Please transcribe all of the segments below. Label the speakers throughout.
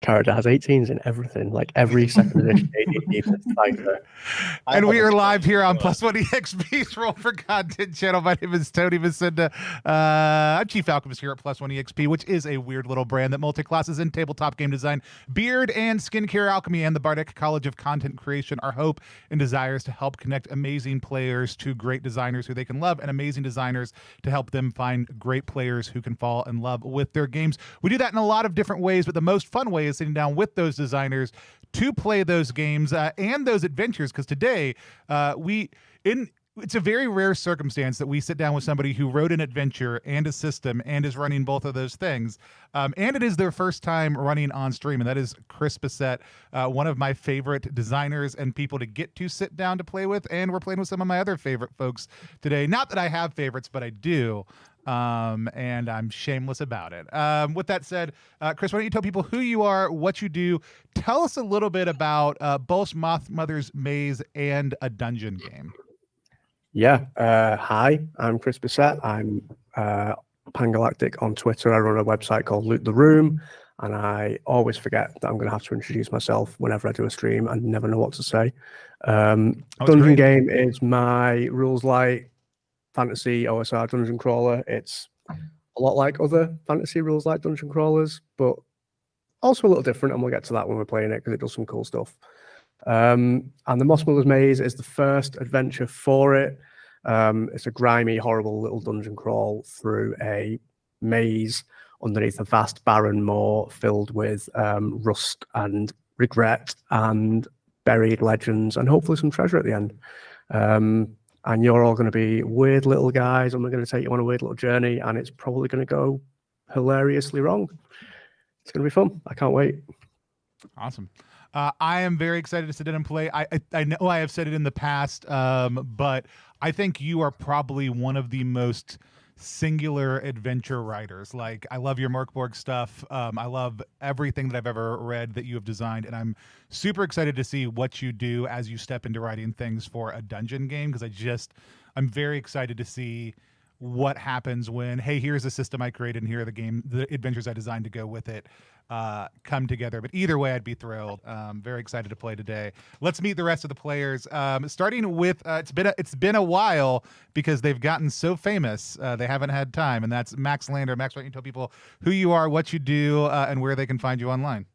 Speaker 1: Character has 18s in everything, like every second edition AD&D fighter.
Speaker 2: And we are live here on Plus One EXP's Roll for Content channel. My name is Tony Bissette. I'm Chief Alchemist here at Plus One EXP, which is a weird little brand that multi-classes in tabletop game design, beard and skincare alchemy, and the Bardic College of Content Creation. Our hope and desire is to help connect amazing players to great designers who they can love, and amazing designers to help them find great players who can fall in love with their games. We do that in a lot of different ways, but the most fun way is sitting down with those designers to play those games and those adventures, because today it's a very rare circumstance that we sit down with somebody who wrote an adventure and a system and is running both of those things. And it is their first time running on stream, and that is Chris Bissette, one of my favorite designers and people to get to sit down to play with. And we're playing with some of my other favorite folks today. Not that I have favorites, but I do. And I'm shameless about it. With that said, Chris, why don't you tell people who you are, what you do? Tell us a little bit about both MossMother's Maze and a dungeon game.
Speaker 1: Yeah. Hi, I'm Chris Bissette. I'm Pangalactic on Twitter. I run a website called Loot the Room, and I always forget that I'm going to have to introduce myself whenever I do a stream and never know what to say. Dungeon Game is my rules light fantasy OSR dungeon crawler. It's a lot like other fantasy rules light dungeon crawlers, but also a little different, and we'll get to that when we're playing it because it does some cool stuff. And the MossMother's Maze is the first adventure for it. It's a grimy, horrible little dungeon crawl through a maze underneath a vast barren moor filled with rust and regret and buried legends and hopefully some treasure at the end. And you're all going to be weird little guys, and we're going to take you on a weird little journey, and it's probably going to go hilariously wrong. It's going to be fun. I can't wait.
Speaker 2: Awesome. I am very excited to sit in and play. I know I have said it in the past, but I think you are probably one of the most singular adventure writers. Like, I love your Merkborg stuff. I love everything that I've ever read that you have designed, and I'm super excited to see what you do as you step into writing things for a dungeon game, because I'm very excited to see what happens when, hey, here's a system I created and here are the adventures I designed to go with it come together. But either way, I'd be thrilled. Very excited to play today. Let's meet the rest of the players. Starting with it's been a while because they've gotten so famous. They haven't had time, and that's Max Lander. Max, why don't you tell people who you are, what you do, and where they can find you online?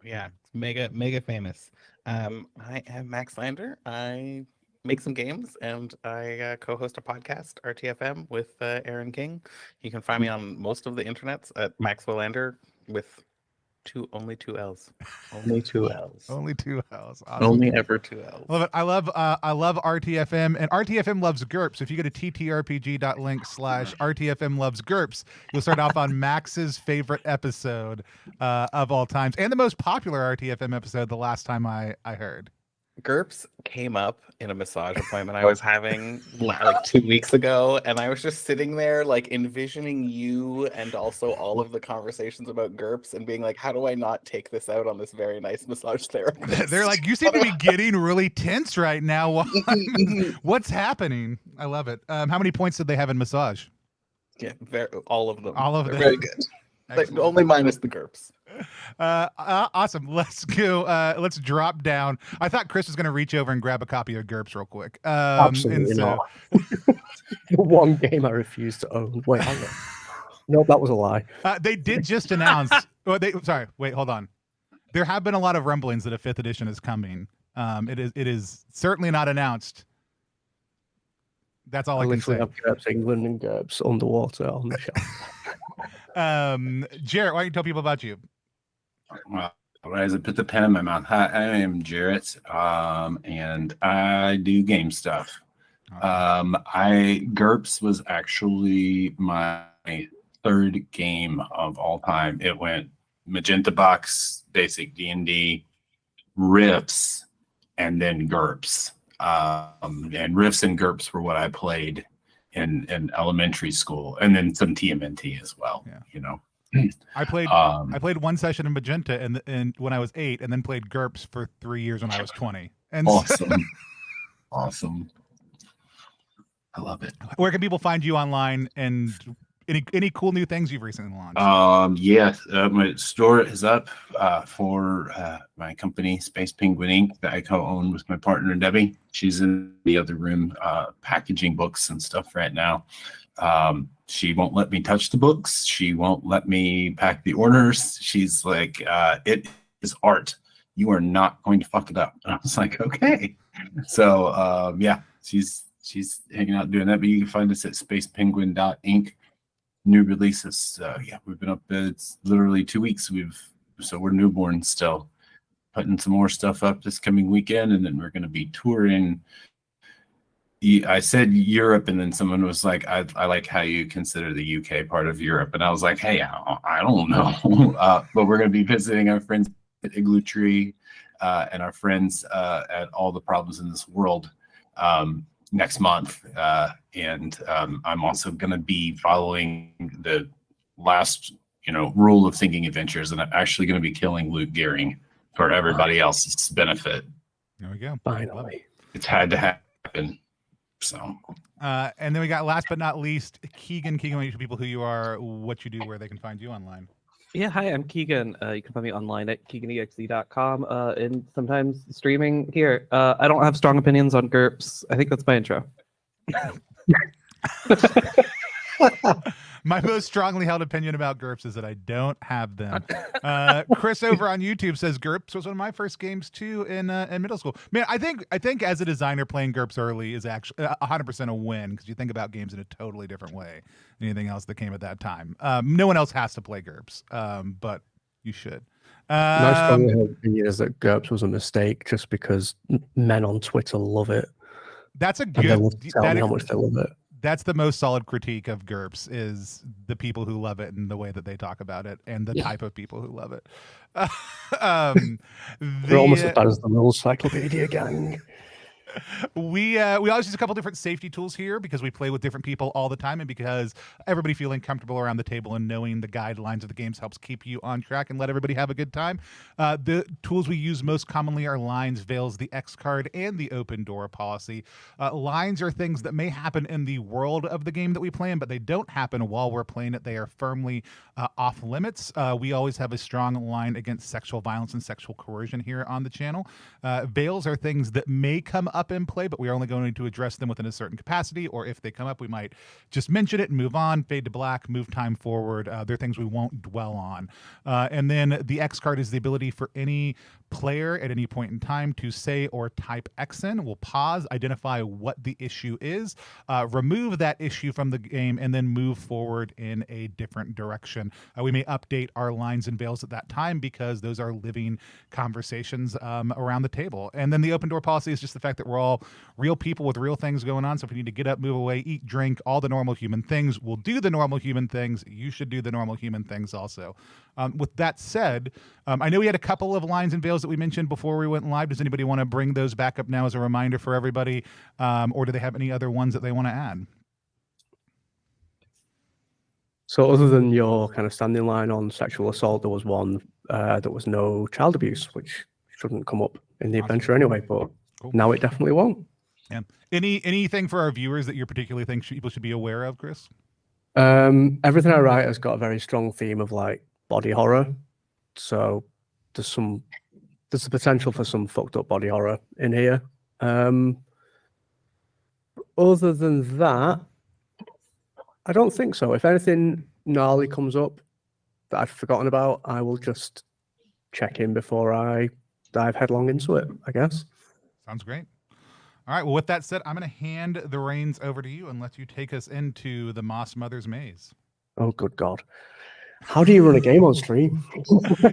Speaker 3: Yeah, mega famous. I am Max Lander. I make some games, and I co-host a podcast, RTFM, with Aaron King. You can find me on most of the internets at Maxwell Ander with only two L's. Only two L's.
Speaker 2: Only 2 L's. Awesome.
Speaker 3: Only ever 2 L's.
Speaker 2: Love it. I love RTFM, and RTFM loves GURPS. If you go to ttrpg.link/RTFM loves GURPS, you'll start off on Max's favorite episode of all times, and the most popular RTFM episode the last time I heard.
Speaker 3: GURPS came up in a massage appointment I was having like 2 weeks ago, and I was just sitting there like envisioning you and also all of the conversations about GURPS and being like, how do I not take this out on this very nice massage therapist?
Speaker 2: They're like, you seem to be getting really tense right now. What's happening? I love it. How many points did they have in massage?
Speaker 3: Yeah, all of them.
Speaker 2: All of
Speaker 3: They're
Speaker 2: them.
Speaker 3: very good. Like, only minus the GURPS.
Speaker 2: Awesome. Let's go. Let's drop down. I thought Chris was going to reach over and grab a copy of GURPS real quick.
Speaker 1: Absolutely not. The one game I refuse to own. Wait, hang on. No, that was a lie.
Speaker 2: They did just announce. Sorry. Wait. Hold on. There have been a lot of rumblings that a 5th edition is coming. It is certainly not announced. That's all I can say.
Speaker 1: Have GURPS England and GURPS Underwater on the shelf.
Speaker 2: Jarrett, why don't you tell people about you?
Speaker 4: Well, as I put the pen in my mouth, hi, I am Jarrett, and I do game stuff. GURPS was actually my 3rd game of all time. It went Magenta Box, Basic D&D, Riffs, and then GURPS. And Riffs and GURPS were what I played in elementary school, and then some TMNT as well.
Speaker 2: Yeah.
Speaker 4: You know,
Speaker 2: I played one session in Magenta and when I was 8, and then played GURPS for 3 years when I was 20. And
Speaker 4: awesome. I love it.
Speaker 2: Where can people find you online, and any cool new things you've recently launched?
Speaker 4: Yes, my store is up for my company, Space Penguin Inc., that I co-own with my partner Debbie. She's in the other room packaging books and stuff right now. She won't let me touch the books. She won't let me pack the orders. She's like, it is art. You are not going to fuck it up. And I was like, okay. So yeah, she's hanging out doing that. But you can find us at spacepenguin.inc. New releases. Yeah, we've been up. It's literally 2 weeks. We're newborn still. Putting some more stuff up this coming weekend, and then we're going to be touring. I said Europe, and then someone was like, I like how you consider the UK part of Europe. And I was like, hey, I don't know. But we're going to be visiting our friends at Igloo Tree and our friends at All the Problems in This World next month. And I'm also going to be following the last, rule of Thinking Adventures, and I'm actually going to be killing Luke Gehring for everybody else's benefit.
Speaker 2: There we go.
Speaker 1: Finally.
Speaker 4: It's had to happen. So,
Speaker 2: and then we got, last but not least, Keegan. Keegan, why don't you tell people who you are, what you do, where they can find you online?
Speaker 5: Yeah, hi, I'm Keegan. You can find me online at keeganexe.com and sometimes streaming here. I don't have strong opinions on GURPS. I think that's my intro.
Speaker 2: My most strongly held opinion about GURPS is that I don't have them. Chris over on YouTube says GURPS was one of my first games too in middle school. Man, I think as a designer, playing GURPS early is actually 100% a win, because you think about games in a totally different way than anything else that came at that time. No one else has to play GURPS, but you should.
Speaker 1: My strongly held opinion is that GURPS was a mistake just because men on Twitter love it.
Speaker 2: That's a
Speaker 1: And they
Speaker 2: good.
Speaker 1: will tell me how much they love it.
Speaker 2: That's the most solid critique of GURPS, is the people who love it and the way that they talk about it and the type of people who love it.
Speaker 1: They're almost as bad as the Rules Cyclopedia gang.
Speaker 2: We always use a couple different safety tools here because we play with different people all the time, and because everybody feeling comfortable around the table and knowing the guidelines of the games helps keep you on track and let everybody have a good time. The tools we use most commonly are lines, veils, the X card, and the open door policy. Lines are things that may happen in the world of the game that we play in, but they don't happen while we're playing it. They are firmly off limits. We always have a strong line against sexual violence and sexual coercion here on the channel. Veils are things that may come up in play, but we are only going to address them within a certain capacity, or if they come up, we might just mention it and move on, fade to black, move time forward. They're things we won't dwell on. And then the X card is the ability for any player at any point in time to say or type XN. We'll pause, identify what the issue is, remove that issue from the game, and then move forward in a different direction. We may update our lines and veils at that time because those are living conversations around the table. And then the open door policy is just the fact that we're all real people with real things going on. So if we need to get up, move away, eat, drink, all the normal human things, we'll do the normal human things. You should do the normal human things also. With that said, I know we had a couple of lines and veils that we mentioned before we went live. Does anybody want to bring those back up now as a reminder for everybody? Or do they have any other ones that they want to add?
Speaker 1: So other than your kind of standing line on sexual assault, there was one that was no child abuse, which shouldn't come up in the adventure anyway, but
Speaker 2: Cool.
Speaker 1: now it definitely won't.
Speaker 2: Yeah. Anything for our viewers that you particularly think people should be aware of, Chris?
Speaker 1: Everything I write has got a very strong theme of like body horror. So there's the potential for some fucked up body horror in here. Other than that, I don't think so. If anything gnarly comes up that I've forgotten about, I will just check in before I dive headlong into it, I guess.
Speaker 2: Sounds great. All right. Well, with that said, I'm going to hand the reins over to you and let you take us into the Moss Mother's Maze.
Speaker 1: Oh, good God. How do you run a game on stream?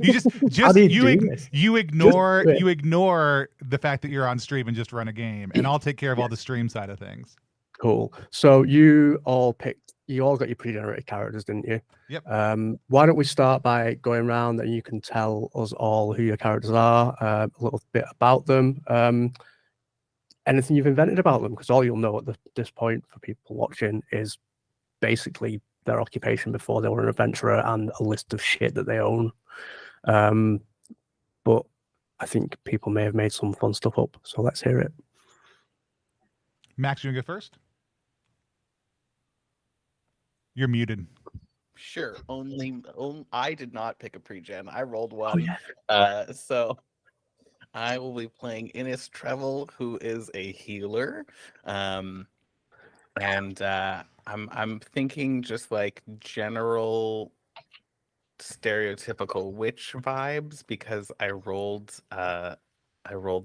Speaker 2: You just
Speaker 1: How do
Speaker 2: you
Speaker 1: do this?
Speaker 2: ignore
Speaker 1: Just do it.
Speaker 2: you ignore the fact that you're on stream and just run a game, and I'll take care of all the stream side of things.
Speaker 1: Cool. So you all got your pre-generated characters, didn't you?
Speaker 2: Yep.
Speaker 1: Why don't we start by going around and you can tell us all who your characters are, a little bit about them, anything you've invented about them, because all you'll know at this point for people watching is basically their occupation before they were an adventurer and a list of shit that they own. But I think people may have made some fun stuff up, so let's hear it.
Speaker 2: Max, you want to go first? You're muted.
Speaker 3: Sure. Only I did not pick a pre-gen. I rolled one.
Speaker 1: yeah.
Speaker 3: So I will be playing Innis Trevel, who is a healer. I'm thinking just like general stereotypical witch vibes because I rolled the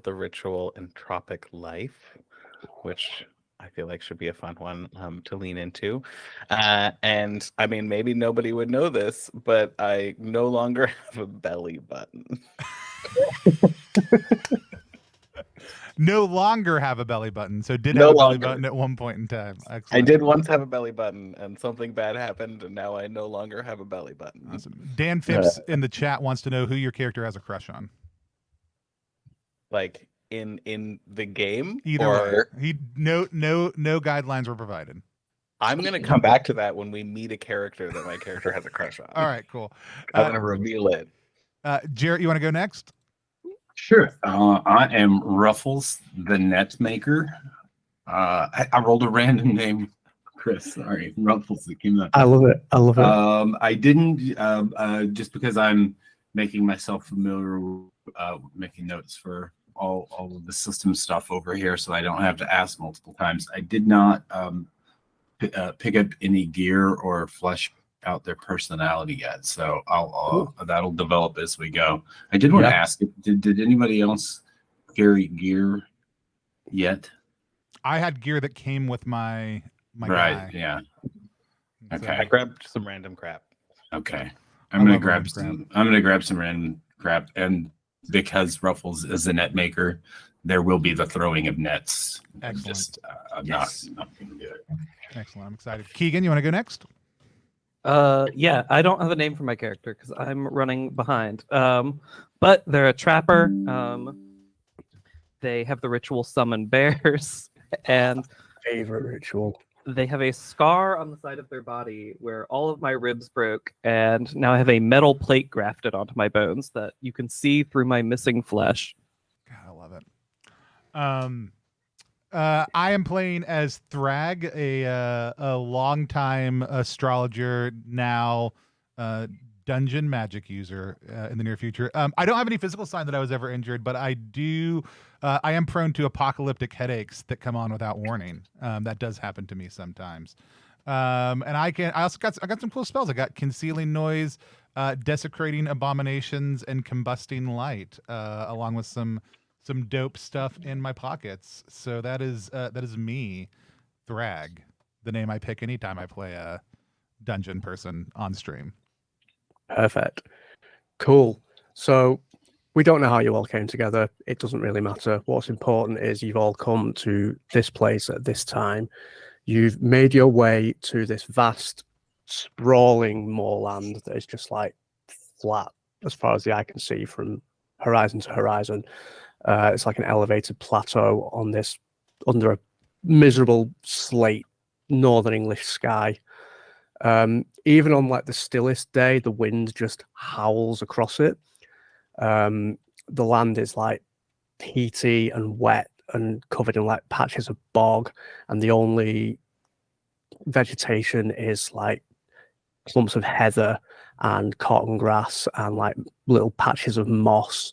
Speaker 3: ritual Entropic Life, which I feel like should be a fun one to lean into. And I mean, maybe nobody would know this, but I no longer have a belly button.
Speaker 2: No longer have a belly button. So did
Speaker 3: No
Speaker 2: have a belly
Speaker 3: longer.
Speaker 2: button at one point in time. Excellent.
Speaker 3: I did once have a belly button, and something bad happened, and now I no longer have a belly button.
Speaker 2: Awesome. Dan Phipps in the chat wants to know who your character has a crush on.
Speaker 3: Like in the game,
Speaker 2: Either
Speaker 3: or
Speaker 2: way. No guidelines were provided.
Speaker 3: I'm gonna come back to that when we meet a character that my character has a crush on.
Speaker 2: All right, cool.
Speaker 3: I'm gonna reveal it.
Speaker 2: Jarrett, you want to go next?
Speaker 4: Sure. I am Ruffles, the net maker. I rolled a random name, Chris. Sorry, Ruffles that came up.
Speaker 1: I love it. I love it.
Speaker 4: I didn't just because I'm making myself familiar with making notes for all of the system stuff over here, so I don't have to ask multiple times. I did not pick up any gear or flesh out their personality yet, so that'll develop as we go. I did want to ask, did anybody else carry gear yet?
Speaker 2: I had gear that came with my
Speaker 4: Right,
Speaker 2: guy.
Speaker 4: yeah. Okay.
Speaker 3: I grabbed some random crap.
Speaker 4: Okay.
Speaker 2: I
Speaker 4: I'm gonna
Speaker 2: love
Speaker 4: grab
Speaker 2: random
Speaker 4: some. I'm gonna grab some random crap, and because Ruffles is a net maker, there will be the throwing of nets.
Speaker 2: Excellent.
Speaker 4: Just I'm
Speaker 1: Yes.
Speaker 4: not gonna do it.
Speaker 2: Excellent. I'm excited. Keegan, you want to go next?
Speaker 5: Yeah, I don't have a name for my character because I'm running behind. But they're a trapper. They have the ritual summon bears, and
Speaker 1: Favorite ritual.
Speaker 5: they have a scar on the side of their body where all of my ribs broke, and now I have a metal plate grafted onto my bones that you can see through my missing flesh.
Speaker 2: God, I love it. I am playing as Thrag, a longtime astrologer, now dungeon magic user in the near future. I don't have any physical sign that I was ever injured, but I do. I am prone to apocalyptic headaches that come on without warning. That does happen to me sometimes. And I got some cool spells. I got Concealing Noise, Desecrating Abominations, and Combusting Light, along with some dope stuff in my pockets. So that is me, Thrag, the name I pick anytime I play a dungeon person on stream.
Speaker 1: Perfect. Cool. So we don't know how you all came together. It doesn't really matter. What's important is you've all come to this place at this time. You've made your way to this vast, sprawling moorland that is just like flat as far as the eye can see from horizon to horizon. It's like an elevated plateau on this under a miserable slate northern English sky. Even on like the stillest day, the wind just howls across it. The land is like peaty and wet and covered in like patches of bog, and the only vegetation is like clumps of heather and cotton grass and like little patches of moss.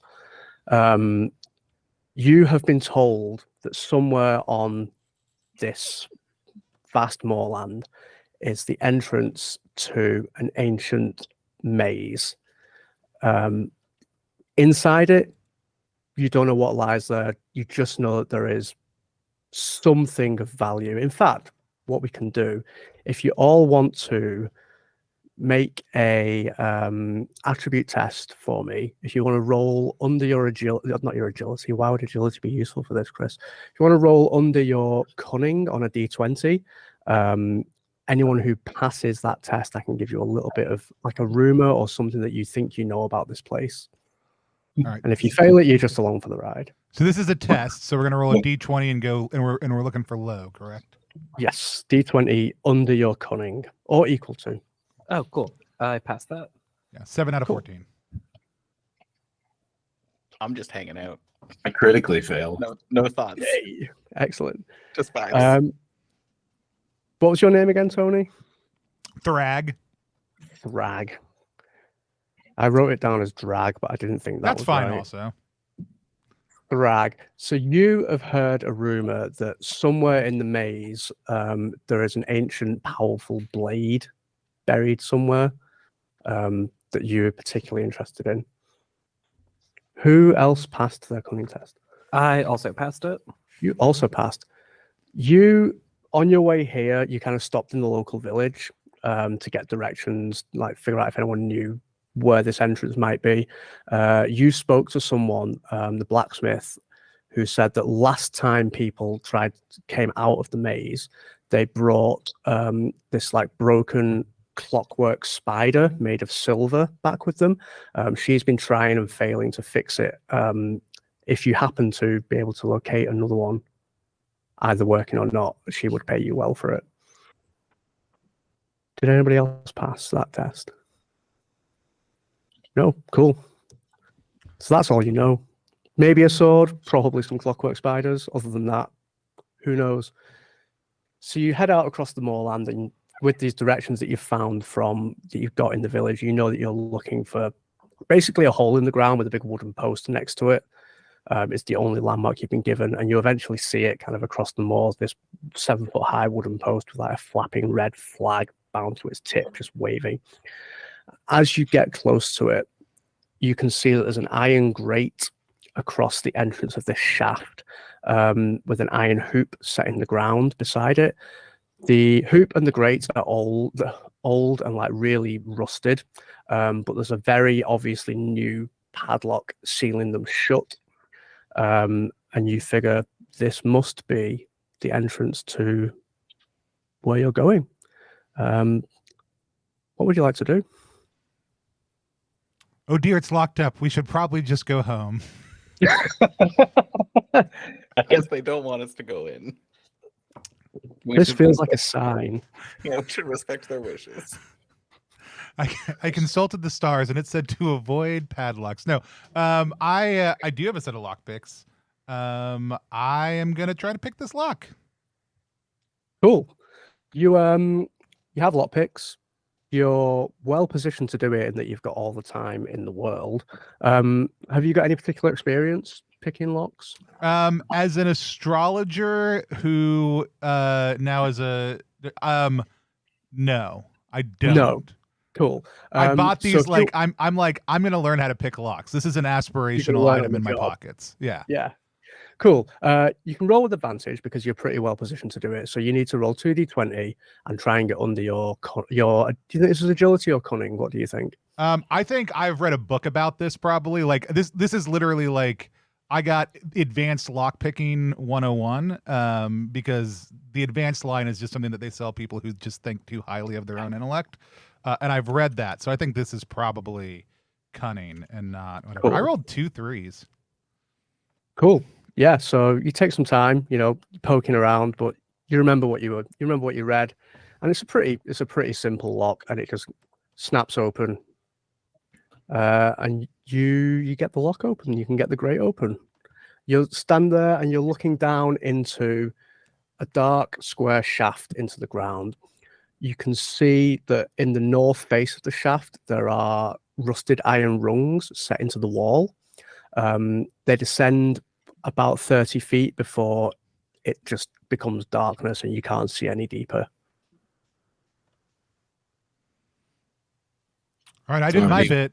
Speaker 1: You have been told that somewhere on this vast moorland is the entrance to an ancient maze. Inside it, you don't know what lies there. You just know that there is something of value. In fact, what we can do, if you all want to make a attribute test for me, if you want to roll under your agility, not your agility, why would agility be useful for this, Chris? If you want to roll under your cunning on a d20, anyone who passes that test, I can give you a little bit of like a rumor or something that you think you know about this place.
Speaker 2: All right.
Speaker 1: And if you fail it, you're just along for the ride.
Speaker 2: So this is a test. So we're gonna roll a d20 and go, and we're looking for low, correct?
Speaker 1: Yes, d20 under your cunning or equal to.
Speaker 5: Oh, cool. I passed that.
Speaker 2: Yeah, 7 out of
Speaker 1: Cool.
Speaker 2: 14.
Speaker 3: I'm just hanging out.
Speaker 4: I critically failed.
Speaker 3: No thoughts.
Speaker 1: Yay. Excellent.
Speaker 3: Just vibes.
Speaker 1: What was your name again, Tony?
Speaker 2: Thrag.
Speaker 1: Thrag. I wrote it down as drag, but I didn't think that
Speaker 2: That's
Speaker 1: was
Speaker 2: fine
Speaker 1: right.
Speaker 2: also.
Speaker 1: Thrag. So you have heard a rumor that somewhere in the maze there is an ancient, powerful blade buried somewhere that you're particularly interested in. Who else passed their cunning test?
Speaker 5: I also passed it.
Speaker 1: You also passed. You, on your way here, you kind of stopped in the local village to get directions, like figure out if anyone knew where this entrance might be. You spoke to someone, the blacksmith, who said that last time people came out of the maze, they brought this like broken clockwork spider made of silver back with them. She's been trying and failing to fix it. If you happen to be able to locate another one, either working or not, she would pay you well for it. Did anybody else pass that test? No? Cool. So that's all you know. Maybe a sword, probably some clockwork spiders. Other than that, who knows? So you head out across the moorland, and with these directions that you've found that you've got in the village, you know that you're looking for basically a hole in the ground with a big wooden post next to it. It's the only landmark you've been given, and you eventually see it kind of across the moors, this 7-foot high wooden post with like a flapping red flag bound to its tip, just waving. As you get close to it, you can see that there's an iron grate across the entrance of this shaft with an iron hoop set in the ground beside it. The hoop and the grate are old and like really rusted, but there's a very obviously new padlock sealing them shut. And you figure this must be the entrance to where you're going. What would you like to do?
Speaker 2: Oh dear, it's locked up. We should probably just go home.
Speaker 3: I guess they don't want us to go in.
Speaker 1: This feels like a sign.
Speaker 3: Yeah, we should respect their wishes.
Speaker 2: I consulted the stars and it said to avoid padlocks. No, I do have a set of lock picks. I am gonna try to pick this lock.
Speaker 1: Cool. You have lock picks. You're well positioned to do it in that you've got all the time in the world. Have you got any particular experience picking locks?
Speaker 2: As an astrologer who now is a No, I don't.
Speaker 1: No. Cool.
Speaker 2: I bought
Speaker 1: so
Speaker 2: these
Speaker 1: if you-
Speaker 2: like I'm going to learn how to pick locks. This is an aspirational
Speaker 1: learn on
Speaker 2: item
Speaker 1: the
Speaker 2: in my
Speaker 1: job.
Speaker 2: pockets. Yeah.
Speaker 1: Yeah. Cool. You can roll with advantage because you're pretty well positioned to do it. So you need to roll 2d20 and try and get under your. Do you think this is agility or cunning? What do you think?
Speaker 2: I think I've read a book about this probably. Like this is literally like I got advanced lockpicking 101 because the advanced line is just something that they sell people who just think too highly of their own intellect. And I've read that. So I think this is probably cunning and not whatever.
Speaker 1: Cool.
Speaker 2: I rolled 2 3s.
Speaker 1: Cool. Yeah. So you take some time, poking around, but you remember what you read, and it's a pretty simple lock, and it just snaps open. And you get the lock open. You can get the grate open. You'll stand there and you're looking down into a dark square shaft into the ground. You can see that in the north face of the shaft there are rusted iron rungs set into the wall. They descend about 30 feet before it just becomes darkness and you can't see any deeper.
Speaker 2: All right, I did my bit.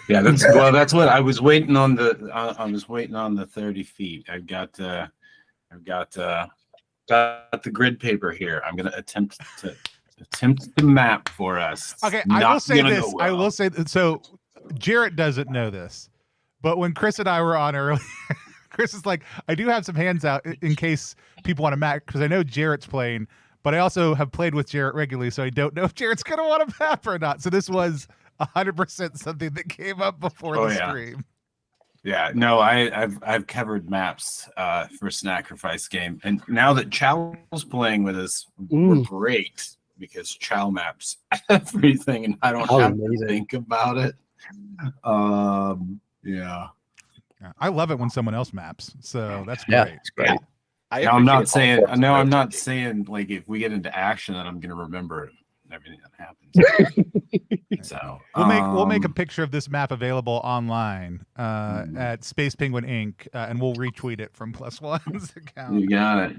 Speaker 4: Yeah, that's what I was waiting on I was waiting on the 30 feet. I've got the grid paper here. I'm gonna attempt to map for us.
Speaker 2: Okay,
Speaker 4: Not
Speaker 2: I will say
Speaker 4: gonna
Speaker 2: this.
Speaker 4: go well.
Speaker 2: I will say so. Jarrett doesn't know this, but when Chris and I were on earlier, Chris is like, I do have some hands out in case people want to map because I know Jarrett's playing, but I also have played with Jarrett regularly, so I don't know if Jarrett's gonna want to map or not. So this was 100% something that came up before the stream.
Speaker 4: Yeah, no, I've covered maps for Sacrifice game, and now that Chow's playing with us, we're great because Chow maps everything, and I don't have to think about it. Yeah,
Speaker 2: I love it when someone else maps, so that's great.
Speaker 1: Yeah, it's great.
Speaker 4: Yeah. I'm not saying like if we get into action, that I'm going to remember everything that happens. So
Speaker 2: we'll make a picture of this map available online at Space Penguin Inc. And we'll retweet it from +1's account.
Speaker 4: You got it.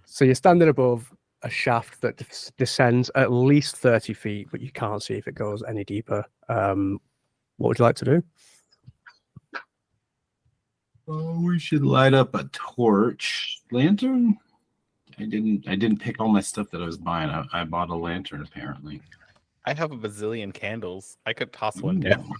Speaker 1: So you're standing above a shaft that descends at least 30 feet, but you can't see if it goes any deeper. What would you like to do?
Speaker 4: We should light up a torch. Lantern? I didn't pick all my stuff that I was buying. I bought a lantern apparently.
Speaker 3: I have a bazillion candles. I could toss one down.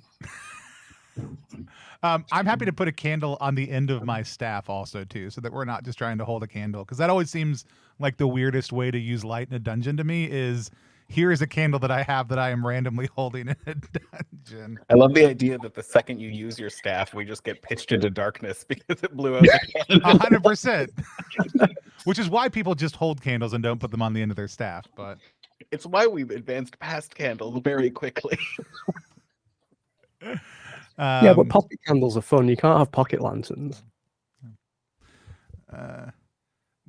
Speaker 2: I'm happy to put a candle on the end of my staff also too, so that we're not just trying to hold a candle, because that always seems like the weirdest way to use light in a dungeon to me is here is a candle that I have that I am randomly holding in a dungeon.
Speaker 3: I love the idea that the second you use your staff, we just get pitched into darkness because it blew out the candle.
Speaker 2: 100%. Which is why people just hold candles and don't put them on the end of their staff. But
Speaker 3: it's why we've advanced past candles very quickly.
Speaker 1: Yeah, but pocket candles are fun. You can't have pocket lanterns.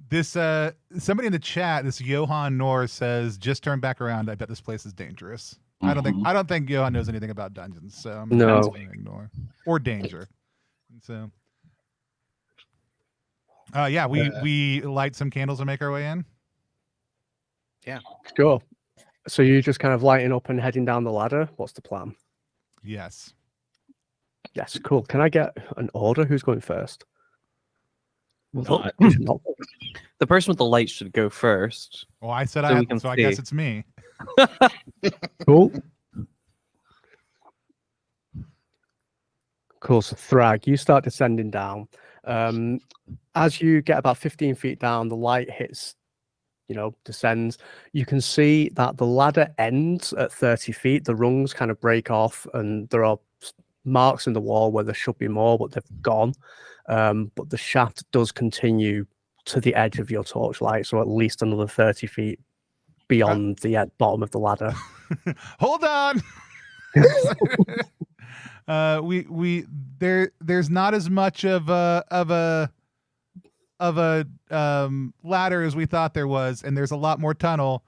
Speaker 2: This somebody in the chat, this Johan Nor says, just turn back around. I bet this place is dangerous. I don't think Johan knows anything about dungeons, so I'm
Speaker 1: no
Speaker 2: going to ignore or danger. And so yeah, we light some candles and make our way in.
Speaker 3: Yeah.
Speaker 1: Sure. So you're just kind of lighting up and heading down the ladder. What's the plan?
Speaker 2: Yes.
Speaker 1: Yes, cool. Can I get an order? Who's going first?
Speaker 5: The person with the light should go first.
Speaker 2: Well, I said
Speaker 5: so
Speaker 2: I guess it's me.
Speaker 1: Cool. Cool. So Thrag, you start descending down. As you get about 15 feet down, the light hits, descends. You can see that the ladder ends at 30 feet. The rungs kind of break off, and there are marks in the wall where there should be more, but they've gone. But the shaft does continue to the edge of your torchlight, so at least another 30 feet beyond the bottom of the ladder.
Speaker 2: Hold on. There's not as much of a ladder as we thought there was, and there's a lot more tunnel.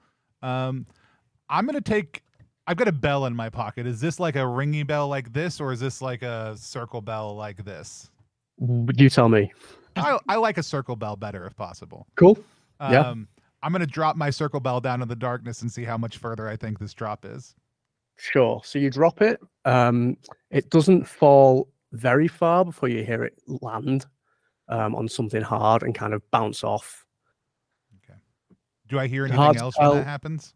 Speaker 2: I've got a bell in my pocket. Is this like a ringy bell like this, or is this like a circle bell like this?
Speaker 1: You tell me.
Speaker 2: I like a circle bell better if possible.
Speaker 1: Cool. Yeah.
Speaker 2: I'm gonna drop my circle bell down in the darkness and see how much further I think this drop is.
Speaker 1: Sure. So you drop it. It doesn't fall very far before you hear it land on something hard and kind of bounce off.
Speaker 2: Do I hear
Speaker 1: It's
Speaker 2: anything
Speaker 1: hard to
Speaker 2: else when that
Speaker 1: tell.
Speaker 2: happens?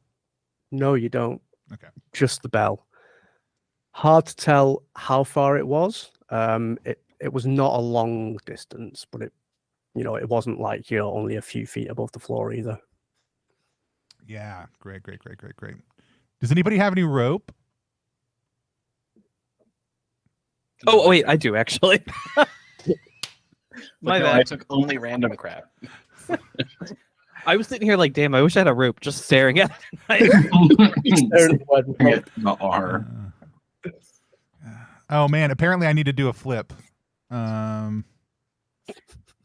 Speaker 1: No, you don't.
Speaker 2: Okay.
Speaker 1: Just the bell. Hard to tell how far it was. It was not a long distance, but it wasn't like you're only a few feet above the floor either.
Speaker 2: Yeah. Great. Does anybody have any rope?
Speaker 5: Oh wait, I do actually. My
Speaker 3: No,
Speaker 5: bad.
Speaker 3: I took only random crap.
Speaker 5: I was sitting here like, damn, I wish I had a rope just staring at it.
Speaker 4: Yeah, the R.
Speaker 2: Oh man, apparently I need to do a flip.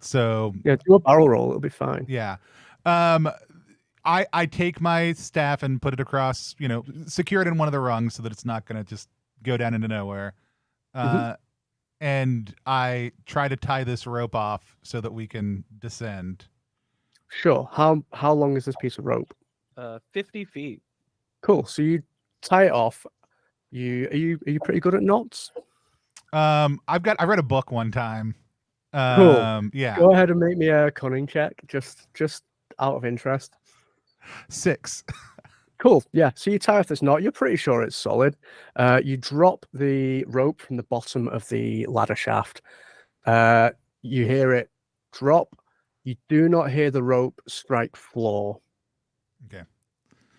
Speaker 2: So
Speaker 1: Yeah, do a barrel roll, it'll be fine.
Speaker 2: yeah. I take my staff and put it across, secure it in one of the rungs so that it's not gonna just go down into nowhere. And I try to tie this rope off so that we can descend.
Speaker 1: Sure. How long is this piece of rope?
Speaker 5: 50 feet.
Speaker 1: Cool. So you tie it off. Are you pretty good at knots?
Speaker 2: I read a book one time.
Speaker 1: Cool.
Speaker 2: Yeah.
Speaker 1: Go ahead and make me a cunning check, just out of interest.
Speaker 2: 6.
Speaker 1: Cool. Yeah. So you tie off this knot. You're pretty sure it's solid. You drop the rope from the bottom of the ladder shaft. You hear it drop. You do not hear the rope strike floor.
Speaker 2: Okay.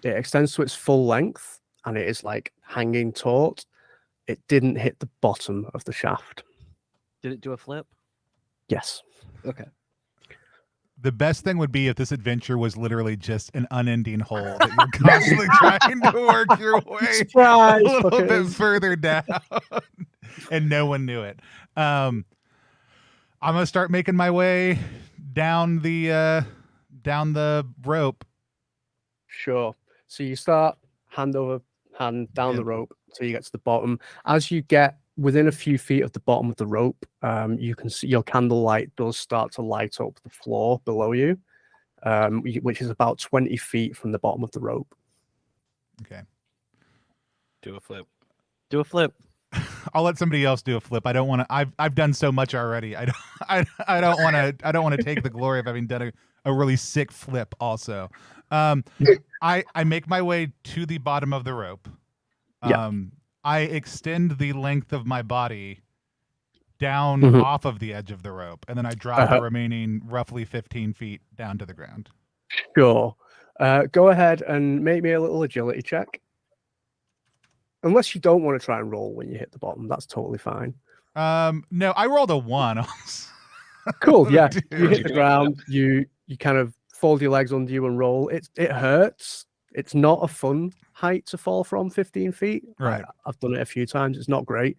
Speaker 1: It extends to its full length, and it is like hanging taut. It didn't hit the bottom of the shaft.
Speaker 5: Did it do a flip?
Speaker 1: Yes.
Speaker 5: Okay.
Speaker 2: The best thing would be if this adventure was literally just an unending hole that you're constantly trying to work your way
Speaker 1: Surprise,
Speaker 2: a little bit
Speaker 1: fuckers.
Speaker 2: further down, and no one knew it. I'm gonna start making my way down the rope.
Speaker 1: Sure. So you start hand over hand down the rope till you get to the bottom. As you get within a few feet of the bottom of the rope, you can see your candlelight does start to light up the floor below you, which is about 20 feet from the bottom of the rope.
Speaker 2: Okay.
Speaker 3: Do a flip.
Speaker 5: Do a flip.
Speaker 2: I'll let somebody else do a flip. I don't want to. I've done so much already. I don't want to. I don't want to take the glory of having done a really sick flip. Also, I make my way to the bottom of the rope. I extend the length of my body down off of the edge of the rope, and then I drop the remaining roughly 15 feet down to the ground.
Speaker 1: Sure. Go ahead and make me a little agility check. Unless you don't want to try and roll when you hit the bottom, that's totally fine.
Speaker 2: No, I rolled a 1.
Speaker 1: Cool. Yeah.
Speaker 2: Dude.
Speaker 1: You hit the ground. You kind of fold your legs under you and roll. It hurts. It's not a fun height to fall from, 15 feet.
Speaker 2: Right.
Speaker 1: I've done it a few times. It's not great.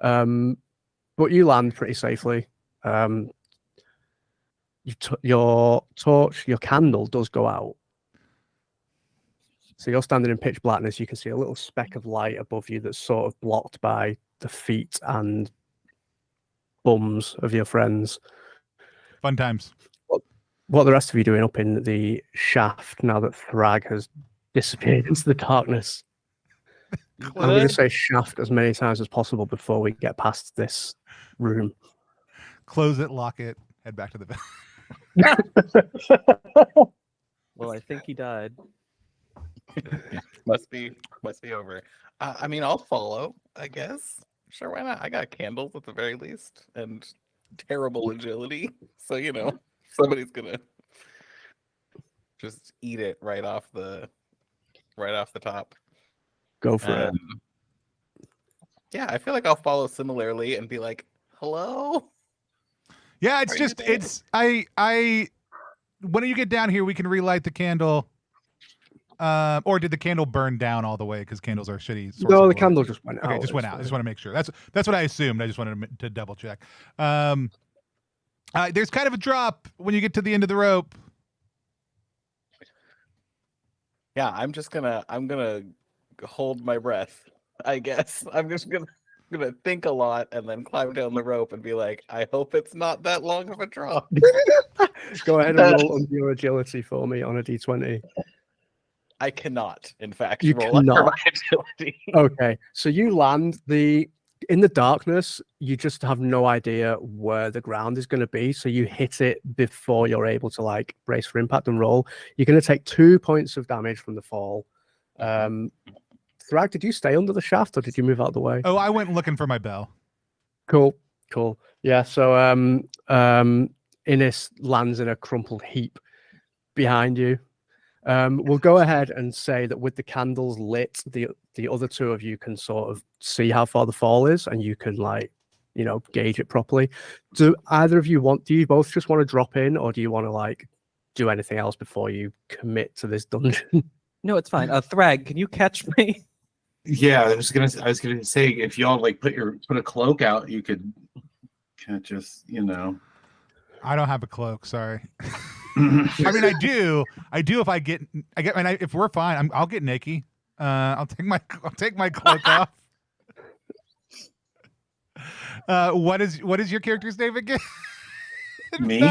Speaker 1: But you land pretty safely. Your torch, your candle does go out. So you're standing in pitch blackness. You can see a little speck of light above you that's sort of blocked by the feet and bums of your friends.
Speaker 2: Fun times.
Speaker 1: What are the rest of you doing up in the shaft now that Thrag has disappeared into the darkness? I'm going to say shaft as many times as possible before we get past this room.
Speaker 2: Close it, lock it, head back to the bed.
Speaker 5: Well, I think he died.
Speaker 3: Must be over. I mean, I'll follow, I guess. Sure, why not? I got candles at the very least, and terrible agility. So somebody's gonna just eat it right off the top.
Speaker 1: Go for it.
Speaker 3: Yeah, I feel like I'll follow similarly and be like, "Hello."
Speaker 2: Yeah, it's just I. When you get down here, we can relight the candle. Or did the candle burn down all the way? Because candles are shitty.
Speaker 1: No, the candle just went out.
Speaker 2: Okay, just went out. I just want to make sure. That's what I assumed. I just wanted to double check. There's kind of a drop when you get to the end of the rope.
Speaker 3: Yeah, I'm gonna hold my breath. I guess I'm just gonna gonna think a lot and then climb down the rope and be like, I hope it's not that long of a drop.
Speaker 1: Go ahead and roll under your agility for me on a d20.
Speaker 3: I cannot, in fact,
Speaker 1: You
Speaker 3: roll under
Speaker 1: cannot.
Speaker 3: my agility.
Speaker 1: Okay, so you land in the darkness. You just have no idea where the ground is going to be, so you hit it before you're able to like brace for impact and roll. You're going to take 2 points of damage from the fall. Thrag, did you stay under the shaft or did you move out of the way?
Speaker 2: Oh, I went looking for my bell.
Speaker 1: Cool. Yeah, so Innis lands in a crumpled heap behind you. We'll go ahead and say that with the candles lit, the other two of you can sort of see how far the fall is, and you can gauge it properly. Do either of you do you both just want to drop in, or do you want to do anything else before you commit to this dungeon?
Speaker 5: No, it's fine. Thrag, can you catch me?
Speaker 4: Yeah, I was gonna say if y'all put a cloak out, you could just
Speaker 2: I don't have a cloak. Sorry. I mean, I do if we're fine, I'll get naked. I'll take my cloak off. What is your character's name again?
Speaker 4: Me?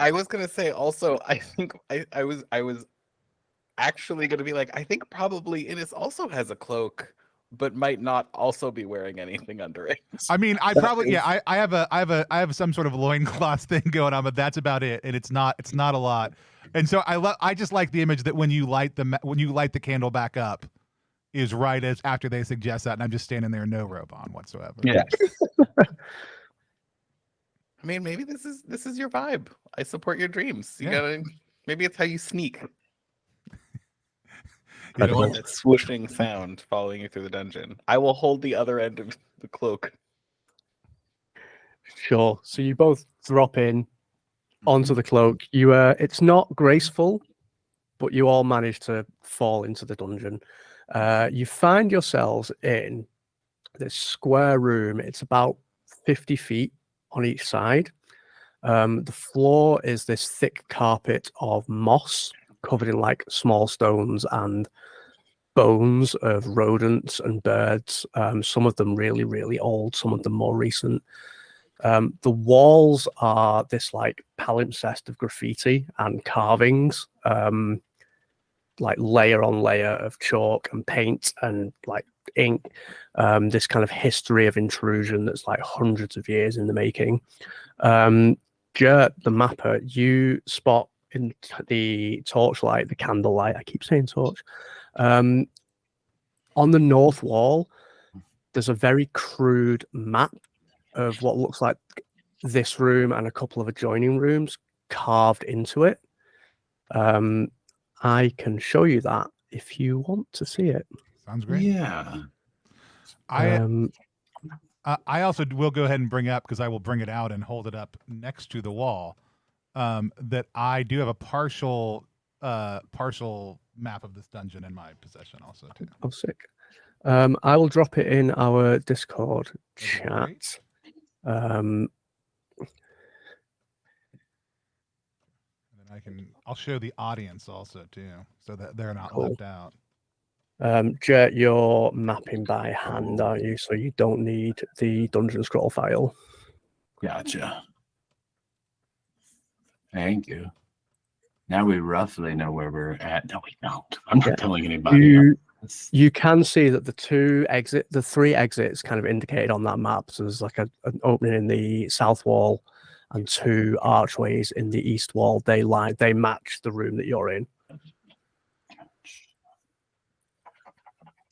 Speaker 3: I was gonna say also, I think I was actually gonna be like, I think probably Innis also has a cloak, but might not also be wearing anything under it.
Speaker 2: I mean, I probably I have some sort of loincloth thing going on, but that's about it, and it's not a lot. And so I just like the image that when you light the candle back up is right as after they suggest that, and I'm just standing there, no robe on whatsoever.
Speaker 4: Yeah.
Speaker 3: I mean, maybe this is your vibe. I support your dreams. You
Speaker 2: Yeah.
Speaker 3: gotta, maybe it's how you sneak.
Speaker 2: You
Speaker 3: You
Speaker 2: know,
Speaker 3: want that swooshing sound following you through the dungeon. I will hold the other end of the cloak.
Speaker 1: Sure. So you both drop in onto the cloak. It's not graceful, but you all manage to fall into the dungeon. You find yourselves in this square room. It's about 50 feet on each side. The floor is this thick carpet of moss covered in small stones and bones of rodents and birds. Some of them really, really old, some of them more recent. The walls are this palimpsest of graffiti and carvings, layer on layer of chalk and paint and ink. This kind of history of intrusion that's hundreds of years in the making. Gert, the mapper, you spot in the torchlight, the candlelight, I keep saying torch, on the north wall, there's a very crude map of what looks like this room and a couple of adjoining rooms carved into it. I can show you that if you want to see it.
Speaker 2: sounds great.
Speaker 4: Yeah.
Speaker 2: I also will go ahead and bring up, because I will bring it out and hold it up next to the wall, that I do have a partial map of this dungeon in my possession also too.
Speaker 1: Oh, sick. I will drop it in our Discord
Speaker 2: That'd be
Speaker 1: chat.
Speaker 2: And then I'll show the audience also too, so that they're not
Speaker 1: Cool.
Speaker 2: left out.
Speaker 1: Jet, you're mapping by hand, aren't you? So you don't need the dungeon scroll file.
Speaker 4: Gotcha. Thank you. Now we roughly know where we're at. No, we don't. I'm not telling anybody.
Speaker 1: You can see that the three exits kind of indicated on that map. So there's an opening in the south wall and two archways in the east wall. They match the room that you're in.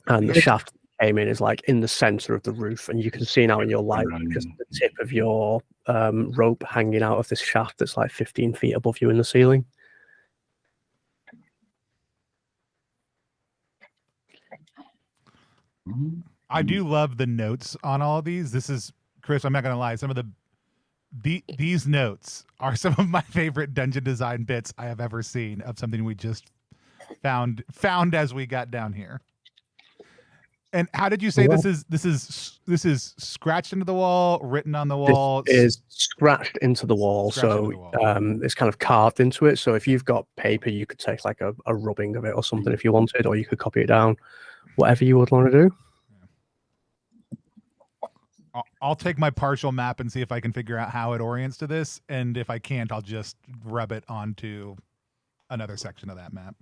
Speaker 1: And the shaft that came in is in the center of the roof, and you can see now in your light just the tip of your rope hanging out of this shaft that's 15 feet above you in the ceiling.
Speaker 2: I do love the notes on all of these. This is, Chris, I'm not gonna lie, some of these notes are some of my favorite dungeon design bits I have ever seen of something we just found as we got down here. And how did you say this is scratched into the wall, written on the wall?
Speaker 1: This is scratched into the wall, it's kind of carved into it. So if you've got paper, you could take a rubbing of it or something if you wanted, or you could copy it down. whatever you would want to do.
Speaker 2: I'll take my partial map and see if I can figure out how it orients to this, and if I can't, I'll just rub it onto another section of that map.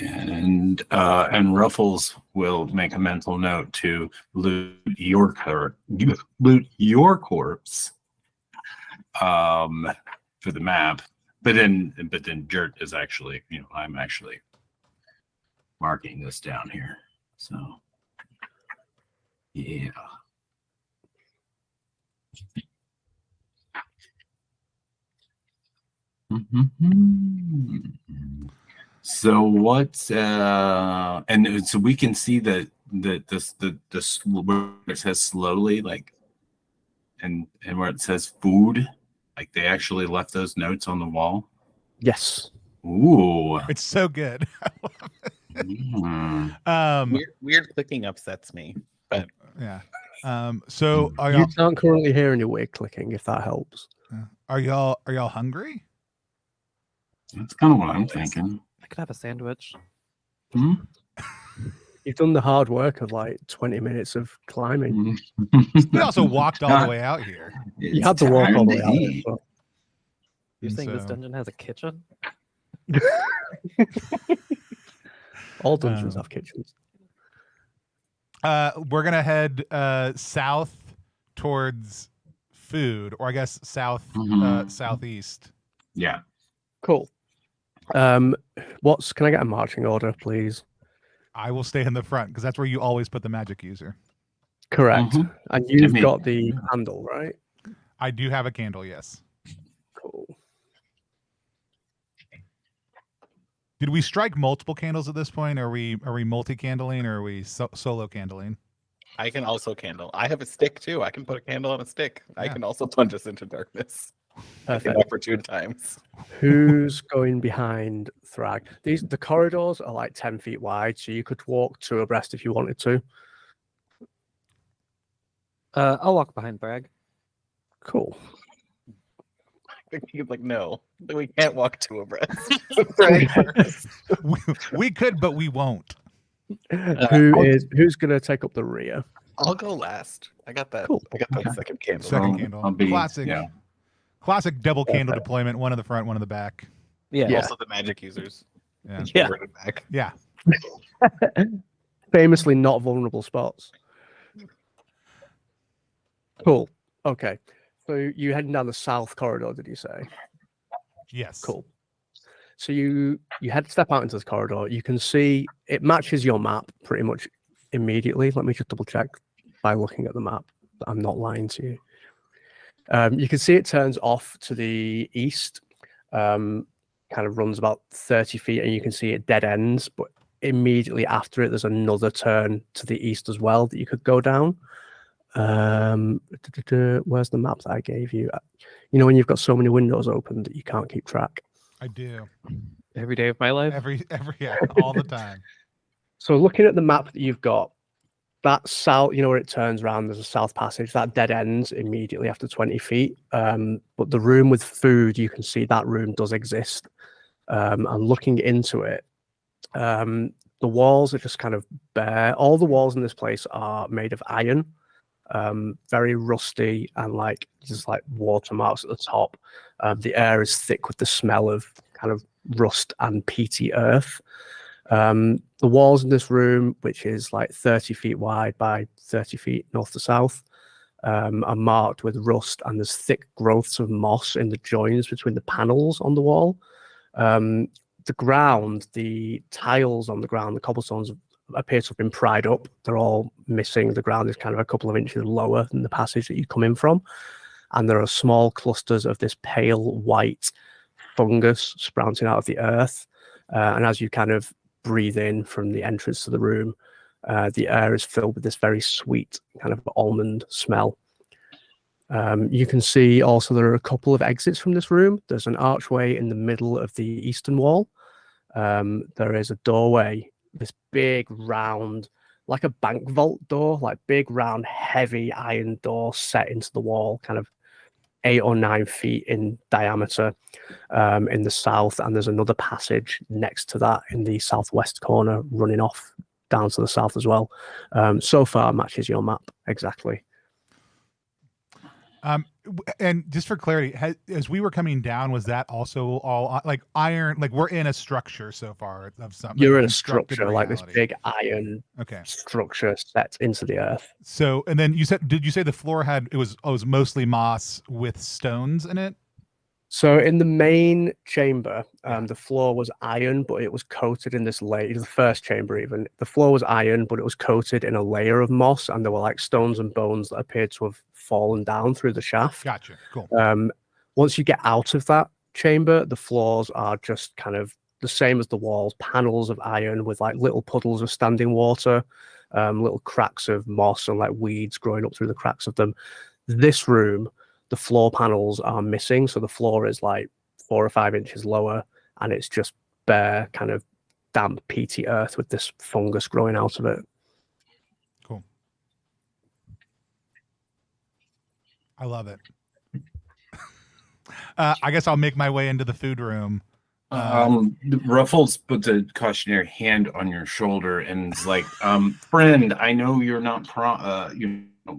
Speaker 4: And Ruffles will make a mental note to loot your corpse for the map. But then Jert is actually, I'm actually marking this down here. So yeah. So what? And so we can see that this where it says slowly, like, and where it says food, like they actually left those notes on the wall.
Speaker 1: Yes.
Speaker 4: Ooh,
Speaker 2: It's so good.
Speaker 3: Weird clicking upsets me, but
Speaker 2: Yeah. So are
Speaker 1: You
Speaker 2: y'all
Speaker 1: can't currently hear any weird clicking, if that helps.
Speaker 2: are y'all hungry?
Speaker 4: That's kind of what I'm thinking.
Speaker 5: I could have a sandwich.
Speaker 4: Hmm?
Speaker 1: You've done the hard work of like 20 minutes of climbing.
Speaker 2: We also walked all the way out here.
Speaker 1: You had to walk all the way out there.
Speaker 4: eat.
Speaker 1: So.
Speaker 5: You're
Speaker 2: And
Speaker 5: saying this
Speaker 2: so-
Speaker 5: dungeon has a kitchen?
Speaker 1: All dungeons have kitchens.
Speaker 2: We're gonna head south towards food, or I guess southeast.
Speaker 4: Yeah.
Speaker 1: Cool. Can I get a marching order, please?
Speaker 2: I will stay in the front because that's where you always put the magic user.
Speaker 1: Correct.
Speaker 4: Mhm.
Speaker 1: And you've
Speaker 4: me-
Speaker 1: got the handle, right?
Speaker 2: I do have a candle, yes.
Speaker 1: Cool.
Speaker 2: Did we strike multiple candles at this point? Are we multi-candling, or are we solo candling?
Speaker 3: I can also candle. I have a stick too. I can put a candle on a stick. I
Speaker 2: Yeah.
Speaker 3: can also plunge us into darkness.
Speaker 1: Perfect.
Speaker 3: Inopportune times.
Speaker 1: Who's going behind Thrag? The corridors are like 10 feet wide, so you could walk two abreast if you wanted to.
Speaker 5: I'll walk behind Bragg.
Speaker 1: Cool.
Speaker 3: He's like, no, we can't walk two abreast.
Speaker 2: we could, but we won't.
Speaker 1: Who's gonna take up the rear?
Speaker 3: I'll go last. I got that.
Speaker 1: Cool.
Speaker 3: I got that second candle.
Speaker 2: Second
Speaker 4: I'll
Speaker 2: candle.
Speaker 4: be-
Speaker 2: Classic.
Speaker 4: yeah.
Speaker 2: Classic double candle deployment. One in the front, one in the back.
Speaker 5: Yeah.
Speaker 1: Yeah.
Speaker 3: Also the magic users.
Speaker 2: Yeah.
Speaker 5: Yeah.
Speaker 3: Forward and back.
Speaker 2: Yeah.
Speaker 1: Famously not vulnerable spots. Cool. Okay. So you heading down the south corridor, did you say?
Speaker 2: Yes.
Speaker 1: Cool. So you step out into this corridor. You can see it matches your map pretty much immediately. Let me just double check by looking at the map that I'm not lying to you. You can see it turns off to the east, kind of runs about 30 feet, and you can see it dead ends. But immediately after it, there's another turn to the east as well that you could go down. Where's the map that I gave you? You know when you've got so many windows open that you can't keep track.
Speaker 2: I do.
Speaker 5: Every day of my life.
Speaker 2: Every yeah, all the time.
Speaker 1: So looking at the map that you've got, that south, you know where it turns around, there's a south passage, that dead ends immediately after 20 feet. But the room with food, you can see that room does exist. And looking into it, the walls are just kind of bare. All the walls in this place are made of iron, very rusty, and like just like watermarks at the top. The air is thick with the smell of kind of rust and peaty earth. The walls in this room, which is like 30 feet wide by 30 feet north to south, are marked with rust, and there's thick growths of moss in the joins between the panels on the wall. The ground, the tiles on the ground, the cobblestones appear to have been pried up. They're all missing. The ground is kind of a couple of inches lower than the passage that you come in from. And there are small clusters of this pale white fungus sprouting out of the earth. And as you kind of breathe in from the entrance to the room, the air is filled with this very sweet kind of almond smell. You can see also there are a couple of exits from this room. There's an archway in the middle of the eastern wall. There is a doorway, this big round, like a bank vault door, like big round heavy iron door set into the wall, kind of 8 or 9 feet in diameter, in the south. And there's another passage next to that in the southwest corner running off down to the south as well. So far matches your map exactly.
Speaker 2: And just for clarity, as we were coming down, was that also all like iron? Like we're in a structure so far of something.
Speaker 1: You're
Speaker 2: like
Speaker 1: in a structure, like this big iron structure set into the earth.
Speaker 2: So, and then did you say the floor it was mostly moss with stones in it?
Speaker 1: So in the main chamber, the floor was iron, but it was coated in this layer. The first chamber, even the floor was iron, but it was coated in a layer of moss, and there were like stones and bones that appeared to have fallen down through the shaft.
Speaker 2: Gotcha. Cool.
Speaker 1: Once you get out of that chamber, the floors are just kind of the same as the walls, panels of iron with like little puddles of standing water, little cracks of moss and like weeds growing up through the cracks of them. This room, the floor panels are missing, so the floor is like 4 or 5 inches lower, and it's just bare, kind of damp, peaty earth with this fungus growing out of it.
Speaker 2: Cool. I love it. I guess I'll make my way into the food room.
Speaker 4: Ruffles puts a cautionary hand on your shoulder and is like, friend, I know you're not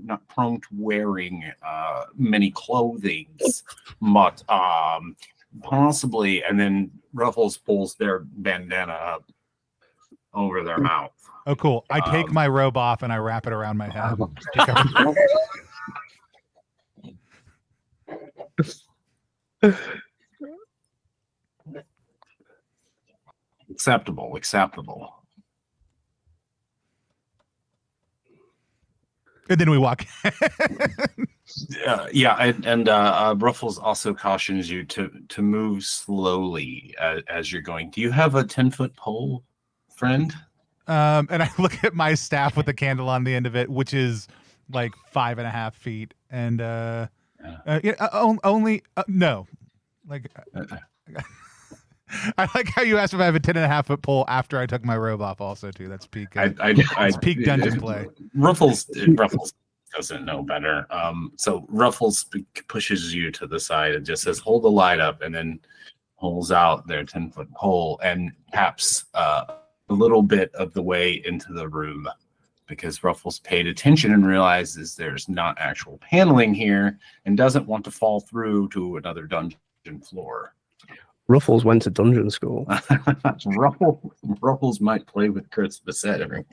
Speaker 4: not prone to wearing many clothings, but possibly. And then Ruffles pulls their bandana up over their mouth.
Speaker 2: Oh, cool. I take my robe off and I wrap it around my head.
Speaker 4: Acceptable.
Speaker 2: And then we walk.
Speaker 4: Ruffles also cautions you to move slowly as you're going. Do you have a 10-foot pole, friend?
Speaker 2: And I look at my staff with the candle on the end of it, which is like 5.5 feet. And only no, like. I like how you asked if I have a 10.5-foot pole after I took my robe off. Also, too. That's peak. It's peak dungeon play.
Speaker 4: Ruffles doesn't know better. So Ruffles pushes you to the side and just says, "Hold the light up," and then pulls out their 10-foot pole and taps a little bit of the way into the room, because Ruffles paid attention and realizes there's not actual paneling here and doesn't want to fall through to another dungeon floor.
Speaker 1: Ruffles went to dungeon school.
Speaker 4: Ruffles might play with Kurt's Bissette every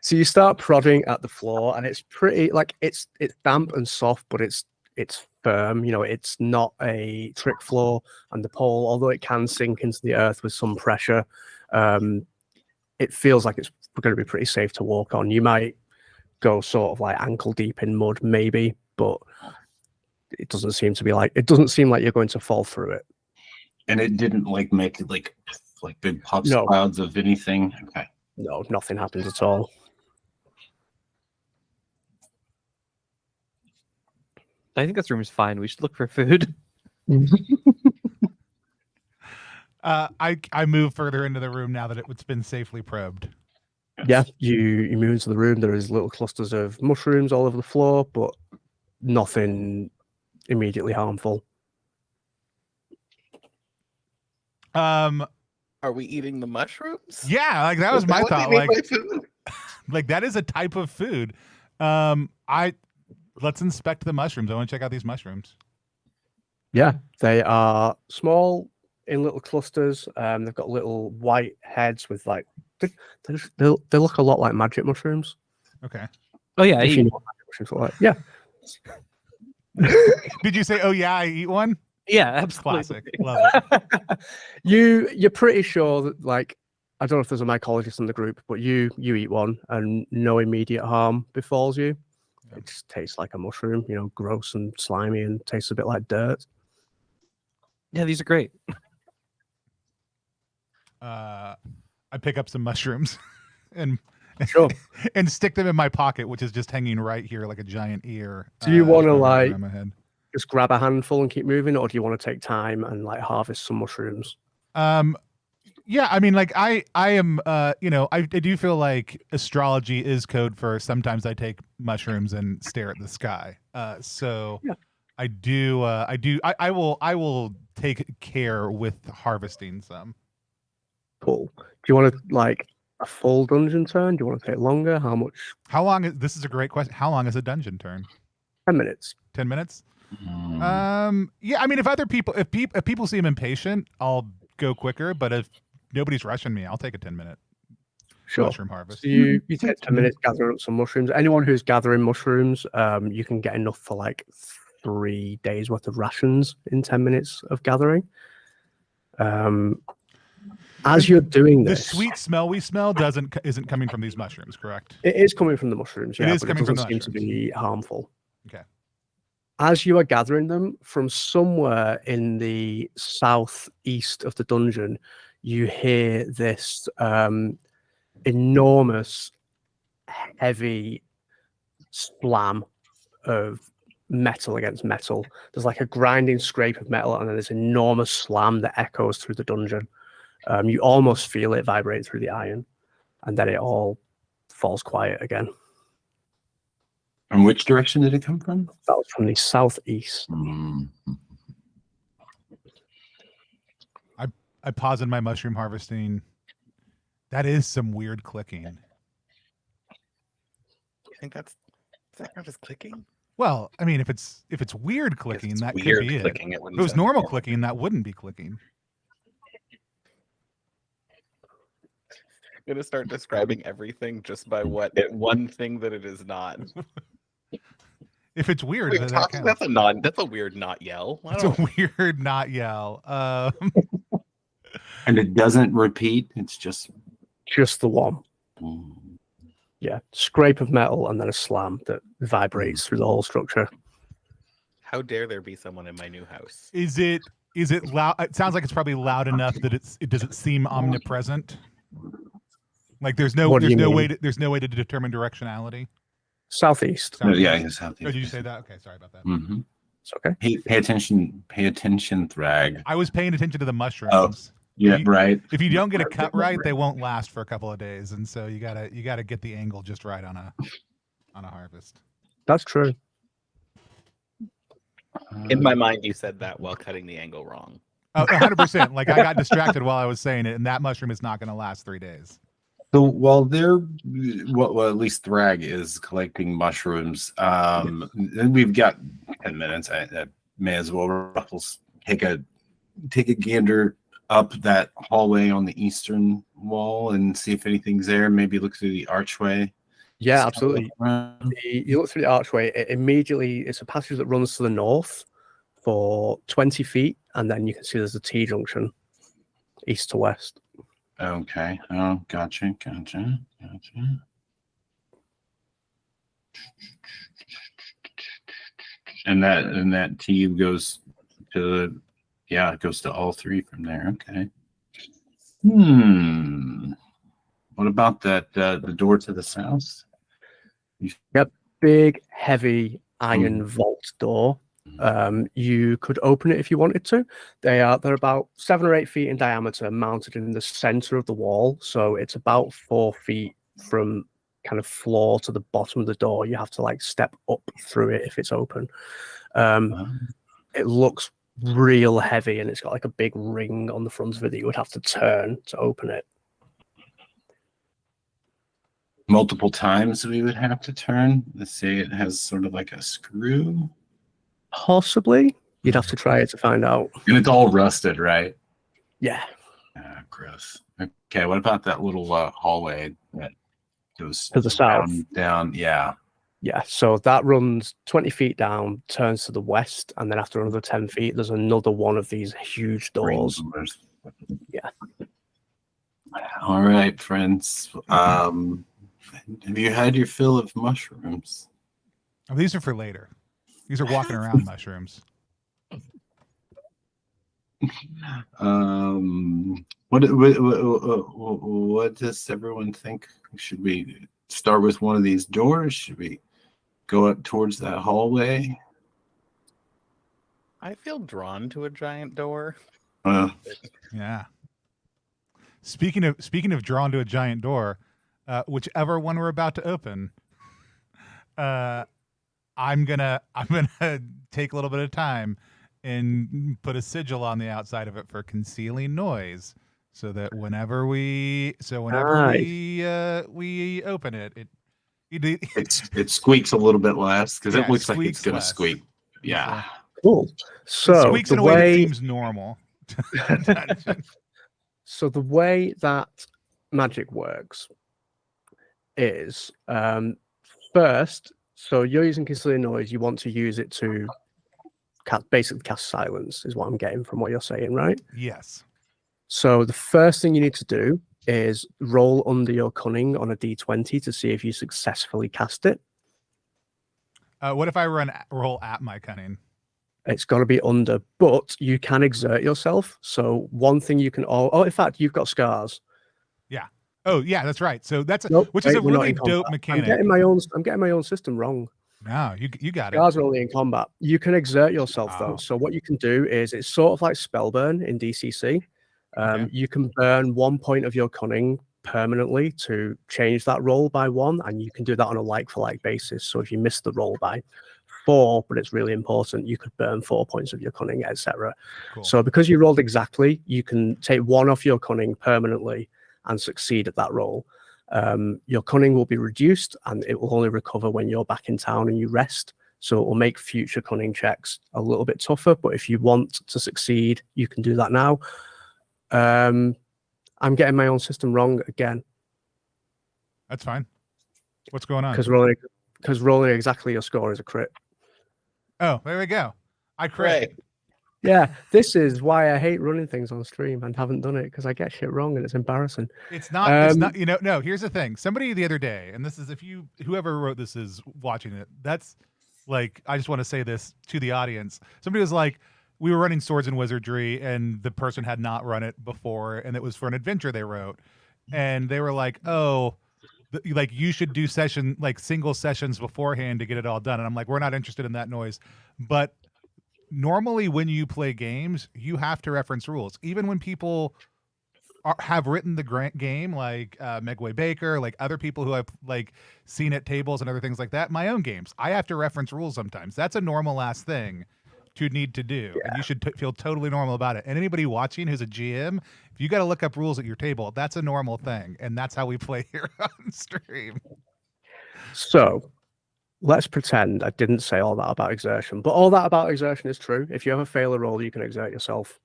Speaker 1: So you start prodding at the floor, and it's pretty like it's damp and soft, but it's firm. You know, it's not a trick floor, and the pole, although it can sink into the earth with some pressure, it feels like it's going to be pretty safe to walk on. You might go sort of like ankle deep in mud, maybe, but it doesn't seem like you're going to fall through it.
Speaker 4: And it didn't like make like big puffs, clouds of anything. Okay.
Speaker 1: No, nothing happens at all.
Speaker 5: I think this room is fine. We should look for food.
Speaker 2: I move further into the room now that it's been safely probed.
Speaker 1: Yeah, you move into the room. There is little clusters of mushrooms all over the floor, but nothing immediately harmful.
Speaker 3: Are we eating the mushrooms?
Speaker 2: Yeah, like that was my thought. Like that is a type of food. Let's inspect the mushrooms. I want to check out these mushrooms.
Speaker 1: Yeah, they are small in little clusters. They've got little white heads with like they look a lot like magic mushrooms.
Speaker 2: Okay.
Speaker 5: Oh yeah,
Speaker 1: if you know what magic mushrooms look like. Yeah.
Speaker 2: Did you say, "Oh yeah, I eat one"?
Speaker 5: Yeah, absolutely.
Speaker 2: Classic. Love it.
Speaker 1: You're pretty sure that, like, I don't know if there's a mycologist in the group, but you eat one and no immediate harm befalls you. Yeah. It just tastes like a mushroom, you know, gross and slimy and tastes a bit like dirt.
Speaker 5: Yeah, these are great.
Speaker 2: I pick up some mushrooms and
Speaker 1: sure.
Speaker 2: and stick them in my pocket, which is just hanging right here like a giant ear.
Speaker 1: Do you want to like just grab a handful and keep moving, or do you want to take time and like harvest some mushrooms?
Speaker 2: Yeah, I mean, like I am, you know, I do feel like astrology is code for sometimes I take mushrooms and stare at the sky. So yeah. I will take care with harvesting some.
Speaker 1: Cool. Do you want to like a full dungeon turn? Do you want to take longer? How much?
Speaker 2: How long is this? Is a great question. How long is a dungeon turn?
Speaker 1: 10 minutes.
Speaker 2: 10 minutes.
Speaker 4: Mm.
Speaker 2: Yeah. I mean, if people seem impatient, I'll go quicker. But if nobody's rushing me, I'll take a 10-minute
Speaker 1: Sure.
Speaker 2: mushroom harvest.
Speaker 1: So you take 10 minutes gathering up some mushrooms. Anyone who's gathering mushrooms, you can get enough for like 3 days worth of rations in 10 minutes of gathering. As you're doing
Speaker 2: The
Speaker 1: this,
Speaker 2: sweet smell we smell isn't coming from these mushrooms, correct?
Speaker 1: it is coming from the mushrooms.
Speaker 2: It
Speaker 1: Yeah,
Speaker 2: is
Speaker 1: but
Speaker 2: coming
Speaker 1: it
Speaker 2: from
Speaker 1: doesn't
Speaker 2: the
Speaker 1: seem to be harmful.
Speaker 2: Okay.
Speaker 1: As you are gathering them from somewhere in the southeast of the dungeon, you hear this enormous, heavy slam of metal against metal. There's like a grinding scrape of metal, and then this enormous slam that echoes through the dungeon. You almost feel it vibrate through the iron, and then it all falls quiet again.
Speaker 4: And which direction did it come from?
Speaker 1: That was from the southeast.
Speaker 2: I pause in my mushroom harvesting. That is some weird clicking.
Speaker 3: You think does that count as clicking?
Speaker 2: Well, I mean, if it's weird clicking,
Speaker 3: It's
Speaker 2: that
Speaker 3: weird
Speaker 2: could be
Speaker 3: clicking.
Speaker 2: it.
Speaker 3: It
Speaker 2: If
Speaker 3: wouldn't
Speaker 2: it was
Speaker 3: sound
Speaker 2: normal clicking, that wouldn't be clicking.
Speaker 3: I'm gonna start describing everything just by one thing that it is not.
Speaker 2: If it's weird,
Speaker 3: Wait,
Speaker 2: then that counts.
Speaker 3: that's a weird not yell.
Speaker 2: It's a weird not yell.
Speaker 4: And it doesn't repeat. It's just
Speaker 1: the one. Yeah, scrape of metal and then a slam that vibrates through the whole structure.
Speaker 3: How dare there be someone in my new house?
Speaker 2: Is it loud? It sounds like it's probably loud enough that it doesn't seem omnipresent. Like there's no way to determine directionality.
Speaker 1: Southeast.
Speaker 4: yeah, it's southeast.
Speaker 2: Oh, did you say that? Okay, sorry about that.
Speaker 4: Mm-hmm.
Speaker 1: It's okay.
Speaker 4: Pay attention, Thrag.
Speaker 2: I was paying attention to the mushrooms.
Speaker 4: Oh, yeah, right.
Speaker 2: If you don't get a cut right, they won't last for a couple of days, and so you gotta get the angle just right on a harvest.
Speaker 1: That's true.
Speaker 3: In my mind, you said that while cutting the angle wrong.
Speaker 2: 100%. Like I got distracted while I was saying it, and that mushroom is not going to last 3 days.
Speaker 4: So while at least Thrag is collecting mushrooms, and we've got 10 minutes. I may as well Ruffles take a gander up that hallway on the eastern wall and see if anything's there. Maybe look through the archway.
Speaker 1: Yeah, absolutely. You look through the archway. It's a passage that runs to the north for 20 feet, and then you can see there's a T junction, east to west.
Speaker 4: Okay. Oh, gotcha. And that T goes to it goes to all three from there. Okay. What about that the door to the south?
Speaker 1: Yep, big, heavy iron vault door. You could open it if you wanted to. They're about 7 or 8 feet in diameter, mounted in the center of the wall. So it's about 4 feet from kind of floor to the bottom of the door. You have to like step up through it if it's open. It looks real heavy, and it's got like a big ring on the front of it that you would have to turn to open it.
Speaker 4: Multiple times we would have to turn. Let's say it has sort of like a screw.
Speaker 1: Possibly. You'd have to try it to find out.
Speaker 4: And it's all rusted, right?
Speaker 1: Yeah.
Speaker 4: Gross. Okay, what about that little hallway that goes
Speaker 1: To the south?
Speaker 4: Down, yeah.
Speaker 1: Yeah, so that runs 20 feet down, turns to the west, and then after another 10 feet, there's another one of these huge doors. Yeah.
Speaker 4: All right, friends. Have you had your fill of mushrooms?
Speaker 2: Oh, these are for later. These are walking around mushrooms.
Speaker 4: What does everyone think? Should we start with one of these doors? Should we go up towards that hallway?
Speaker 3: I feel drawn to a giant door.
Speaker 2: Yeah. Speaking of drawn to a giant door, whichever one we're about to open, I'm gonna take a little bit of time and put a sigil on the outside of it for concealing noise, so that whenever we we open it,
Speaker 4: It squeaks a little bit less because
Speaker 2: Yeah,
Speaker 4: it looks like it's
Speaker 2: squeaks
Speaker 4: gonna
Speaker 2: less.
Speaker 4: squeak. Yeah.
Speaker 1: Cool.
Speaker 2: it
Speaker 1: So
Speaker 2: squeaks
Speaker 1: the
Speaker 2: in a way that
Speaker 1: way
Speaker 2: seems normal. Dungeon.
Speaker 1: so the way that magic works is first, so you're using concealing noise, you want to use it to basically cast silence, is what I'm getting from what you're saying, right?
Speaker 2: Yes.
Speaker 1: So the first thing you need to do is roll under your cunning on a d20 to see if you successfully cast it.
Speaker 2: What if I roll at my cunning?
Speaker 1: It's got to be under, but you can exert yourself. So one thing you can in fact, you've got scars.
Speaker 2: Yeah. Oh, yeah, that's right. So that's
Speaker 1: Nope,
Speaker 2: is a
Speaker 1: we're not
Speaker 2: really
Speaker 1: in combat.
Speaker 2: dope mechanic.
Speaker 1: I'm getting my own system wrong.
Speaker 2: No, you got it.
Speaker 1: Scars are only in combat. You can exert yourself though.
Speaker 2: Oh.
Speaker 1: So what you can do is it's sort of like spellburn in DCC.
Speaker 2: Okay.
Speaker 1: You can burn 1 point of your cunning permanently to change that roll by 1, and you can do that on a like-for-like basis. So if you miss the roll by 4, but it's really important, you could burn 4 points of your cunning, etc.
Speaker 2: Cool.
Speaker 1: So because you rolled exactly, you can take 1 off your cunning permanently and succeed at that roll. Your cunning will be reduced, and it will only recover when you're back in town and you rest. So it will make future cunning checks a little bit tougher. But if you want to succeed, you can do that now. I'm getting my own system wrong again.
Speaker 2: That's fine. What's going on?
Speaker 1: Because rolling exactly your score is a crit.
Speaker 2: Oh, there we go. I crit.
Speaker 3: Right.
Speaker 1: Yeah, this is why I hate running things on stream and haven't done it, because I get shit wrong and it's embarrassing.
Speaker 2: It's not, no, here's the thing. Somebody the other day, and this is whoever wrote this is watching it, that's like, I just want to say this to the audience. Somebody was like, we were running Swords and Wizardry, and the person had not run it before, and it was for an adventure they wrote. And they were like, oh, like you should do single sessions beforehand to get it all done. And I'm like, we're not interested in that noise. But normally when you play games, you have to reference rules. Even when people have written the game, like Megway Baker, like other people who I've seen at tables and other things like that, my own games, I have to reference rules sometimes. That's a normal ass thing to need to do. Yeah. And you should feel totally normal about it. And anybody watching who's a GM, if you got to look up rules at your table, that's a normal thing. And that's how we play here on stream.
Speaker 1: So let's pretend I didn't say all that about exertion, but all that about exertion is true. If you ever fail a roll, you can exert yourself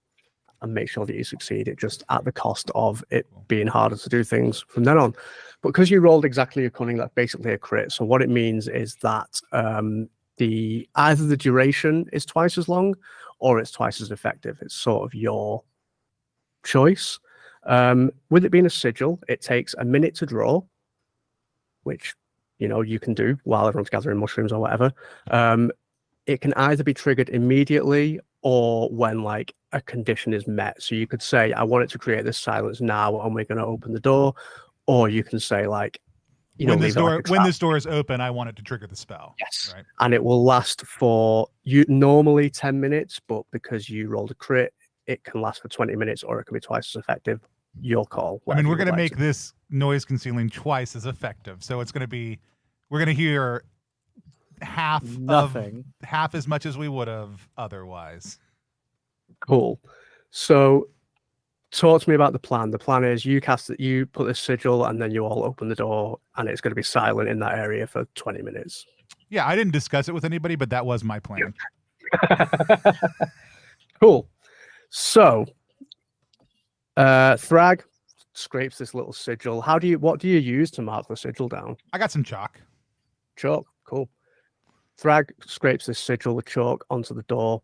Speaker 1: and make sure that you succeed. It just at the cost of it being harder to do things from then on. But because you rolled exactly a cunning, that's basically a crit. So what it means is that either the duration is twice as long or it's twice as effective. It's sort of your choice. With it being a sigil, it takes a minute to draw, which you can do while everyone's gathering mushrooms or whatever. It can either be triggered immediately or when a condition is met. So you could say, I want it to create this silence now and we're going to open the door. Or you can say when this
Speaker 2: door is open, I want it to trigger the spell.
Speaker 1: Yes.
Speaker 2: Right.
Speaker 1: And it will last for normally 10 minutes, but because you rolled a crit, it can last for 20 minutes or it can be twice as effective. Your call.
Speaker 2: I mean, we're going to make this noise concealing twice as effective. So it's going to be, we're going to hear half as much as we would have otherwise.
Speaker 1: Cool. So talk to me about the plan. The plan is you cast it, you put the sigil, and then you all open the door, and it's going to be silent in that area for 20 minutes.
Speaker 2: Yeah, I didn't discuss it with anybody, but that was my plan.
Speaker 1: Cool. So Thrag scrapes this little sigil. What do you use to mark the sigil down?
Speaker 2: I got some chalk.
Speaker 1: Chalk, cool. Thrag scrapes this sigil with chalk onto the door.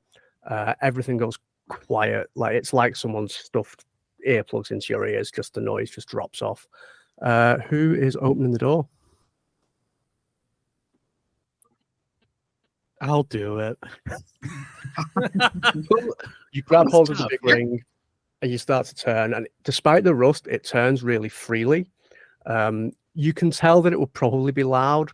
Speaker 1: Everything goes quiet. It's like someone stuffed earplugs into your ears. Just the noise just drops off. Who is opening the door?
Speaker 6: I'll do it.
Speaker 1: You grab hold of the big ring and you start to turn. And despite the rust, it turns really freely. You can tell that it will probably be loud.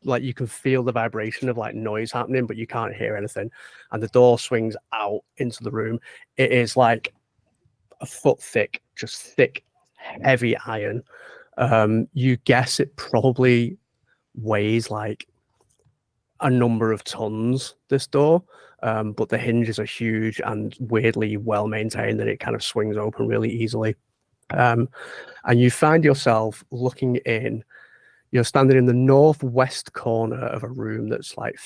Speaker 1: You can feel the vibration of noise happening, but you can't hear anything. And the door swings out into the room. It is like a foot thick, just thick, heavy iron. You guess it probably weighs a number of tons, this door. But the hinges are huge and weirdly well maintained, that it kind of swings open really easily. And you find yourself looking in. You're standing in the northwest corner of a room that's like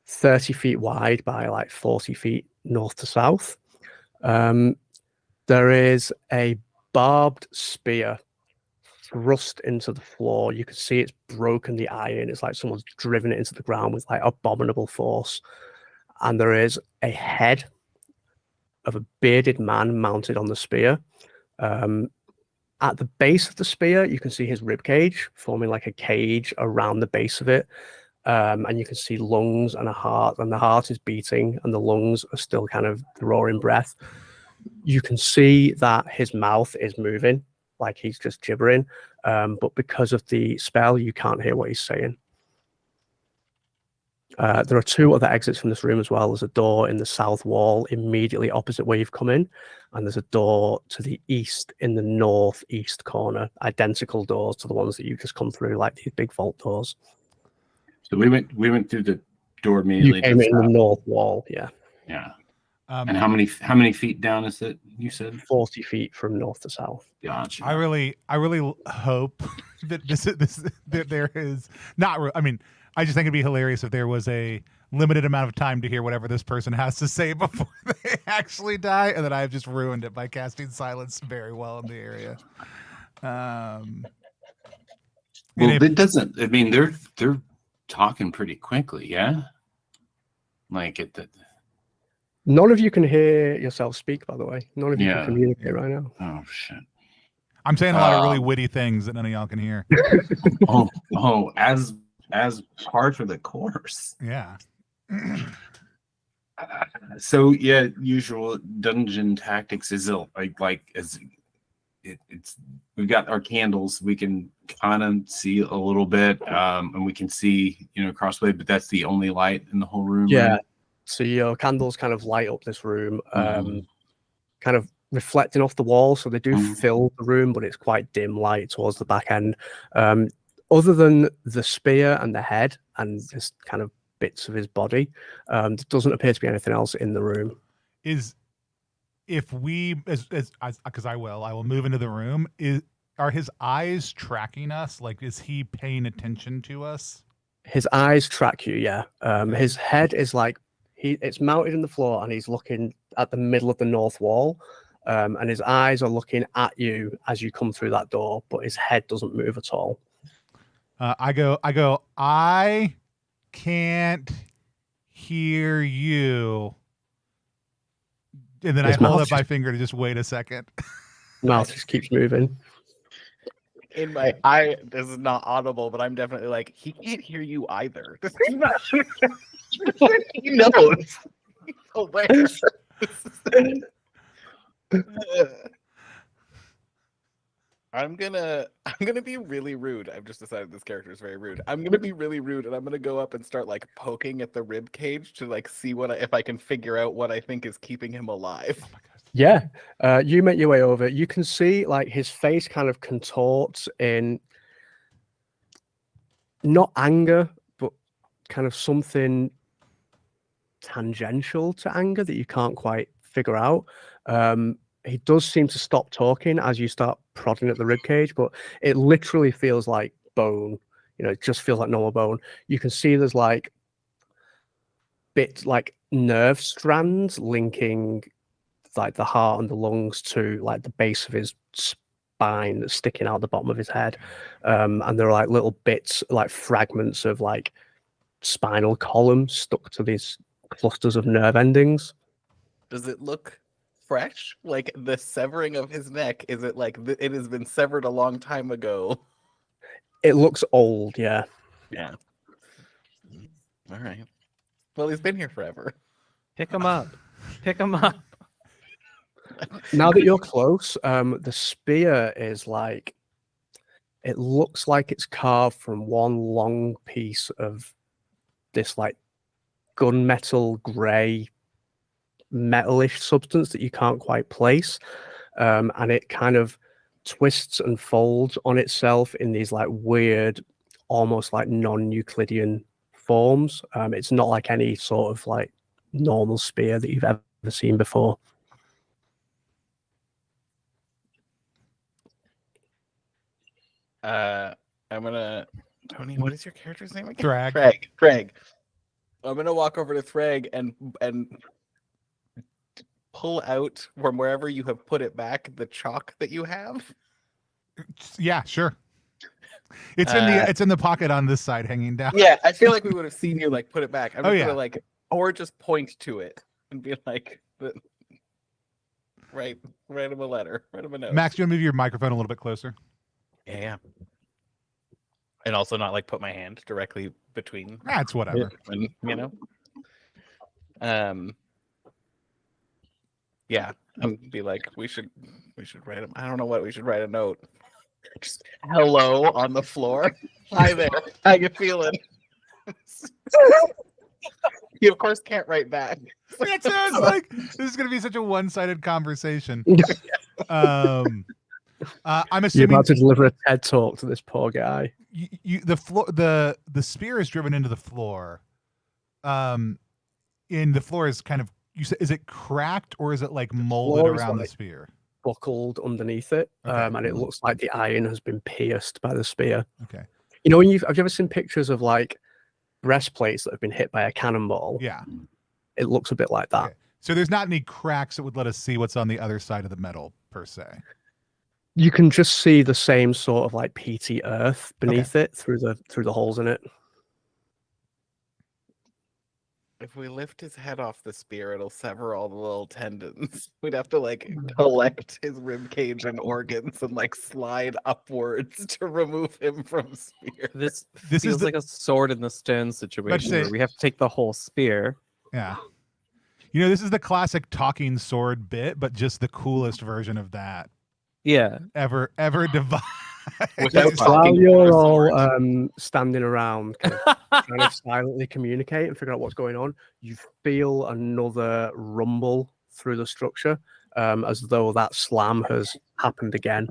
Speaker 1: 30 feet wide by like 40 feet north to south. There is a barbed spear thrust into the floor. You can see it's broken the iron. It's like someone's driven it into the ground with like abominable force. And there is a head of a bearded man mounted on the spear. At the base of the spear, you can see his rib cage forming like a cage around the base of it. And you can see lungs and a heart, and the heart is beating and the lungs are still kind of drawing breath. You can see that his mouth is moving, like he's just gibbering. But because of the spell, you can't hear what he's saying. There are two other exits from this room as well. There's a door in the south wall immediately opposite where you've come in, and there's a door to the east in the northeast corner, identical doors to the ones that you've just come through, like these big vault doors.
Speaker 4: So we went through the door immediately.
Speaker 1: You came in the north wall, yeah.
Speaker 4: Yeah. And how many feet down is it? You said
Speaker 1: 40 feet from north to south.
Speaker 4: Gotcha.
Speaker 2: I really hope that that there is not. I mean, I just think it'd be hilarious if there was a limited amount of time to hear whatever this person has to say before they actually die, and that I've just ruined it by casting silence very well in the area.
Speaker 4: Well, it doesn't. I mean, they're talking pretty quickly, yeah. Like it.
Speaker 1: None of you can hear yourself speak, by the way. None of you
Speaker 4: Yeah.
Speaker 1: can communicate right now.
Speaker 4: Oh shit.
Speaker 2: I'm saying a lot of really witty things that none of y'all can hear.
Speaker 4: oh, as part of the course.
Speaker 2: Yeah.
Speaker 4: So yeah, usual dungeon tactics is it's we've got our candles. We can kind of see a little bit, and we can see crossway, but that's the only light in the whole room.
Speaker 1: Yeah.
Speaker 4: Right?
Speaker 1: So your candles kind of light up this room, kind of reflecting off the wall. So they do fill the room, but it's quite dim light towards the back end. Other than the spear and the head and just kind of bits of his body, there doesn't appear to be anything else in the room.
Speaker 2: If we, because I will move into the room. Are his eyes tracking us? Like, is he paying attention to us?
Speaker 1: His eyes track you, yeah. His head is like, it's mounted in the floor and he's looking at the middle of the north wall. And his eyes are looking at you as you come through that door, but his head doesn't move at all.
Speaker 2: I go, I can't hear you. And then
Speaker 1: His
Speaker 2: I hold
Speaker 1: mouth
Speaker 2: up my finger to just wait a second.
Speaker 1: Mouth just keeps moving.
Speaker 3: In my this is not audible, but I'm definitely like, he can't hear you either. This is not he knows. He's aware. I'm gonna be really rude. I've just decided this character is very rude. I'm gonna be really rude, and I'm gonna go up and start like poking at the rib cage to like see if I can figure out what I think is keeping him alive.
Speaker 2: Oh my God.
Speaker 1: Yeah, you make your way over. You can see like his face kind of contorts in not anger, but kind of something tangential to anger that you can't quite figure out. He does seem to stop talking as you start prodding at the ribcage, but it literally feels like bone. It just feels like normal bone. You can see there's like bits like nerve strands linking like the heart and the lungs to like the base of his spine that's sticking out the bottom of his head. And there are like little bits, like fragments of like spinal column stuck to these clusters of nerve endings.
Speaker 3: Does it look fresh? Like the severing of his neck, is it like it has been severed a long time ago?
Speaker 1: It looks old, yeah.
Speaker 3: Yeah. All right. Well, he's been here forever.
Speaker 5: Pick him up. Pick him up.
Speaker 1: Now that you're close, the spear is like, it looks like it's carved from one long piece of this like gunmetal gray metalish substance that you can't quite place, and it kind of twists and folds on itself in these like weird, almost like non-Euclidean forms. It's not like any sort of like normal spear that you've ever seen before.
Speaker 3: I'm gonna Tony. What is your character's name again?
Speaker 2: Thrag.
Speaker 3: Thrag. I'm gonna walk over to Thrag and pull out from wherever you have put it back the chalk that you have.
Speaker 2: Yeah, sure. It's in the pocket on this side, hanging down.
Speaker 3: Yeah, I feel like we would have seen you like put it back. I'm just
Speaker 2: Oh, yeah.
Speaker 3: gonna like, or just point to it and be like, write him a letter, write him a note.
Speaker 2: Max, do you want to move your microphone a little bit closer?
Speaker 3: Yeah. And also not like put my hand directly between.
Speaker 2: That's whatever.
Speaker 3: When, you know. Yeah, and be like, we should write him. I don't know what we should write a note. Just hello on the floor. Hi there. How you feeling? You of course can't write back.
Speaker 2: It sounds like this is going to be such a one-sided conversation. I'm
Speaker 1: You're
Speaker 2: assuming
Speaker 1: about to deliver a TED talk to this poor guy.
Speaker 2: the spear is driven into the floor. And the floor is kind of, is it cracked or is it like molded around the spear?
Speaker 1: Buckled underneath it,
Speaker 2: Okay.
Speaker 1: and it looks like the iron has been pierced by the spear.
Speaker 2: Okay.
Speaker 1: You know, have you ever seen pictures of like breastplates that have been hit by a cannonball?
Speaker 2: Yeah.
Speaker 1: It looks a bit like that.
Speaker 2: Okay. So there's not any cracks that would let us see what's on the other side of the metal per se.
Speaker 1: You can just see the same sort of like peaty earth beneath it through the holes in it.
Speaker 3: If we lift his head off the spear, it'll sever all the little tendons. We'd have to like collect his rib cage and organs and like slide upwards to remove him from spear.
Speaker 5: This
Speaker 2: This is
Speaker 5: feels like a sword in the stone situation
Speaker 2: say-
Speaker 5: where we have to take the whole spear.
Speaker 2: Yeah. You know, this is the classic talking sword bit, but just the coolest version of that
Speaker 5: Yeah.
Speaker 2: ever devised.
Speaker 3: Without
Speaker 1: While
Speaker 3: talking
Speaker 1: you're
Speaker 3: over
Speaker 1: all
Speaker 3: sword.
Speaker 1: standing around kind of trying to silently communicate and figure out what's going on, you feel another rumble through the structure, as though that slam has happened again.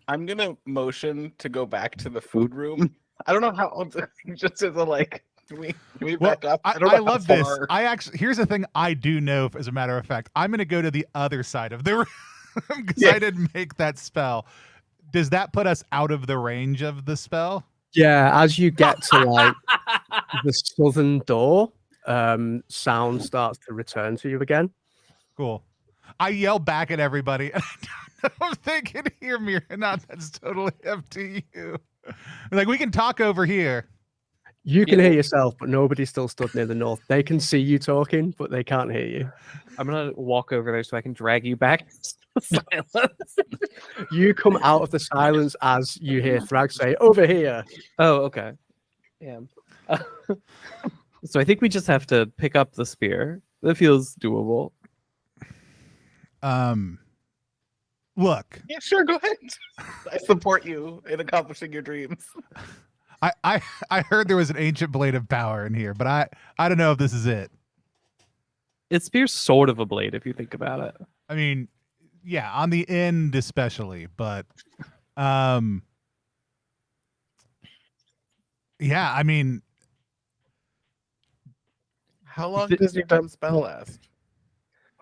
Speaker 3: I'm gonna motion to go back to the food room. I don't know how. Just as a like, can we
Speaker 2: Well,
Speaker 3: back up?
Speaker 2: I
Speaker 3: don't know how
Speaker 2: love this.
Speaker 3: far-
Speaker 2: I actually, here's the thing I do know, as a matter of fact, I'm going to go to the other side of the room because I didn't make that spell. Does that put us out of the range of the spell?
Speaker 1: Yeah, as you get to like the southern door, sound starts to return to you again.
Speaker 2: Cool. I yell back at everybody. And I don't know if they can hear me or not. That's totally up to you. Like, we can talk over here.
Speaker 1: You can hear yourself, but nobody's still stood near the north. They can see you talking, but they can't hear you.
Speaker 5: I'm gonna walk over there so I can drag you back to silence.
Speaker 1: You come out of the silence as you hear Thrag say, "Over here."
Speaker 5: Oh, okay. Yeah. So I think we just have to pick up the spear. That feels doable.
Speaker 2: Look,
Speaker 3: Yeah, sure. Go ahead. I support you in accomplishing your dreams.
Speaker 2: I heard there was an ancient blade of power in here, but I don't know if this is it.
Speaker 5: It spear's sort of a blade if you think about it.
Speaker 2: I mean, yeah, on the end especially, but yeah, I mean,
Speaker 3: How long does your dumb spell last?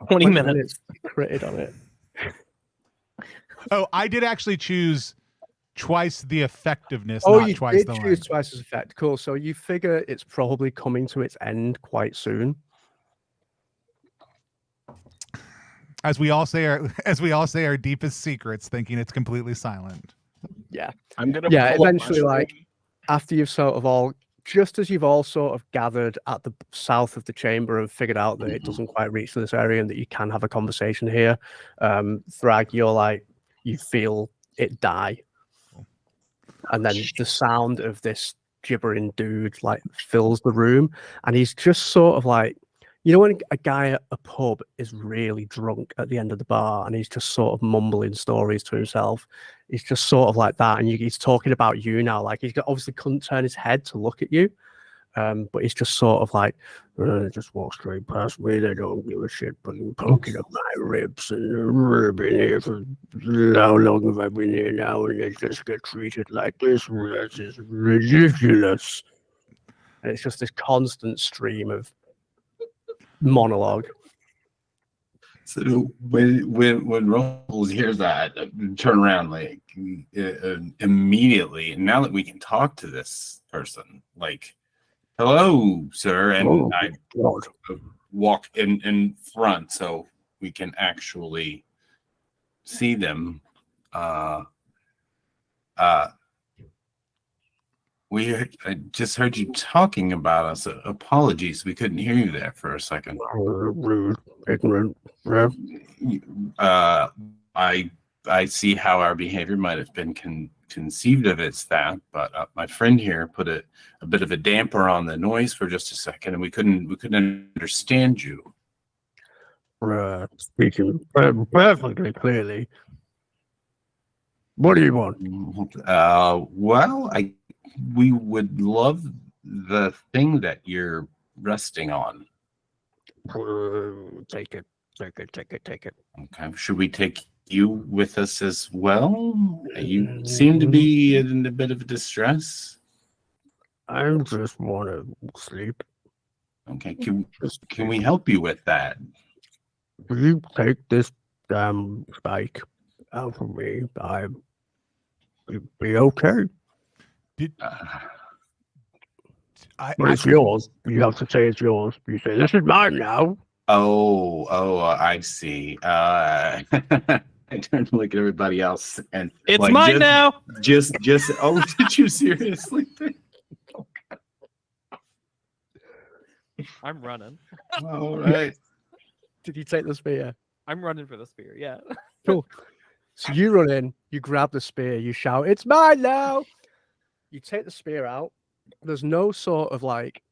Speaker 5: 20 minutes.
Speaker 1: Critted on it.
Speaker 2: oh, I did actually choose twice the effectiveness,
Speaker 1: Oh,
Speaker 2: not
Speaker 1: you
Speaker 2: twice
Speaker 1: did
Speaker 2: the
Speaker 1: choose
Speaker 2: length.
Speaker 1: twice as effect. Cool. So you figure it's probably coming to its end quite soon.
Speaker 2: As we all say our deepest secrets, thinking it's completely silent.
Speaker 1: Yeah.
Speaker 3: I'm gonna.
Speaker 1: Yeah,
Speaker 3: pull a
Speaker 1: eventually, like,
Speaker 3: mushroom.
Speaker 1: After you've sort of all, just as you've all sort of gathered at the south of the chamber and figured out that it doesn't quite reach to this area and that you can have a conversation here, Thrag, you're like, you feel it die. And then the sound of this gibbering dude like fills the room, and he's just sort of like, you know, when a guy at a pub is really drunk at the end of the bar and he's just sort of mumbling stories to himself. He's just sort of like that, and he's talking about you now. Like obviously couldn't turn his head to look at you, but he's just sort of like, just walk straight past me. They don't give a shit, but poking up my ribs, and I've been here for how long have I been here now? And they just get treated like this. This is ridiculous. And it's just this constant stream of monologue.
Speaker 4: So when Ruffles hears that, turn around like immediately. And now that we can talk to this person, like, hello, sir, and
Speaker 1: Oh,
Speaker 4: I
Speaker 1: God.
Speaker 4: walk in front so we can actually see them. I just heard you talking about us. Apologies, we couldn't hear you there for a second.
Speaker 1: Rude, ignorant. Yeah.
Speaker 4: I see how our behavior might have been conceived of as that, but my friend here put a bit of a damper on the noise for just a second, and we couldn't understand you.
Speaker 1: Speaking perfectly clearly. What do you want?
Speaker 4: Well, we would love the thing that you're resting on.
Speaker 1: Take it.
Speaker 4: Okay. Should we take you with us as well? You seem to be in a bit of distress.
Speaker 1: I just want to sleep.
Speaker 4: Okay. Can we help you with that?
Speaker 1: Will you take this damn spike out from me? I'll be okay. But it's yours. You have to say it's yours. You say, this is mine now.
Speaker 4: I see. I turned to look at everybody else and
Speaker 5: It's mine now.
Speaker 4: Just oh, did you seriously think?
Speaker 5: I'm running.
Speaker 4: All right.
Speaker 1: Did you take the spear?
Speaker 5: I'm running for the spear. Yeah.
Speaker 1: Cool. So you run in, you grab the spear, you shout, it's mine now. You take the spear out. There's no sort of like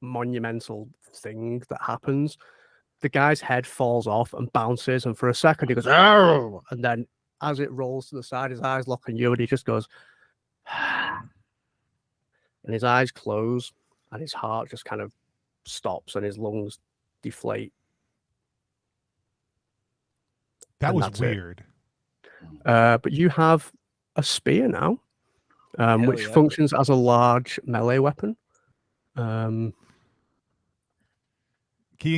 Speaker 1: monumental thing that happens. The guy's head falls off and bounces, and for a second he goes, oh, and then as it rolls to the side, his eyes lock on you, and he just goes, and his eyes close, and his heart just kind of stops, and his lungs deflate.
Speaker 2: That
Speaker 1: And
Speaker 2: was
Speaker 1: that's it.
Speaker 2: weird.
Speaker 1: But you have a spear now, which
Speaker 5: yeah.
Speaker 1: functions as a large melee weapon.
Speaker 2: Keegan,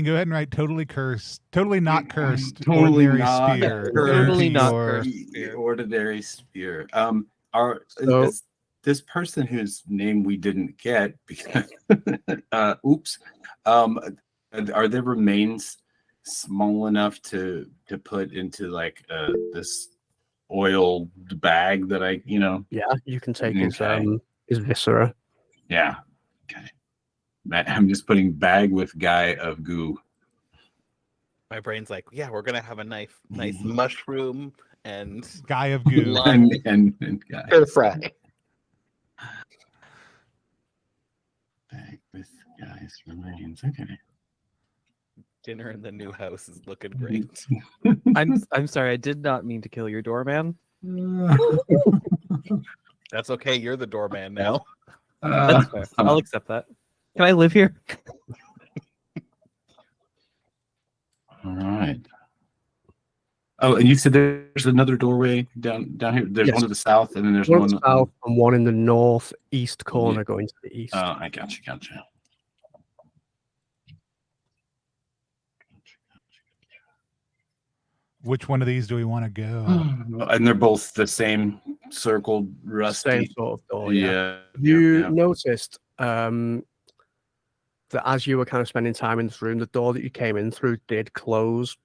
Speaker 2: go ahead and write totally cursed, totally not cursed,
Speaker 4: Totally
Speaker 2: ordinary
Speaker 4: not
Speaker 2: spear.
Speaker 5: Totally
Speaker 2: into
Speaker 5: not
Speaker 2: your-
Speaker 5: cursed. Spear.
Speaker 4: Ordinary spear.
Speaker 1: So-
Speaker 4: Is this person whose name we didn't get because oops. Are their remains small enough to put into like this oil bag that I
Speaker 1: Yeah, you can take
Speaker 4: Okay.
Speaker 1: his viscera.
Speaker 4: yeah. Okay. I'm just putting bag with guy of goo.
Speaker 3: My brain's like, yeah, we're gonna have a nice mushroom and
Speaker 2: Guy of goo.
Speaker 3: Lime.
Speaker 4: and guy.
Speaker 3: stir fry.
Speaker 4: Bag with guy's remains. Okay.
Speaker 3: Dinner in the new house is looking great.
Speaker 5: I'm sorry. I did not mean to kill your doorman.
Speaker 3: That's okay. You're the doorman now.
Speaker 5: That's fair. I'll accept that. Can I live here?
Speaker 4: All right. Oh, and you said there's another doorway down here. There's
Speaker 1: Yes.
Speaker 4: one to the south, and then there's
Speaker 1: One
Speaker 4: one.
Speaker 1: in the south and one in the northeast corner going to the east.
Speaker 4: I gotcha.
Speaker 2: Which one of these do we want to go?
Speaker 4: And they're both the same circled, rusty.
Speaker 1: Same sort of door. Yeah.
Speaker 4: Yeah.
Speaker 1: You noticed that as you were kind of spending time in this room, the door that you came in through did close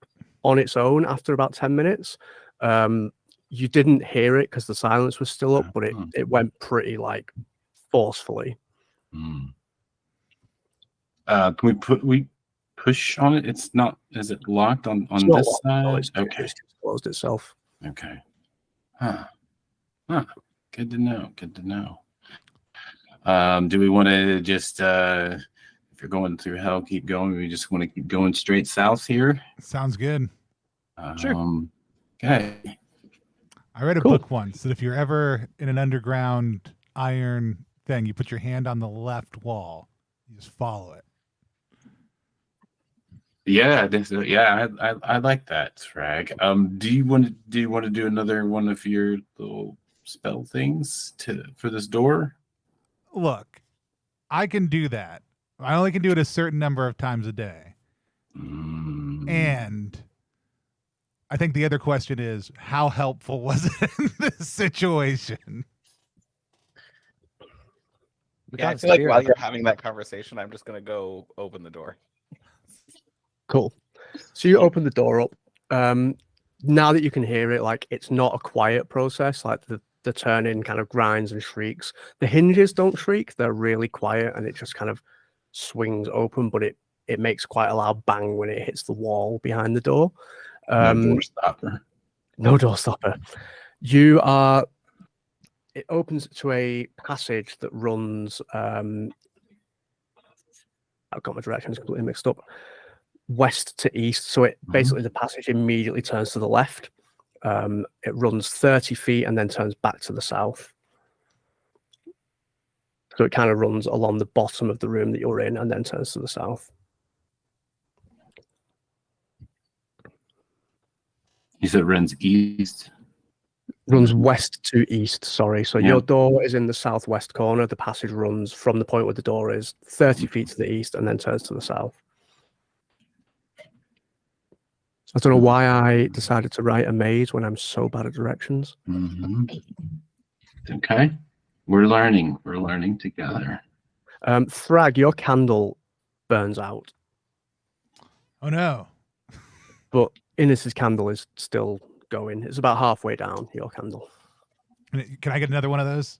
Speaker 1: on its own after about 10 minutes. You didn't hear it because the silence was still up, but it went pretty like forcefully.
Speaker 4: Can we push on it? It's not. Is it locked on
Speaker 1: It's not
Speaker 4: this
Speaker 1: locked,
Speaker 4: side?
Speaker 1: no, it's
Speaker 4: Okay.
Speaker 1: just closed itself.
Speaker 4: Okay. Huh. Good to know. Do we want to just if you're going through hell, keep going? We just want to keep going straight south here.
Speaker 2: Sounds good.
Speaker 5: Sure.
Speaker 2: I
Speaker 4: Okay.
Speaker 2: read a
Speaker 1: Cool.
Speaker 2: book once that if you're ever in an underground iron thing, you put your hand on the left wall. You just follow it.
Speaker 4: Yeah, I like that, Frag. Do you want to do another one of your little spell things for this door?
Speaker 2: Look, I can do that. I only can do it a certain number of times a day. And I think the other question is, how helpful was it in this situation?
Speaker 3: Yeah, I feel like while you're having that conversation, I'm just gonna go open the door.
Speaker 1: Cool. So you open the door up. Now that you can hear it, like it's not a quiet process. Like the turning kind of grinds and shrieks. The hinges don't shriek; they're really quiet, and it just kind of swings open. But it makes quite a loud bang when it hits the wall behind the door.
Speaker 4: No door stopper.
Speaker 1: No door stopper. You are. It opens to a passage that runs. I've got my directions completely mixed up. West to east, so it basically the passage immediately turns to the left. It runs 30 feet and then turns back to the south. So it kind of runs along the bottom of the room that you're in and then turns to the south.
Speaker 4: You said it runs east?
Speaker 1: Runs west to east, sorry. So your door is in the southwest corner. The passage runs from the point where the door is 30 feet to the east and then turns to the south. I don't know why I decided to write a maze when I'm so bad at directions.
Speaker 4: Okay. We're learning. We're learning together.
Speaker 1: Thrag, your candle burns out.
Speaker 2: Oh no.
Speaker 1: But Innes's candle is still going. It's about halfway down, your candle.
Speaker 2: Can I get another one of those?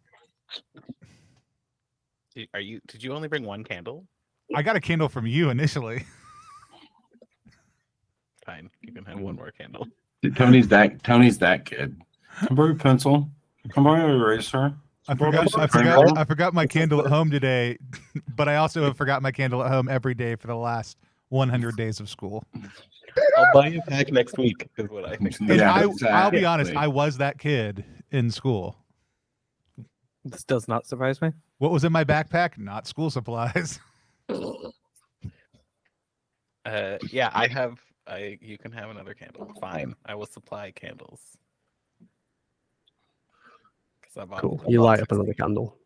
Speaker 3: Did you only bring one candle?
Speaker 2: I got a candle from you initially.
Speaker 3: Fine, you can have one more candle.
Speaker 4: Tony's that kid. Can I borrow a pencil? Can I borrow an eraser?
Speaker 2: I forgot my candle at home today, but I also have forgot my candle at home every day for the last 100 days of school.
Speaker 3: I'll buy you a pack next week, is what I think.
Speaker 2: And I'll be honest, I was that kid in school.
Speaker 5: This does not surprise me.
Speaker 2: What was in my backpack? Not school supplies.
Speaker 3: Yeah, you can have another candle. Fine. I will supply candles.
Speaker 1: Cool. You light up another candle.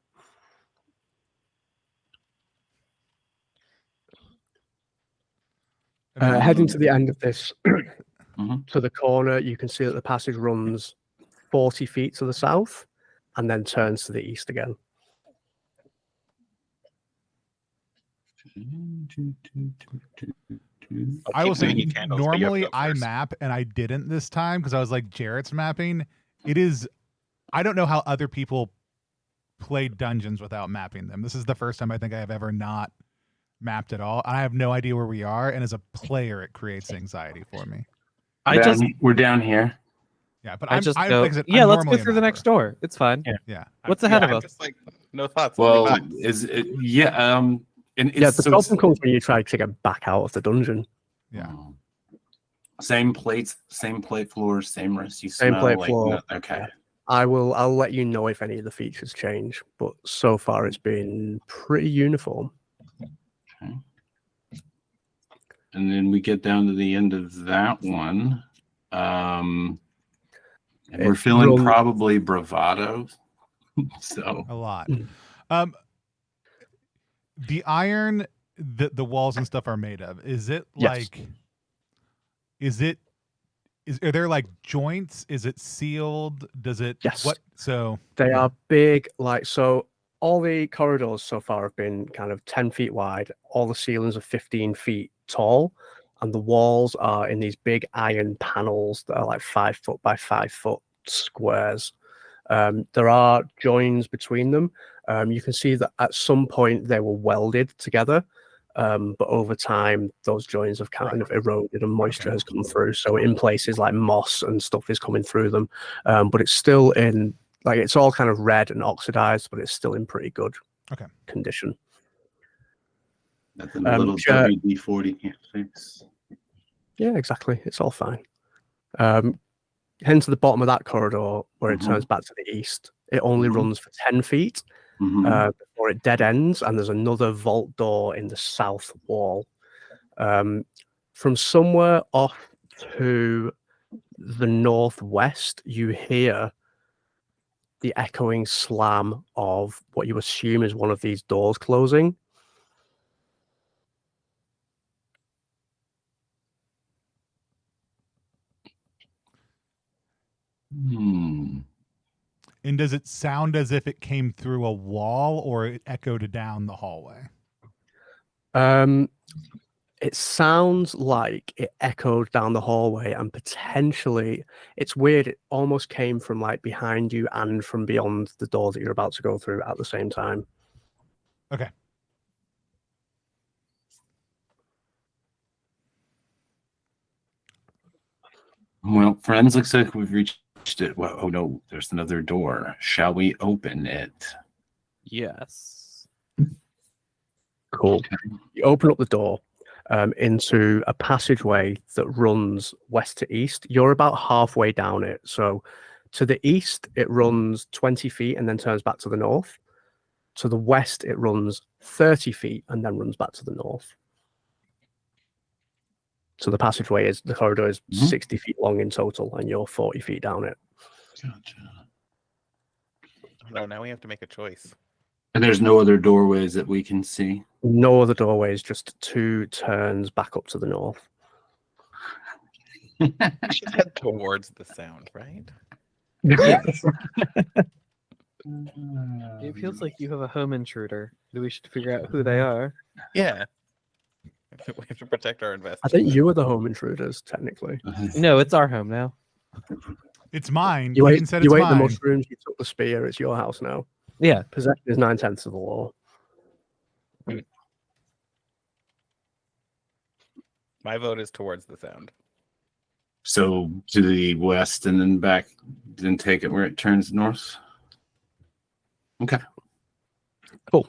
Speaker 1: Heading to the end of this, to the corner, you can see that the passage runs 40 feet to the south and then turns to the east again.
Speaker 2: I will say, normally I map, and I didn't this time because I was like, Jarrett's mapping. I don't know how other people play dungeons without mapping them. This is the first time I think I have ever not mapped at all. I have no idea where we are, and as a player, it creates anxiety for me.
Speaker 4: We're down here.
Speaker 2: Yeah, but
Speaker 5: let's go
Speaker 2: normally
Speaker 5: through the next door. It's fine.
Speaker 2: Yeah.
Speaker 5: What's ahead of us?
Speaker 3: Just like, no thoughts.
Speaker 4: Well,
Speaker 1: the problem comes when you try to get back out of the dungeon.
Speaker 2: Yeah.
Speaker 4: Same plate floor, same rusty smell.
Speaker 1: Same plate floor.
Speaker 4: Okay.
Speaker 1: Yeah. I'll let you know if any of the features change, but so far it's been pretty uniform.
Speaker 4: Okay. And then we get down to the end of that one. And we're feeling probably bravado. So
Speaker 2: a lot. The iron that the walls and stuff are made of, is it like are there like joints? Is it sealed? Does it so
Speaker 1: they are big, so all the corridors so far have been kind of 10 feet wide, all the ceilings are 15 feet tall, and the walls are in these big iron panels that are like 5 foot by 5 foot squares. There are joins between them. You can see that at some point they were welded together, but over time those joins have kind of eroded and moisture has come through. So in places like moss and stuff is coming through them, but it's still in, like, it's all kind of red and oxidized, but it's still in pretty good condition.
Speaker 4: That's a little WD-40 can't fix.
Speaker 1: Yeah, exactly. It's all fine. Heading to the bottom of that corridor where it turns back to the east, it only runs for 10 feet before it dead ends, and there's another vault door in the south wall. From somewhere off to the northwest, you hear the echoing slam of what you assume is one of these doors closing.
Speaker 4: Hmm.
Speaker 2: And does it sound as if it came through a wall or it echoed down the hallway?
Speaker 1: It sounds like it echoed down the hallway, and potentially, it's weird, it almost came from like behind you and from beyond the door that you're about to go through at the same time.
Speaker 2: Okay.
Speaker 4: Well, friends, looks like we've reached it. Well, oh no, there's another door. Shall we open it?
Speaker 5: Yes.
Speaker 1: Cool. You open up the door into a passageway that runs west to east. You're about halfway down it. So to the east, it runs 20 feet and then turns back to the north. To the west, it runs 30 feet and then runs back to the north. So the corridor is 60 feet long in total, and you're 40 feet down it.
Speaker 4: Gotcha.
Speaker 3: No, now we have to make a choice.
Speaker 4: And there's no other doorways that we can see.
Speaker 1: No other doorways, just 2 turns back up to the north.
Speaker 3: We should head towards the sound, right?
Speaker 5: It feels like you have a home intruder. We should figure out who they are.
Speaker 3: Yeah. We have to protect our
Speaker 1: I
Speaker 3: investment.
Speaker 1: think you were the home intruders, technically.
Speaker 5: No, it's our home now.
Speaker 2: It's mine.
Speaker 1: You ate,
Speaker 2: even said
Speaker 1: you
Speaker 2: it's
Speaker 1: ate the
Speaker 2: mine.
Speaker 1: mushrooms, you took the spear, it's your house now.
Speaker 5: Yeah.
Speaker 1: Possession is 9/10 of the law.
Speaker 3: My vote is towards the sound.
Speaker 4: So to the west and then back, then take it where it turns north. Okay.
Speaker 1: Cool.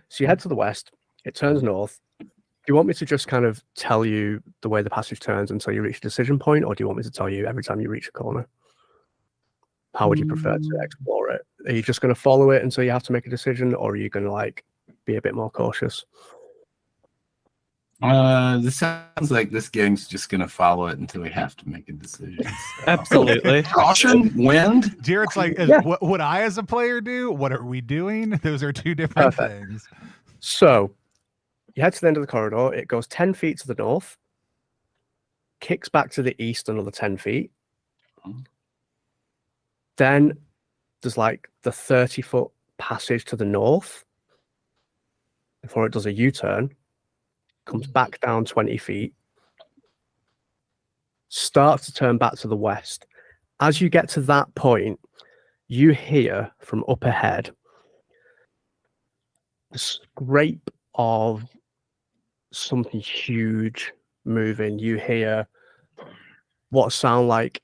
Speaker 1: So you head to the west, it turns north. Do you want me to just kind of tell you the way the passage turns until you reach a decision point, or do you want me to tell you every time you reach a corner? How would you prefer to explore it? Are you just going to follow it until you have to make a decision, or are you going to like be a bit more cautious?
Speaker 4: This sounds like this gang's just gonna follow it until we have to make a decision. So.
Speaker 5: Absolutely.
Speaker 4: Caution, wind.
Speaker 2: Jared's like, what would I as a player do? What are we doing? Those are two different things.
Speaker 1: So you head to the end of the corridor. It goes 10 feet to the north, kicks back to the east another 10 feet. Then there's like the 30-foot passage to the north before it does a U-turn, comes back down 20 feet, starts to turn back to the west. As you get to that point, you hear from up ahead the scrape of something huge moving. You hear what sound like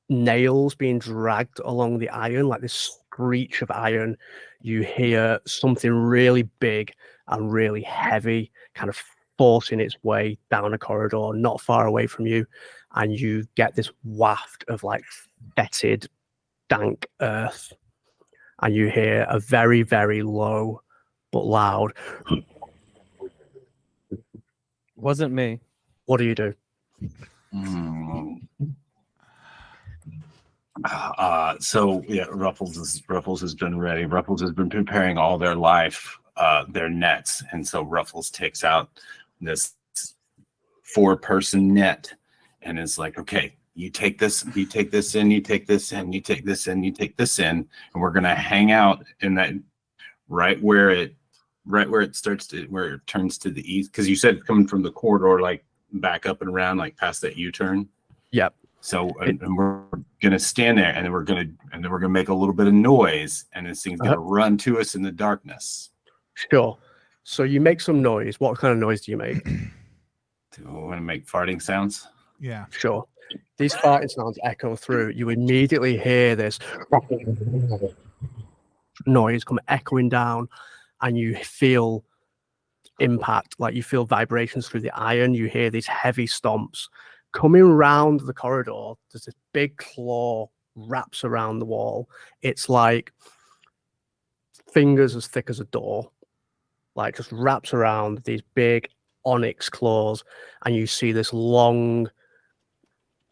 Speaker 1: nails being dragged along the iron, like this screech of iron. You hear something really big and really heavy kind of forcing its way down a corridor not far away from you, and you get this waft of like fetid, dank earth, and you hear a very, very low but loud.
Speaker 5: Wasn't me.
Speaker 1: What do you do?
Speaker 4: So yeah, Ruffles has been ready. Ruffles has been preparing all their life, their nets, and so Ruffles takes out this 4-person net and is like, okay, you take this in, you take this in, you take this in, you take this in, and we're gonna hang out in that right where it starts to where it turns to the east, because you said coming from the corridor, like back up and around, like past that U-turn.
Speaker 1: Yep.
Speaker 4: So and we're gonna stand there, and then we're gonna make a little bit of noise, and this thing's gonna run to us in the darkness.
Speaker 1: Sure. So you make some noise. What kind of noise do you make?
Speaker 4: Do I want to make farting sounds?
Speaker 2: Yeah.
Speaker 1: Sure. These farting sounds echo through. You immediately hear this noise come echoing down, and you feel impact, like you feel vibrations through the iron. You hear these heavy stomps coming around the corridor. There's this big claw wraps around the wall. It's like fingers as thick as a door, like just wraps around these big onyx claws, and you see this long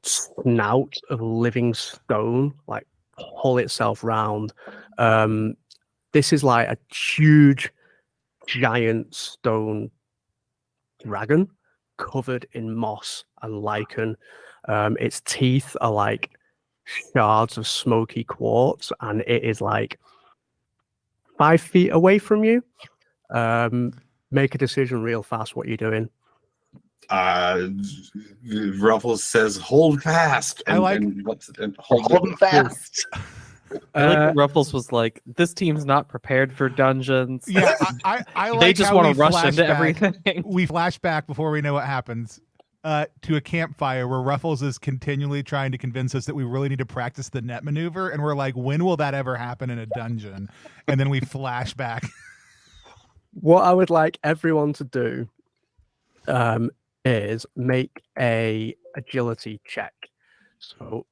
Speaker 1: snout of living stone like pull itself round. This is like a huge giant stone dragon covered in moss and lichen. Its teeth are like shards of smoky quartz, and it is like 5 feet away from you. Make a decision real fast. What you're doing?
Speaker 4: Ruffles says, "Hold fast."
Speaker 2: I like-
Speaker 4: and
Speaker 3: Hold them fast.
Speaker 5: I like that Ruffles was like, this team's not prepared for dungeons.
Speaker 2: Yeah, I like
Speaker 5: They just
Speaker 2: how
Speaker 5: want
Speaker 2: we
Speaker 5: to rush
Speaker 2: flash
Speaker 5: into
Speaker 2: back-
Speaker 5: everything.
Speaker 2: We flash back before we know what happens to a campfire where Ruffles is continually trying to convince us that we really need to practice the net maneuver, and we're like, when will that ever happen in a dungeon? And then we flash back.
Speaker 1: What I would like everyone to do is make a agility check. So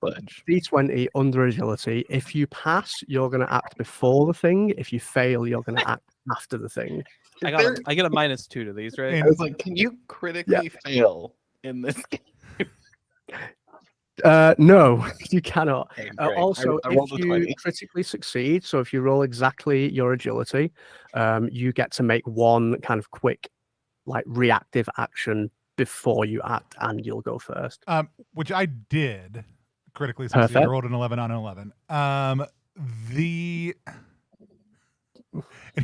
Speaker 1: D20 under agility. If you pass, you're going to act before the thing. If you fail, you're going to act after the thing.
Speaker 5: I get a -2 to these, right?
Speaker 2: And-
Speaker 3: I was like, can you critically fail in this game?
Speaker 1: No, you cannot.
Speaker 3: Okay, great.
Speaker 1: Also,
Speaker 3: I rolled
Speaker 1: if
Speaker 3: a
Speaker 1: you
Speaker 3: 20.
Speaker 1: critically succeed, so if you roll exactly your agility, you get to make one kind of quick, like reactive action before you act, and you'll go first.
Speaker 2: Which I did critically succeed. I
Speaker 1: Perfect.
Speaker 2: rolled an 11 on an 11. And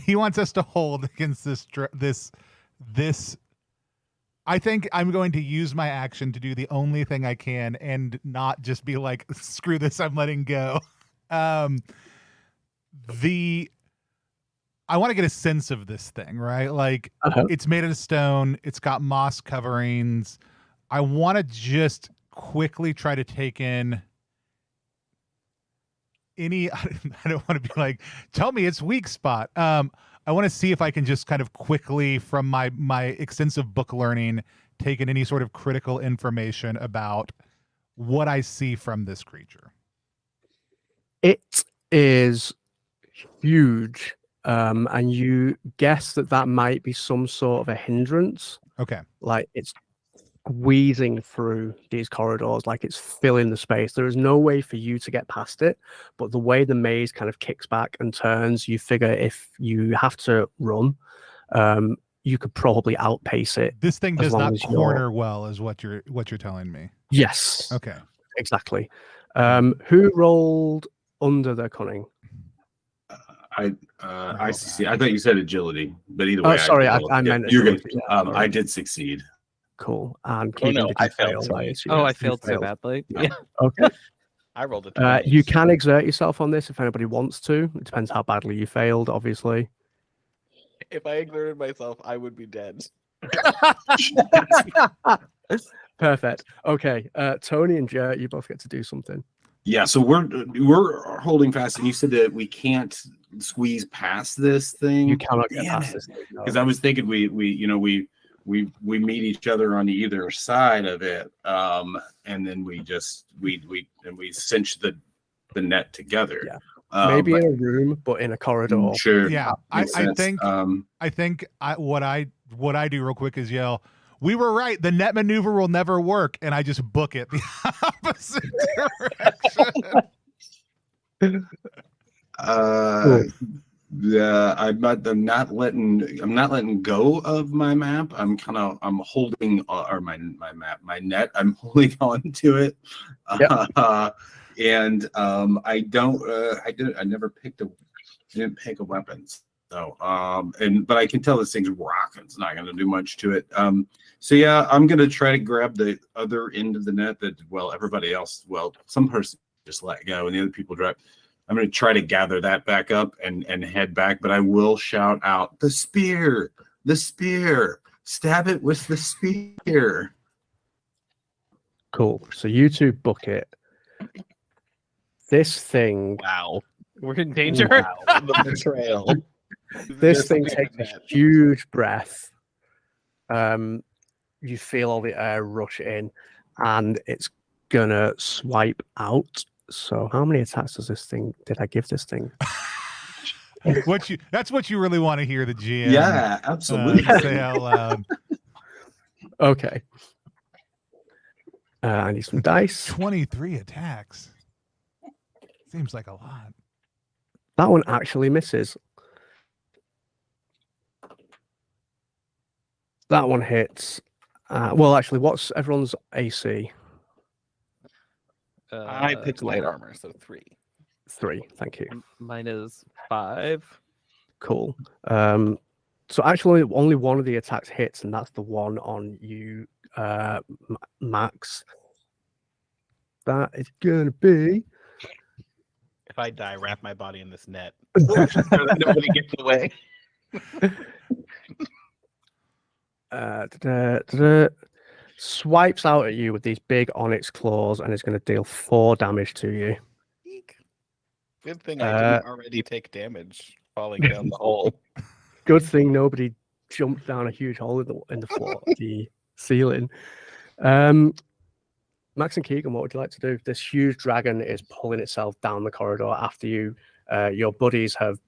Speaker 2: he wants us to hold against this. I think I'm going to use my action to do the only thing I can and not just be like, screw this, I'm letting go. I want to get a sense of this thing, right? Like, it's made of stone. It's got moss coverings. I want to just quickly try to take in any. I don't want to be like, tell me its weak spot. I want to see if I can just kind of quickly, from my extensive book learning, take in any sort of critical information about what I see from this creature.
Speaker 1: It is huge. And you guess that might be some sort of a hindrance.
Speaker 2: Okay.
Speaker 1: Like it's squeezing through these corridors, like it's filling the space. There is no way for you to get past it, but the way the maze kind of kicks back and turns, you figure if you have to run, you could probably outpace it.
Speaker 2: This thing
Speaker 1: as
Speaker 2: does
Speaker 1: long
Speaker 2: not
Speaker 1: as you're-
Speaker 2: corner well, is what you're telling me.
Speaker 1: Yes.
Speaker 2: Okay.
Speaker 1: Exactly. Who rolled under their cunning?
Speaker 4: I succeed. I thought you said agility, but either way.
Speaker 1: Oh, sorry, I
Speaker 4: yeah,
Speaker 1: meant
Speaker 4: you're good.
Speaker 1: agility, yeah, sorry.
Speaker 4: I did succeed.
Speaker 1: Cool. And
Speaker 3: Oh,
Speaker 1: Keegan,
Speaker 3: no,
Speaker 1: did
Speaker 3: I
Speaker 1: you
Speaker 3: failed
Speaker 1: fail?
Speaker 3: too.
Speaker 1: assume?
Speaker 5: Oh, I
Speaker 1: You
Speaker 5: failed so badly.
Speaker 4: No.
Speaker 5: Yeah.
Speaker 1: Okay.
Speaker 3: I rolled a 20.
Speaker 1: You can exert yourself on this if anybody wants to. It depends how badly you failed, obviously.
Speaker 3: If I exerted myself, I would be dead.
Speaker 1: Perfect. Okay. Tony and Jer, you both get to do something.
Speaker 4: Yeah, so we're holding fast, and you said that we can't squeeze past this thing.
Speaker 1: You cannot get
Speaker 4: Damn
Speaker 1: past
Speaker 4: it.
Speaker 1: this. No.
Speaker 4: Because I was thinking we meet each other on either side of it, and then we cinch the net together.
Speaker 1: Yeah. Maybe in a room, but in a corridor.
Speaker 4: Sure.
Speaker 2: Yeah, I
Speaker 4: Makes sense.
Speaker 2: think what I do real quick is yell, "We were right. The net maneuver will never work," and I just book it the opposite direction.
Speaker 4: Yeah, I'm not letting go of my map. I'm holding or my net. I'm holding on to it.
Speaker 1: Yep.
Speaker 4: And I never didn't pick a weapon. So but I can tell this thing's rocking. It's not gonna do much to it. So yeah, I'm gonna try to grab the other end of the net that everybody else, some person just let go and the other people drop. I'm going to try to gather that back up and head back, but I will shout out, the spear, stab it with the spear.
Speaker 1: Cool. So you two book it. This thing.
Speaker 3: Wow.
Speaker 5: We're in danger.
Speaker 3: Wow. The betrayal.
Speaker 1: This thing takes a huge breath. You feel all the air rush in, and it's gonna swipe out. So how many attacks did I give this thing?
Speaker 2: That's what you really want to hear, the GM.
Speaker 4: Yeah, absolutely.
Speaker 2: Say out loud.
Speaker 1: Okay. I need some dice.
Speaker 2: 23 attacks. Seems like a lot.
Speaker 1: That one actually misses. That one hits. Well, actually, what's everyone's AC?
Speaker 3: I picked light armor, so 3.
Speaker 1: 3. Thank you.
Speaker 5: Mine is 5.
Speaker 1: Cool. So actually, only one of the attacks hits, and that's the one on you, Max. That is gonna be.
Speaker 3: If I die, wrap my body in this net so that nobody gets away.
Speaker 1: Swipes out at you with these big onyx claws, and is going to deal 4 damage to you.
Speaker 3: Eek. Good thing I didn't already take damage falling down the hole.
Speaker 1: Good thing nobody jumped down a huge hole in the floor, the ceiling. Max and Keegan, what would you like to do? This huge dragon is pulling itself down the corridor after you. Your buddies have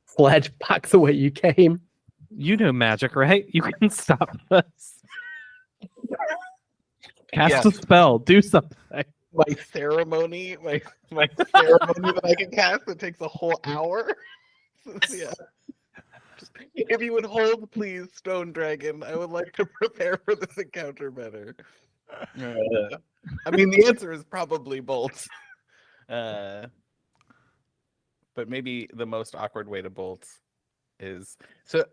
Speaker 1: fled back the way you came.
Speaker 5: You know magic, right? You can stop us. Cast a spell. Do something.
Speaker 3: My ceremony that I can cast that takes a whole hour. Yeah. If you would hold, please, Stone Dragon. I would like to prepare for this encounter better. I mean, the answer is probably bolts. But maybe the most awkward way to bolt is... So,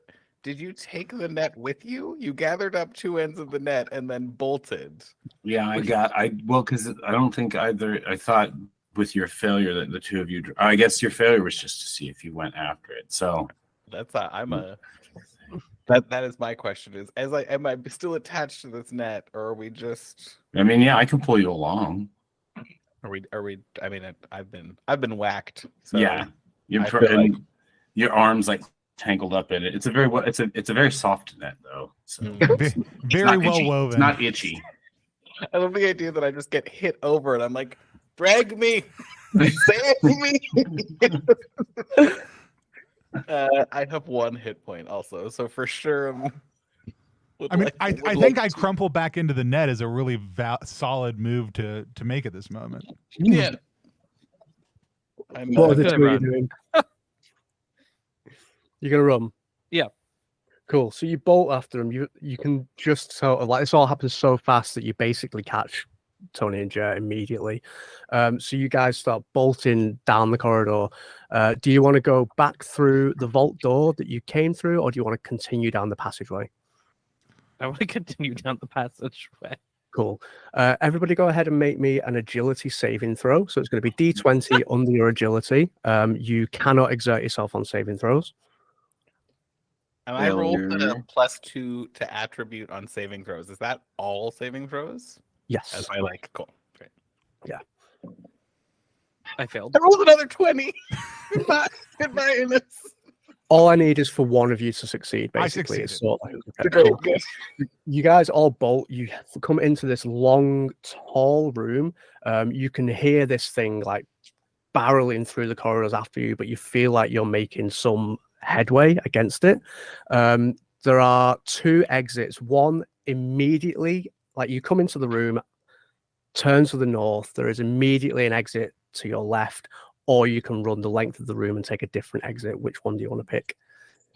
Speaker 3: did you take the net with you? You gathered up 2 ends of the net and then bolted.
Speaker 4: Yeah, because I don't think either. I thought with your failure that the 2 of you. I guess your failure was just to see if you went after it. So
Speaker 3: that's that is my question: is am I still attached to this net, or are we just?
Speaker 4: I mean, yeah, I can pull you along.
Speaker 3: Are we? I mean, I've been whacked. So
Speaker 4: yeah, your arms like tangled up in it. It's a very soft net though. So
Speaker 2: very well woven.
Speaker 4: It's not itchy.
Speaker 3: I love the idea that I just get hit over and I'm like, drag me, save me. I have 1 hit point also, so for sure.
Speaker 2: I think I crumple back into the net is a really solid move to make at this moment.
Speaker 3: Yeah.
Speaker 1: What are the 2 of you doing? You're gonna run.
Speaker 5: Yeah.
Speaker 1: Cool. So you bolt after him. You can just sort of like this all happens so fast that you basically catch Tony and Jer immediately. So you guys start bolting down the corridor. Do you want to go back through the vault door that you came through, or do you want to continue down the passageway?
Speaker 5: I want to continue down the passageway.
Speaker 1: Cool. Everybody go ahead and make me an agility saving throw. So it's going to be D20 under your agility. You cannot exert yourself on saving throws.
Speaker 3: And I rolled a +2 to attribute on saving throws. Is that all saving throws?
Speaker 1: Yes.
Speaker 3: As I like. Cool. Great.
Speaker 1: Yeah.
Speaker 5: I failed.
Speaker 3: I rolled another 20. Goodbye, Ines.
Speaker 1: All I need is for one of you to succeed, basically. It's sort of like, okay, cool. You guys all bolt. You come into this long, tall room. You can hear this thing like barreling through the corridors after you, but you feel like you're making some headway against it. There are 2 exits. One immediately, like you come into the room, turn to the north. There is immediately an exit to your left, or you can run the length of the room and take a different exit. Which one do you want to pick?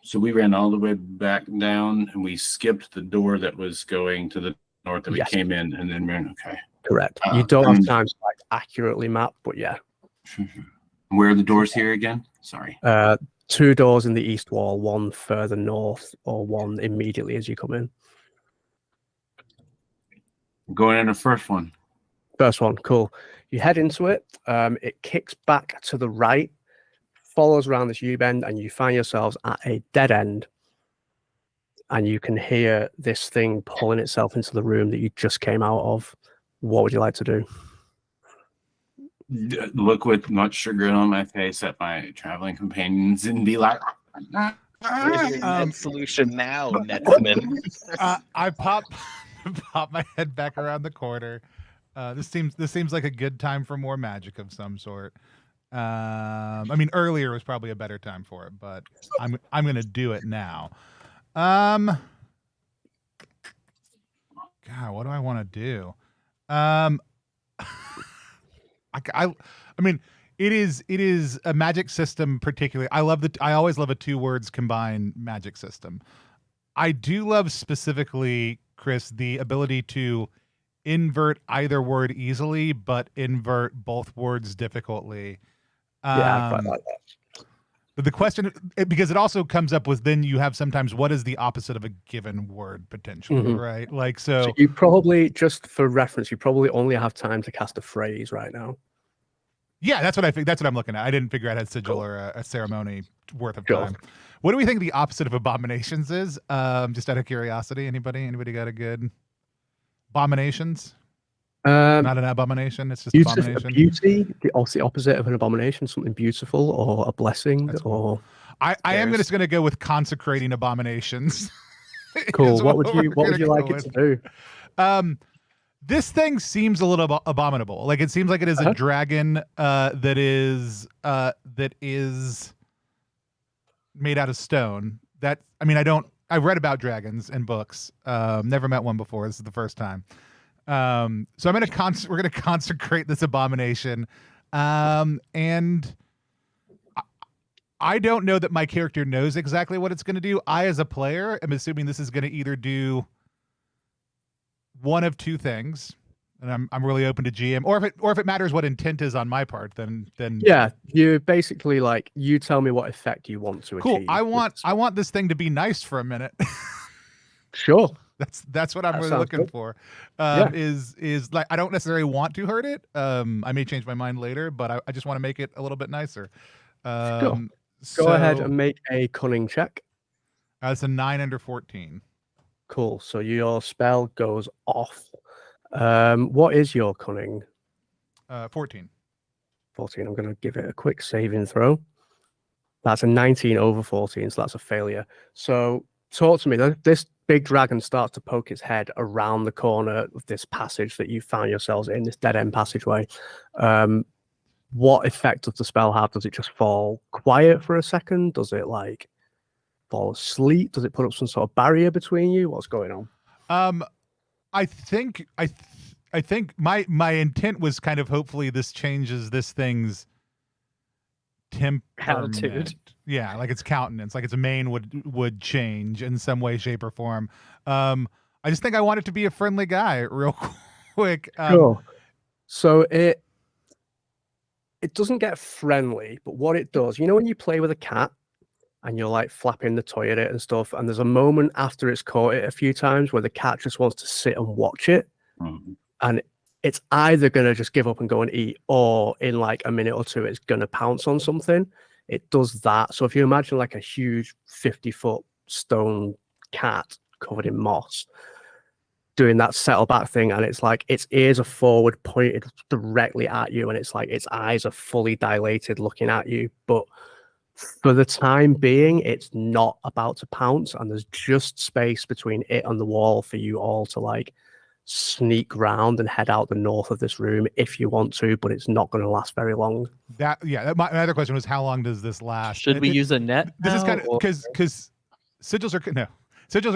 Speaker 4: So we ran all the way back down and we skipped the door that was going to the north that we came in, and then ran. Okay.
Speaker 1: Correct. You don't have time to like accurately map, but yeah.
Speaker 4: Where are the doors here again? Sorry.
Speaker 1: 2 doors in the east wall, 1 further north, or 1 immediately as you come in.
Speaker 4: Going in the first one.
Speaker 1: First one, cool. You head into it. It kicks back to the right, follows around this U-bend, and you find yourselves at a dead end. And you can hear this thing pulling itself into the room that you just came out of. What would you like to do?
Speaker 4: Look with much chagrin on my face at my traveling companions and be like,
Speaker 3: solution now, Netsman.
Speaker 2: I pop my head back around the corner. This seems like a good time for more magic of some sort. I mean, earlier was probably a better time for it, but I'm gonna do it now. God, what do I want to do? I mean, it is a magic system. Particularly, I always love a 2 words combined magic system. I do love specifically, Chris, the ability to invert either word easily, but invert both words difficultly.
Speaker 1: Yeah, I quite like that.
Speaker 2: But the question, because it also comes up with, then you have sometimes what is the opposite of a given word potentially, right? Like,
Speaker 1: So you probably, just for reference, you probably only have time to cast a phrase right now.
Speaker 2: Yeah, that's what I think. That's what I'm looking at. I didn't figure out a sigil or a ceremony worth of
Speaker 1: Sure.
Speaker 2: time. What do we think the opposite of abominations is? Just out of curiosity, anybody got a good abominations? Not an abomination. It's just abomination.
Speaker 1: Beauty, the opposite of an abomination, something beautiful or a blessing.
Speaker 2: That's
Speaker 1: or
Speaker 2: I am just going to go with consecrating abominations.
Speaker 1: Cool.
Speaker 2: is
Speaker 1: What would you
Speaker 2: we're
Speaker 1: like
Speaker 2: gonna
Speaker 1: it to
Speaker 2: go
Speaker 1: do?
Speaker 2: with. This thing seems a little abominable. Like, it seems like it is a dragon that is made out of stone. That, I mean, I've read about dragons in books. Never met one before. This is the first time. So we're gonna consecrate this abomination, and I don't know that my character knows exactly what it's going to do. I, as a player, am assuming this is going to either do one of two things, and I'm really open to GM, or if it matters what intent is on my part, then
Speaker 1: yeah, you basically, like, you tell me what effect you want to
Speaker 2: cool.
Speaker 1: achieve.
Speaker 2: I want this thing to be nice for a minute.
Speaker 1: Sure.
Speaker 2: That's what I'm really looking for. Is like, I don't necessarily want to hurt it. I may change my mind later, but I just want to make it a little bit nicer.
Speaker 1: Go ahead and make a cunning check.
Speaker 2: It's a 9 under 14.
Speaker 1: Cool. So your spell goes off. What is your cunning?
Speaker 2: 14.
Speaker 1: 14. I'm going to give it a quick saving throw. That's a 19 over 14, so that's a failure. So talk to me. This big dragon starts to poke its head around the corner of this passage that you found yourselves in, this dead end passageway. What effect does the spell have? Does it just fall quiet for a second? Does it, like, fall asleep? Does it put up some sort of barrier between you? What's going on?
Speaker 2: I think my intent was kind of, hopefully this changes this thing's temperament.
Speaker 5: Attitude.
Speaker 2: Yeah, like its countenance, like its mane would change in some way, shape, or form. I just think I want it to be a friendly guy, real quick.
Speaker 1: Sure. So it doesn't get friendly, but what it does, you know, when you play with a cat and you're, like, flapping the toy at it and stuff, and there's a moment after it's caught it a few times where the cat just wants to sit and watch it, and it's either going to just give up and go and eat, or in, like, a minute or two it's going to pounce on something. It does that. So if you imagine, like, a huge 50-foot stone cat covered in moss doing that settle back thing, and it's like its ears are forward pointed directly at you, and it's like its eyes are fully dilated looking at you, but for the time being it's not about to pounce, and there's just space between it and the wall for you all to, like, sneak round and head out the north of this room if you want to, but it's not going to last very long.
Speaker 2: My other question was, how long does this last?
Speaker 5: Should we use a net?
Speaker 2: This is kind of because sigils are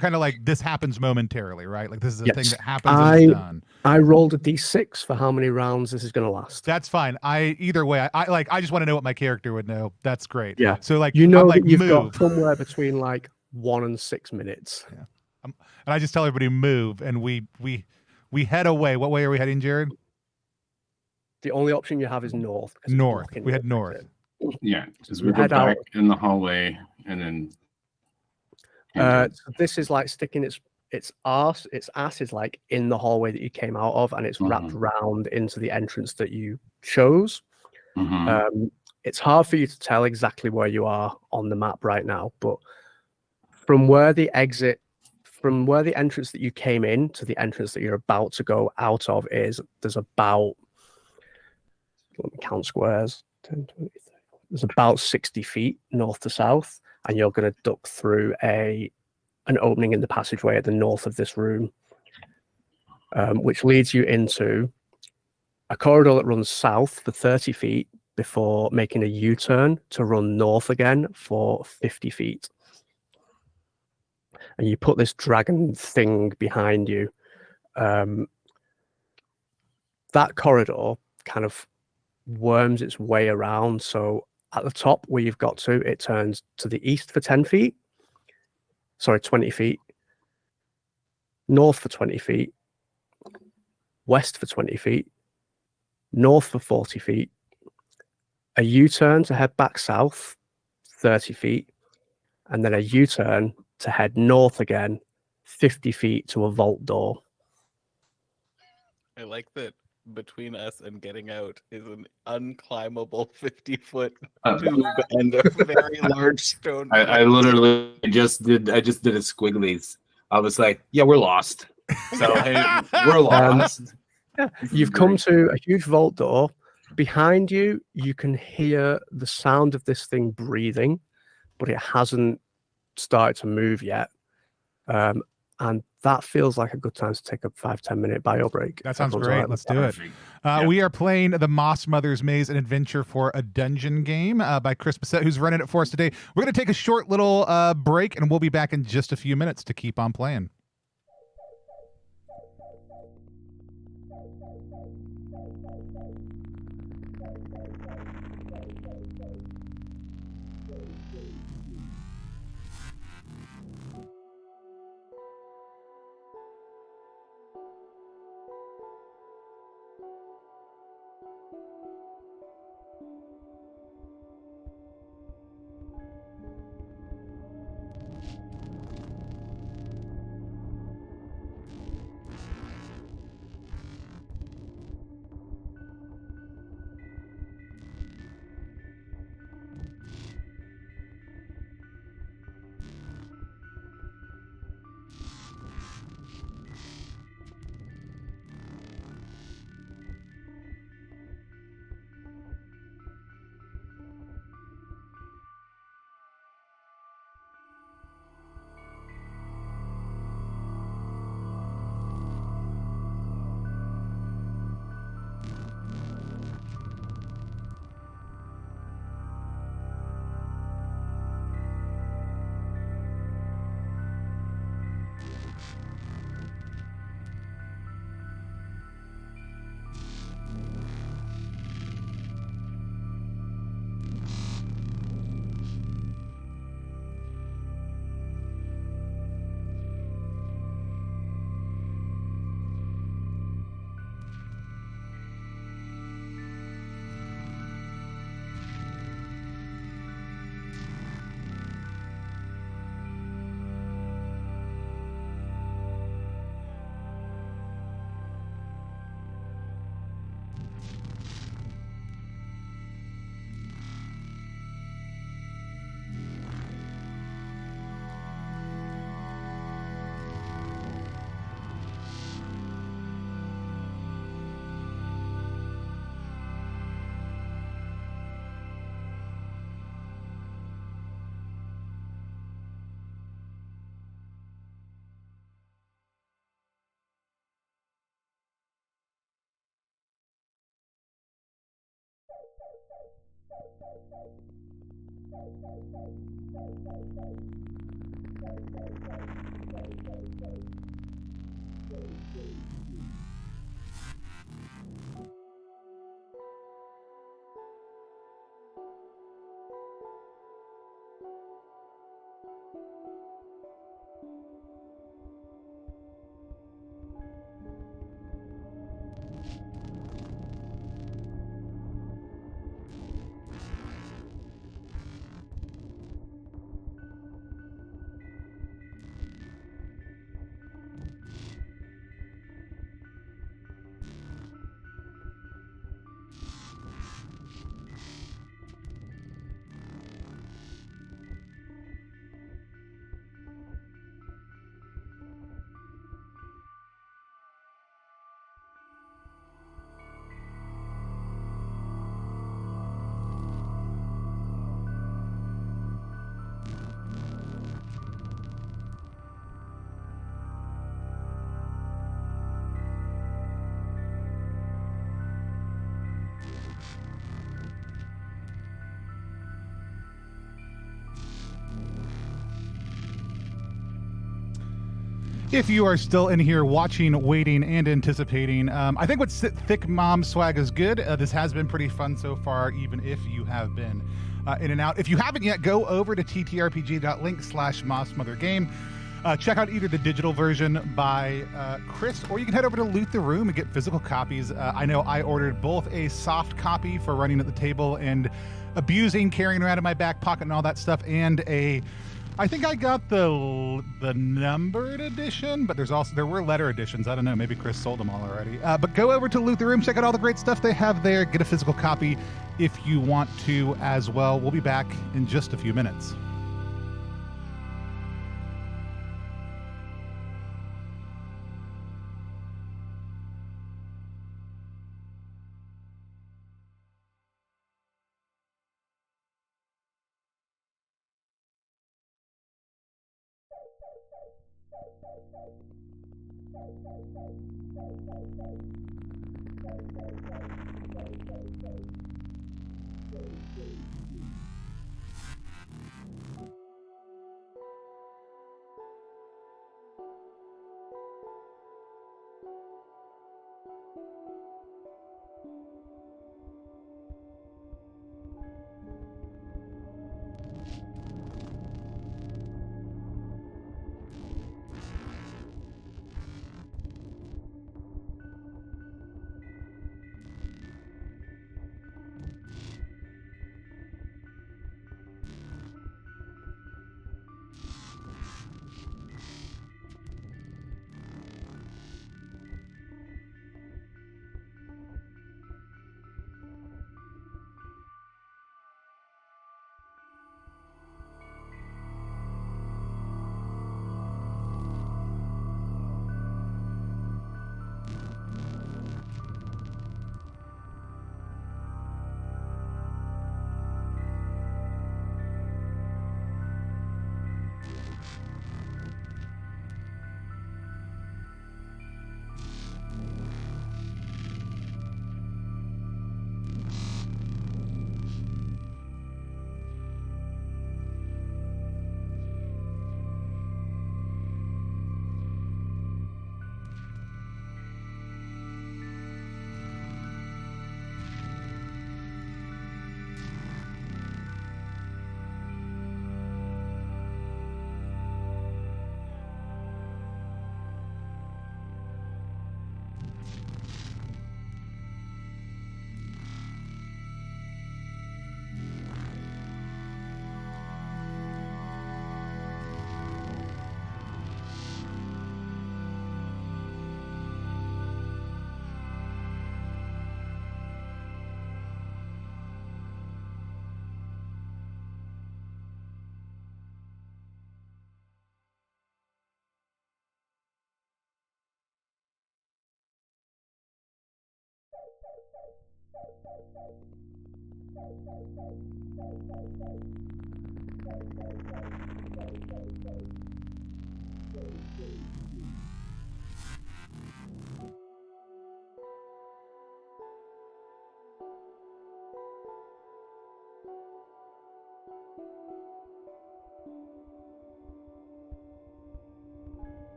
Speaker 2: kind of like, this happens momentarily, right? Like, this is a thing that happens and it's done.
Speaker 1: I rolled a d6 for how many rounds this is going to last.
Speaker 2: That's fine. Either way, I just want to know what my character would know. That's great.
Speaker 1: Yeah.
Speaker 2: So, like,
Speaker 1: you know,
Speaker 2: like,
Speaker 1: that you've
Speaker 2: move.
Speaker 1: got somewhere between, like, 1 and 6 minutes.
Speaker 2: Yeah. And I just tell everybody move, and we head away. What way are we heading, Jared?
Speaker 1: The only option you have is north.
Speaker 2: North. We head north.
Speaker 4: Yeah, because we go back in the hallway and then.
Speaker 1: So this is like sticking its ass is, like, in the hallway that you came out of, and it's wrapped around into the entrance that you chose. It's hard for you to tell exactly where you are on the map right now, but from where the entrance that you came in to the entrance that you're about to go out of there's about, let me count squares, 10, 20, 30. There's about 60 feet north to south, and you're going to duck through an opening in the passageway at the north of this room, which leads you into a corridor that runs south for 30 feet before making a U-turn to run north again for 50 feet. And you put this dragon thing behind you. That corridor kind of worms its way around. So at the top where you've got to, it turns to the east for 10 feet. Sorry, 20 feet. North for 20 feet. west for 20 feet, north for 40 feet, a U-turn to head back south 30 feet, and then a U-turn to head north again 50 feet to a vault door.
Speaker 3: I like that between us and getting out is an unclimbable 50-foot tube and a very large stone.
Speaker 4: I literally just did a squigglies. I was like, yeah, we're lost. So we're lost.
Speaker 1: You've come to a huge vault door. Behind you, you can hear the sound of this thing breathing, but it hasn't started to move yet. And that feels like a good time to take a 5-10 minute bio break.
Speaker 2: That sounds great. Let's do it. We are playing the Moss Mother's Maze, an adventure for a dungeon game by Chris Bissette, who's running it for us today. We're going to take a short little break, and we'll be back in just a few minutes to keep on playing. If you are still in here watching, waiting, and anticipating, I think what Thick Mom swag is good. This has been pretty fun so far, even if you have been in and out. If you haven't yet, go over to ttrpg.link/MossMotherGame. Check out either the digital version by Chris, or you can head over to Loot the Room and get physical copies. I know I ordered both a soft copy for running at the table and abusing, carrying around in my back pocket and all that stuff, and I think I got the numbered edition, but there were letter editions. I don't know, maybe Chris sold them all already. But go over to Loot the Room, check out all the great stuff they have there. Get a physical copy if you want to as well. We'll be back in just a few minutes.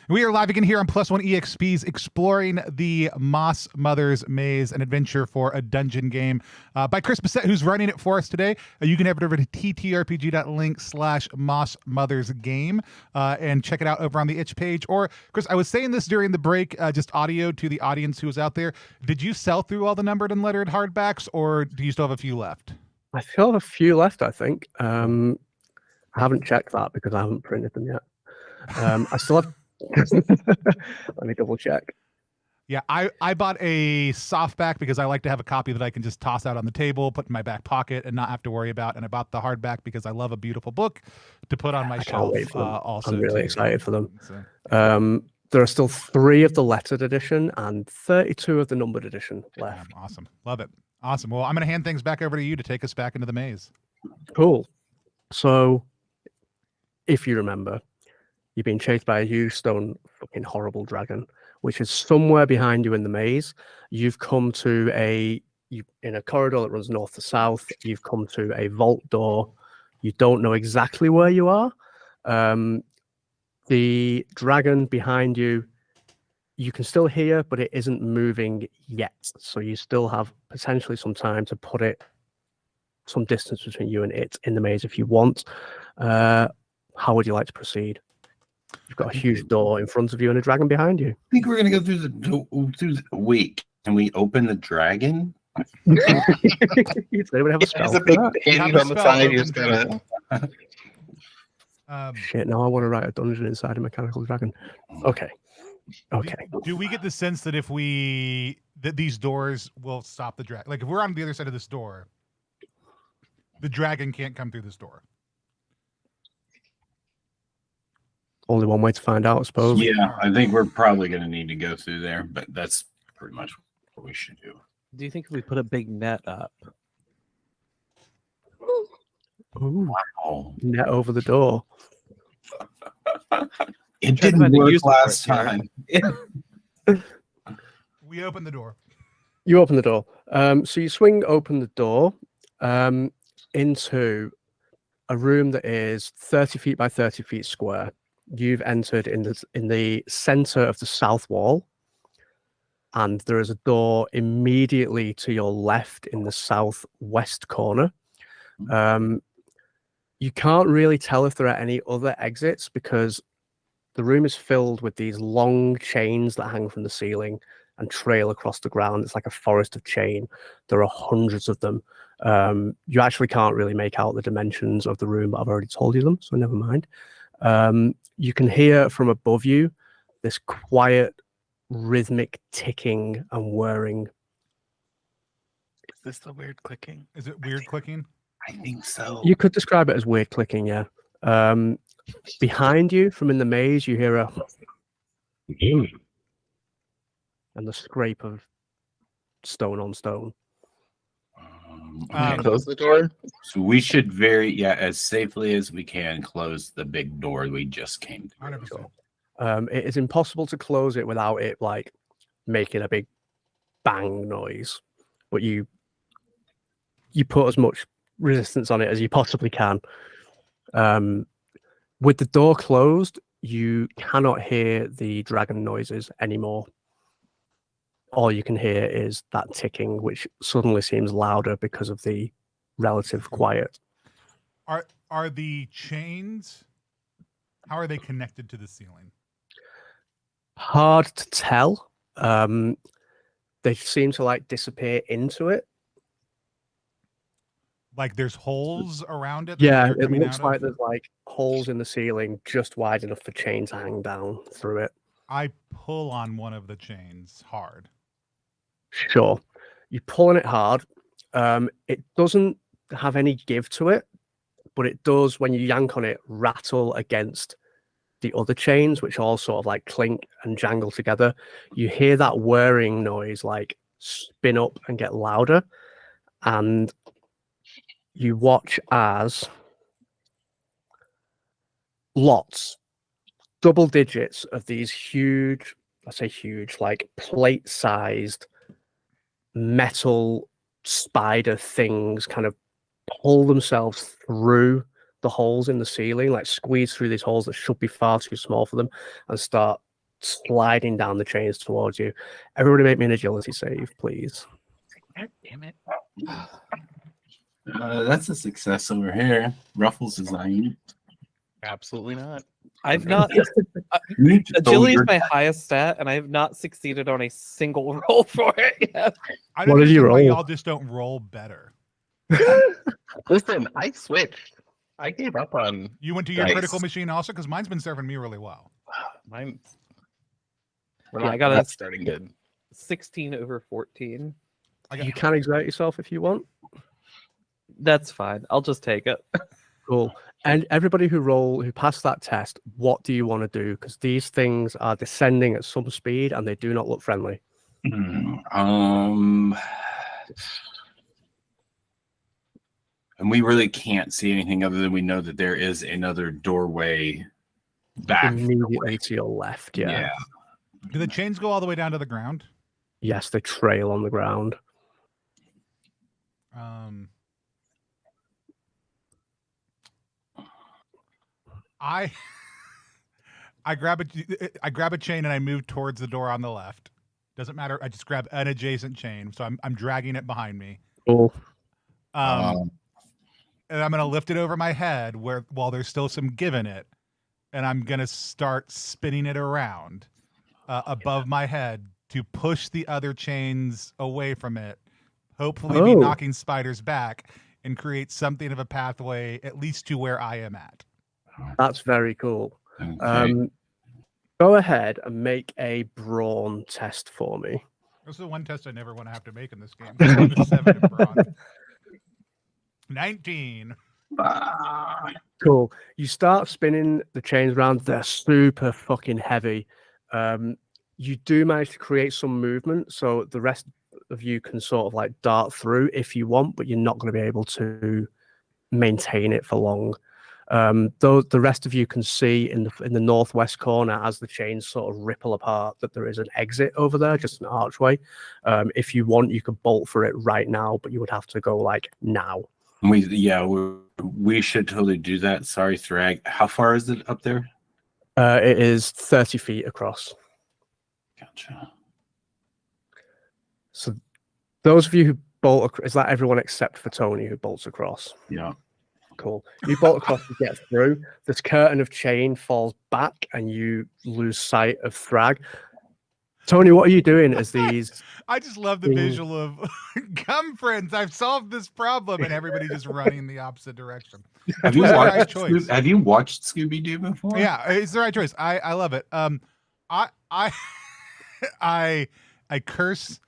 Speaker 2: We are live again here on Plus One EXP's exploring the Moss Mothers Maze, an adventure for a dungeon game by Chris Bissette, who's running it for us today. You can head over to ttrpg.link/MossMotherGame and check it out over on the itch page. Or, Chris, I was saying this during the break, just audio to the audience who was out there. Did you sell through all the numbered and lettered hardbacks, or do you still have a few left?
Speaker 1: I still have a few left, I think. I haven't checked that because I haven't printed them yet. I still have. Let me double check.
Speaker 2: Yeah, I bought a softback because I like to have a copy that I can just toss out on the table, put in my back pocket, and not have to worry about. And I bought the hardback because I love a beautiful book to put on my shelf. Also,
Speaker 1: I'm really excited for them.
Speaker 2: So.
Speaker 1: There are still 3 of the lettered edition and 32 of the numbered edition left.
Speaker 2: Awesome, love it. Awesome. Well, I'm going to hand things back over to you to take us back into the maze.
Speaker 1: Cool. So, if you remember, you've been chased by a huge stone fucking horrible dragon, which is somewhere behind you in the maze. You've come to in a corridor that runs north to south. You've come to a vault door. You don't know exactly where you are. The dragon behind you, you can still hear, but it isn't moving yet. So you still have potentially some time to put it some distance between you and it in the maze if you want. How would you like to proceed? You've got a huge door in front of you and a dragon behind you.
Speaker 4: I think we're gonna go through the door. Wait, can we open the dragon?
Speaker 1: Does anyone have a spell?
Speaker 3: There's a big
Speaker 1: for
Speaker 3: hinge on the side. You just gotta.
Speaker 1: Shit, now I want to write a dungeon inside a mechanical dragon. Okay.
Speaker 2: Do we get the sense that that these doors will stop the dragon? Like if we're on the other side of this door, the dragon can't come through this door.
Speaker 1: Only one way to find out, I suppose.
Speaker 4: Yeah, I think we're probably going to need to go through there, but that's pretty much what we should do.
Speaker 5: Do you think if we put a big net up?
Speaker 1: Ooh,
Speaker 4: Wow.
Speaker 1: net over the door.
Speaker 4: It
Speaker 5: Try to
Speaker 4: didn't
Speaker 5: find a
Speaker 4: work
Speaker 5: use for
Speaker 4: last
Speaker 5: it, Jared.
Speaker 4: time.
Speaker 2: We open the door.
Speaker 1: You open the door. So you swing open the door into a room that is 30 feet by 30 feet square. You've entered in the center of the south wall, and there is a door immediately to your left in the southwest corner. You can't really tell if there are any other exits because the room is filled with these long chains that hang from the ceiling and trail across the ground. It's like a forest of chain. There are hundreds of them. You actually can't really make out the dimensions of the room, but I've already told you them, so never mind. You can hear from above you this quiet, rhythmic ticking and whirring.
Speaker 3: Is this the weird clicking?
Speaker 2: Is it weird clicking?
Speaker 4: I think so.
Speaker 1: You could describe it as weird clicking, yeah. Behind you, from in the maze, you hear a and the scrape of stone on stone.
Speaker 3: Close the door.
Speaker 4: So we should as safely as we can close the big door we just came through.
Speaker 2: 100%.
Speaker 1: It is impossible to close it without it like making a big bang noise, but you put as much resistance on it as you possibly can. With the door closed, you cannot hear the dragon noises anymore. All you can hear is that ticking, which suddenly seems louder because of the relative quiet.
Speaker 2: Are the chains? How are they connected to the ceiling?
Speaker 1: Hard to tell. They seem to like disappear into it.
Speaker 2: Like there's holes around it. That
Speaker 1: Yeah,
Speaker 2: they're
Speaker 1: it
Speaker 2: coming
Speaker 1: looks
Speaker 2: out
Speaker 1: like
Speaker 2: of?
Speaker 1: there's like holes in the ceiling just wide enough for chains to hang down through it.
Speaker 2: I pull on one of the chains hard.
Speaker 1: Sure. You're pulling it hard. It doesn't have any give to it, but it does, when you yank on it, rattle against the other chains, which all sort of like clink and jangle together. You hear that whirring noise like spin up and get louder, and you watch as lots, double digits of these huge, I say huge, like plate-sized metal spider things kind of pull themselves through the holes in the ceiling, like squeeze through these holes that should be far too small for them, and start sliding down the chains towards you. Everybody make me an agility save, please.
Speaker 3: God damn it.
Speaker 4: That's a success over here. Ruffles design.
Speaker 3: Absolutely not.
Speaker 5: I've not. Agility is my highest stat, and I have not succeeded on a single roll for it yet.
Speaker 2: I don't
Speaker 1: What did you
Speaker 2: understand why
Speaker 1: roll?
Speaker 2: y'all just don't roll better.
Speaker 3: Listen, I switched. I gave up on
Speaker 2: You went to your
Speaker 3: Nice.
Speaker 2: critical machine also, because mine's been serving me really well.
Speaker 3: mine.
Speaker 5: Yeah, I got
Speaker 3: not
Speaker 5: a
Speaker 3: starting good.
Speaker 5: 16 over 14.
Speaker 1: You can exert yourself if you want.
Speaker 5: That's fine. I'll just take it.
Speaker 1: Cool. And everybody who passed that test, what do you want to do? Because these things are descending at some speed and they do not look friendly.
Speaker 4: And we really can't see anything other than we know that there is another doorway back
Speaker 1: Immediately to your left, yeah.
Speaker 2: Do the chains go all the way down to the ground?
Speaker 1: Yes, they trail on the ground.
Speaker 2: I grab a chain and I move towards the door on the left. Doesn't matter. I just grab an adjacent chain, so I'm dragging it behind me.
Speaker 1: Cool.
Speaker 2: And I'm gonna lift it over my head while there's still some give in it, and I'm gonna start spinning it around above my head to push the other chains away from it. Hopefully, be knocking spiders back and create something of a pathway, at least to where I am at.
Speaker 1: That's very cool.
Speaker 4: Okay.
Speaker 1: Go ahead and make a brawn test for me.
Speaker 2: This is the one test I never want to have to make in this game. I'm a 7 in brawn. 19.
Speaker 1: Cool. You start spinning the chains around. They're super fucking heavy. You do manage to create some movement, so the rest of you can sort of like dart through if you want, but you're not going to be able to maintain it for long. Though the rest of you can see in the northwest corner, as the chains sort of ripple apart, that there is an exit over there, just an archway. If you want, you could bolt for it right now, but you would have to go like now.
Speaker 4: We should totally do that. Sorry, Thrag. How far is it up there?
Speaker 1: It is 30 feet across.
Speaker 4: Gotcha.
Speaker 1: So those of you who bolt, is that everyone except for Tony who bolts across?
Speaker 4: Yeah.
Speaker 1: Cool. You bolt across to get through. This curtain of chain falls back and you lose sight of Thrag. Tony, what are you doing as these...
Speaker 2: I just love the visual of, come friends, I've solved this problem, and everybody just running the opposite direction.
Speaker 4: Have you
Speaker 2: It's the right
Speaker 4: watched
Speaker 2: choice.
Speaker 4: Have you watched Scooby-Doo before?
Speaker 2: Yeah, it's the right choice. I love it. I curse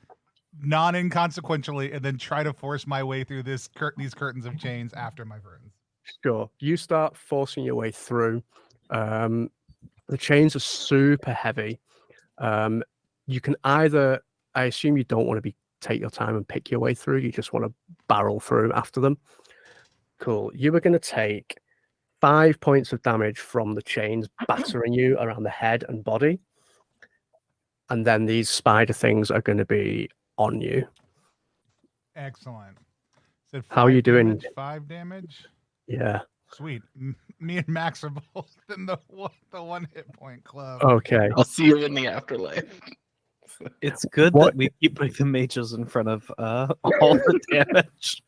Speaker 2: non-inconsequentially and then try to force my way through these curtains of chains after my friends.
Speaker 1: Sure. You start forcing your way through. The chains are super heavy. You can either, I assume you don't want to take your time and pick your way through. You just want to barrel through after them. Cool. You are going to take 5 points of damage from the chains battering you around the head and body. And then these spider things are going to be on you.
Speaker 2: Excellent. Said
Speaker 1: How are you doing?
Speaker 2: damage, 5 damage.
Speaker 1: Yeah.
Speaker 2: Sweet. Me and Max are both in the one hit point club.
Speaker 1: Okay.
Speaker 3: I'll see you in the afterlife.
Speaker 5: It's good
Speaker 1: What-
Speaker 5: that we keep putting the mages in front of all the damage.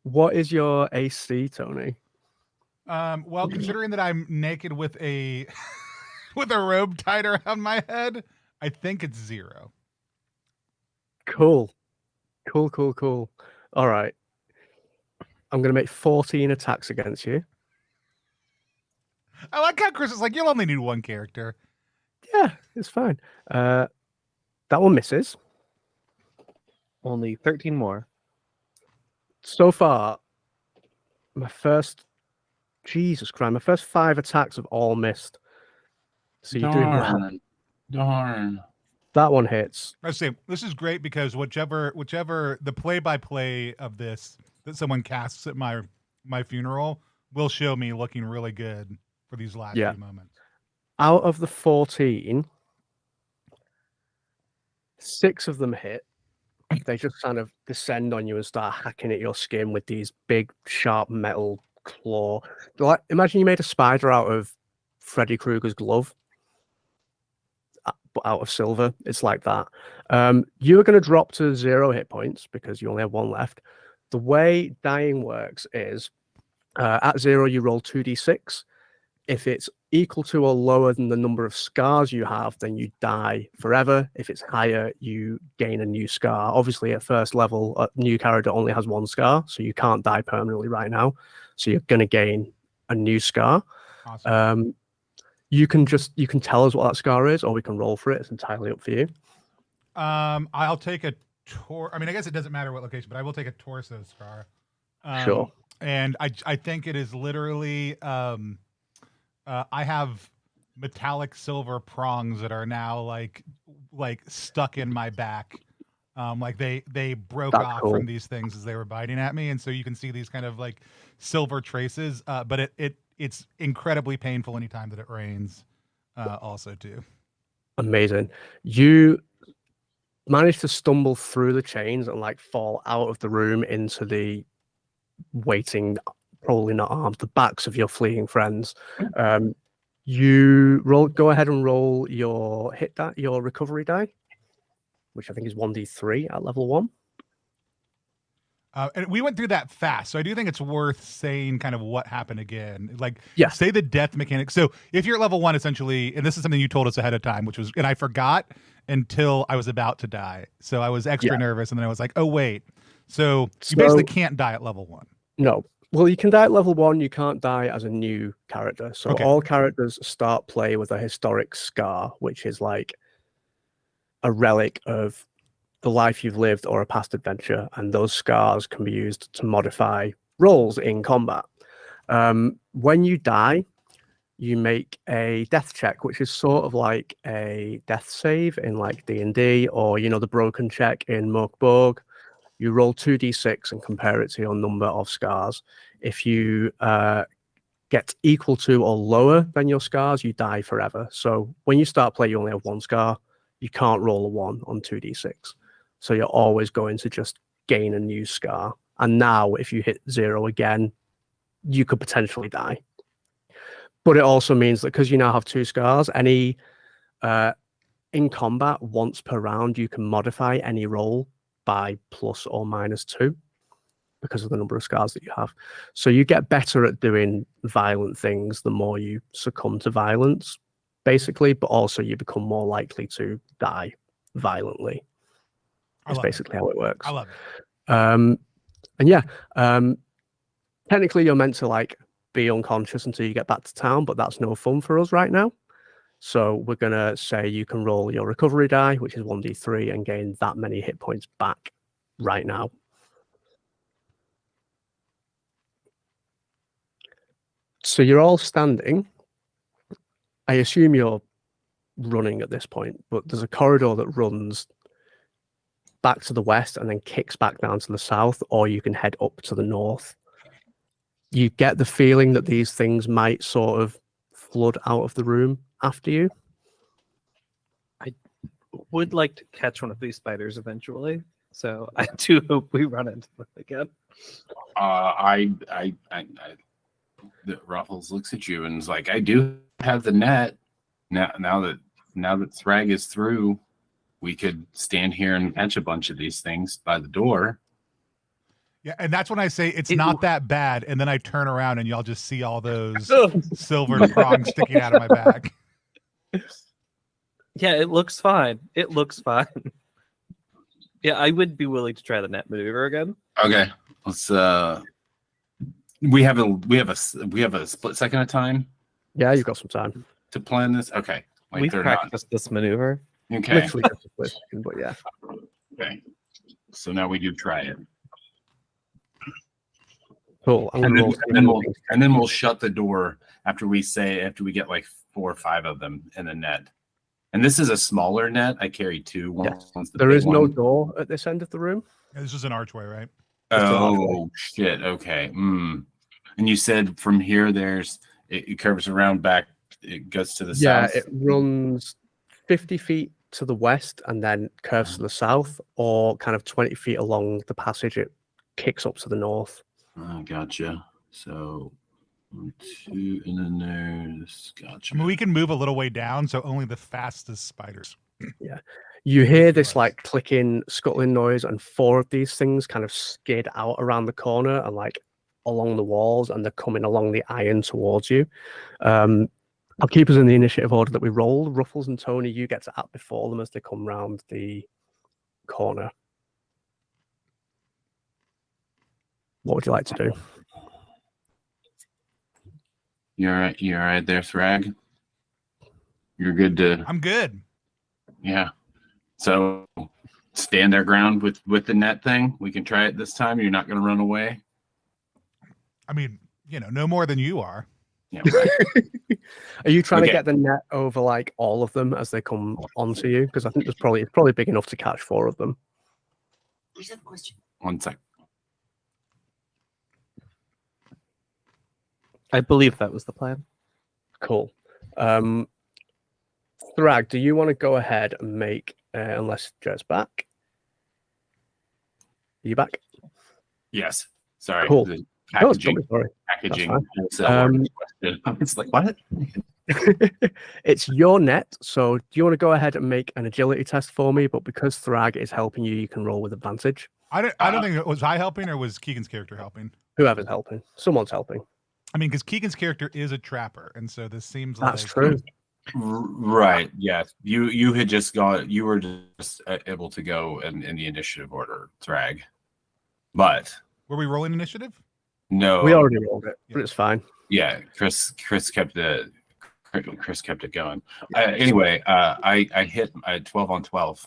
Speaker 1: What is your AC, Tony?
Speaker 2: Well, considering that I'm naked with a with a robe tied around my head, I think it's 0.
Speaker 1: Cool. All right. I'm going to make 14 attacks against you.
Speaker 2: I like how Chris is like, you'll only need one character.
Speaker 1: Yeah, it's fine. That one misses.
Speaker 5: Only 13 more.
Speaker 1: So far, my first 5 attacks have all missed. So you're doing well.
Speaker 4: Darn.
Speaker 1: That one hits.
Speaker 2: I say this is great because whichever the play-by-play of this that someone casts at my funeral will show me looking really good for these last few moments.
Speaker 1: Out of the 14, 6 of them hit. They just kind of descend on you and start hacking at your skin with these big, sharp metal claw. Like, imagine you made a spider out of Freddy Krueger's glove, but out of silver. It's like that. You're going to drop to 0 hit points because you only have 1 left. The way dying works is at 0, you roll 2d6. If it's equal to or lower than the number of scars you have, then you die forever. If it's higher, you gain a new scar. Obviously, at first level, a new character only has 1 scar, so you can't die permanently right now. So you're going to gain a new scar.
Speaker 2: Awesome.
Speaker 1: You can tell us what that scar is, or we can roll for it. It's entirely up for you.
Speaker 2: I'll take a I mean, I guess it doesn't matter what location, but I will take a torso scar.
Speaker 1: Sure.
Speaker 2: And I think it is literally I have metallic silver prongs that are now like stuck in my back. Like they broke
Speaker 1: That's
Speaker 2: off
Speaker 1: cool.
Speaker 2: from these things as they were biting at me, and so you can see these kind of like silver traces. But it's incredibly painful anytime that it rains. Also too.
Speaker 1: Amazing. You managed to stumble through the chains and like fall out of the room into the waiting, probably not armed, the backs of your fleeing friends. You go ahead and roll your your recovery die, which I think is 1d3 at level 1.
Speaker 2: And we went through that fast, so I do think it's worth saying kind of what happened again. Like, say the death mechanic. So if you're at level 1, essentially, and this is something you told us ahead of time, which was, and I forgot until I was about to die. So I was extra nervous, and then I was like, oh, wait. So you basically can't die at level 1.
Speaker 1: No. Well, you can die at level 1. You can't die as a new character. So all characters start play with a historic scar, which is like a relic of the life you've lived or a past adventure, and those scars can be used to modify rolls in combat. When you die, you make a death check, which is sort of like a death save in like D&D, or the broken check in Morkborg. You roll 2d6 and compare it to your number of scars. If you get equal to or lower than your scars, you die forever. So when you start play, you only have 1 scar. You can't roll a 1 on 2d6. So you're always going to just gain a new scar. And now if you hit 0 again, you could potentially die. But it also means that because you now have 2 scars, in combat, once per round, you can modify any roll by plus or minus 2 because of the number of scars that you have. So you get better at doing violent things the more you succumb to violence, basically, but also you become more likely to die violently. That's basically how it works.
Speaker 2: I love it.
Speaker 1: And technically you're meant to like be unconscious until you get back to town, but that's no fun for us right now. So we're going to say you can roll your recovery die, which is 1d3, and gain that many hit points back right now. So you're all standing. I assume you're running at this point, but there's a corridor that runs back to the west and then kicks back down to the south, or you can head up to the north. You get the feeling that these things might sort of flood out of the room after you.
Speaker 5: I would like to catch one of these spiders eventually, so I do hope we run into them again.
Speaker 4: The Ruffles looks at you and is like, I do have the net. Now that Thrag is through, we could stand here and catch a bunch of these things by the door.
Speaker 2: Yeah, and that's when I say it's not that bad, and then I turn around and y'all just see all those silver prongs sticking out of my back.
Speaker 5: Yeah, it looks fine. It looks fine. Yeah, I would be willing to try the net maneuver again.
Speaker 4: Okay, let's. We have a split second of time
Speaker 1: Yeah, you've got some time.
Speaker 4: to plan this. Okay, like
Speaker 5: We've
Speaker 4: they're not.
Speaker 5: practiced this maneuver.
Speaker 4: Okay,
Speaker 1: Literally just a split second, but yeah.
Speaker 4: okay. So now we do try it,
Speaker 1: Cool. I'm
Speaker 4: and
Speaker 1: gonna
Speaker 4: then,
Speaker 1: roll
Speaker 4: and then we'll shut the door after we get like 4 or 5 of them in a net. And this is a smaller net. I carry 2. One's the
Speaker 1: There
Speaker 4: big
Speaker 1: is no
Speaker 4: one.
Speaker 1: door at this end of the room.
Speaker 2: Yeah, this is an archway, right?
Speaker 4: Oh shit! Okay. And you said from here, it curves around back. It goes to the south.
Speaker 1: It runs 50 feet to the west and then curves to the south, or kind of 20 feet along the passage. It kicks up to the north.
Speaker 4: Gotcha. So 1, 2, and then there's gotcha.
Speaker 2: I mean, we can move a little way down, so only the fastest spiders.
Speaker 1: You hear this like clicking, scuttling noise, and 4 of these things kind of skid out around the corner and like along the walls, and they're coming along the iron towards you. I'll keep us in the initiative order that we rolled. Ruffles and Tony, you get to act before them as they come round the corner. What would you like to do?
Speaker 4: You're all right there, Thrag. You're good to.
Speaker 2: I'm good.
Speaker 4: Yeah. So stand their ground with the net thing. We can try it this time. You're not going to run away.
Speaker 2: I mean, no more than you are.
Speaker 4: Yeah. Right.
Speaker 1: Are you trying to get the net over like all of them as they come onto you? Because I think it's probably big enough to catch 4 of them.
Speaker 6: I just have a question.
Speaker 4: 1 sec.
Speaker 5: I believe that was the plan.
Speaker 1: Cool. Thrag, do you want to go ahead and make, unless Jet's back? Are you back?
Speaker 4: Yes. Sorry.
Speaker 1: Cool.
Speaker 4: The
Speaker 1: No,
Speaker 4: packaging.
Speaker 1: sorry.
Speaker 4: Packaging. It's like what?
Speaker 1: It's your net, so do you want to go ahead and make an agility test for me? But because Thrag is helping you, you can roll with advantage.
Speaker 2: I don't think was I helping or was Keegan's character helping?
Speaker 1: Whoever's helping. Someone's helping.
Speaker 2: I mean, because Keegan's character is a trapper, and so this seems
Speaker 1: That's
Speaker 2: like
Speaker 1: true.
Speaker 4: Right. Yes. You had just gone. You were just able to go in the initiative order, Thrag. But
Speaker 2: Were we rolling initiative?
Speaker 4: no,
Speaker 1: We already rolled it, but it's fine.
Speaker 4: Yeah, Chris kept it going. Anyway, I hit 12 on 12.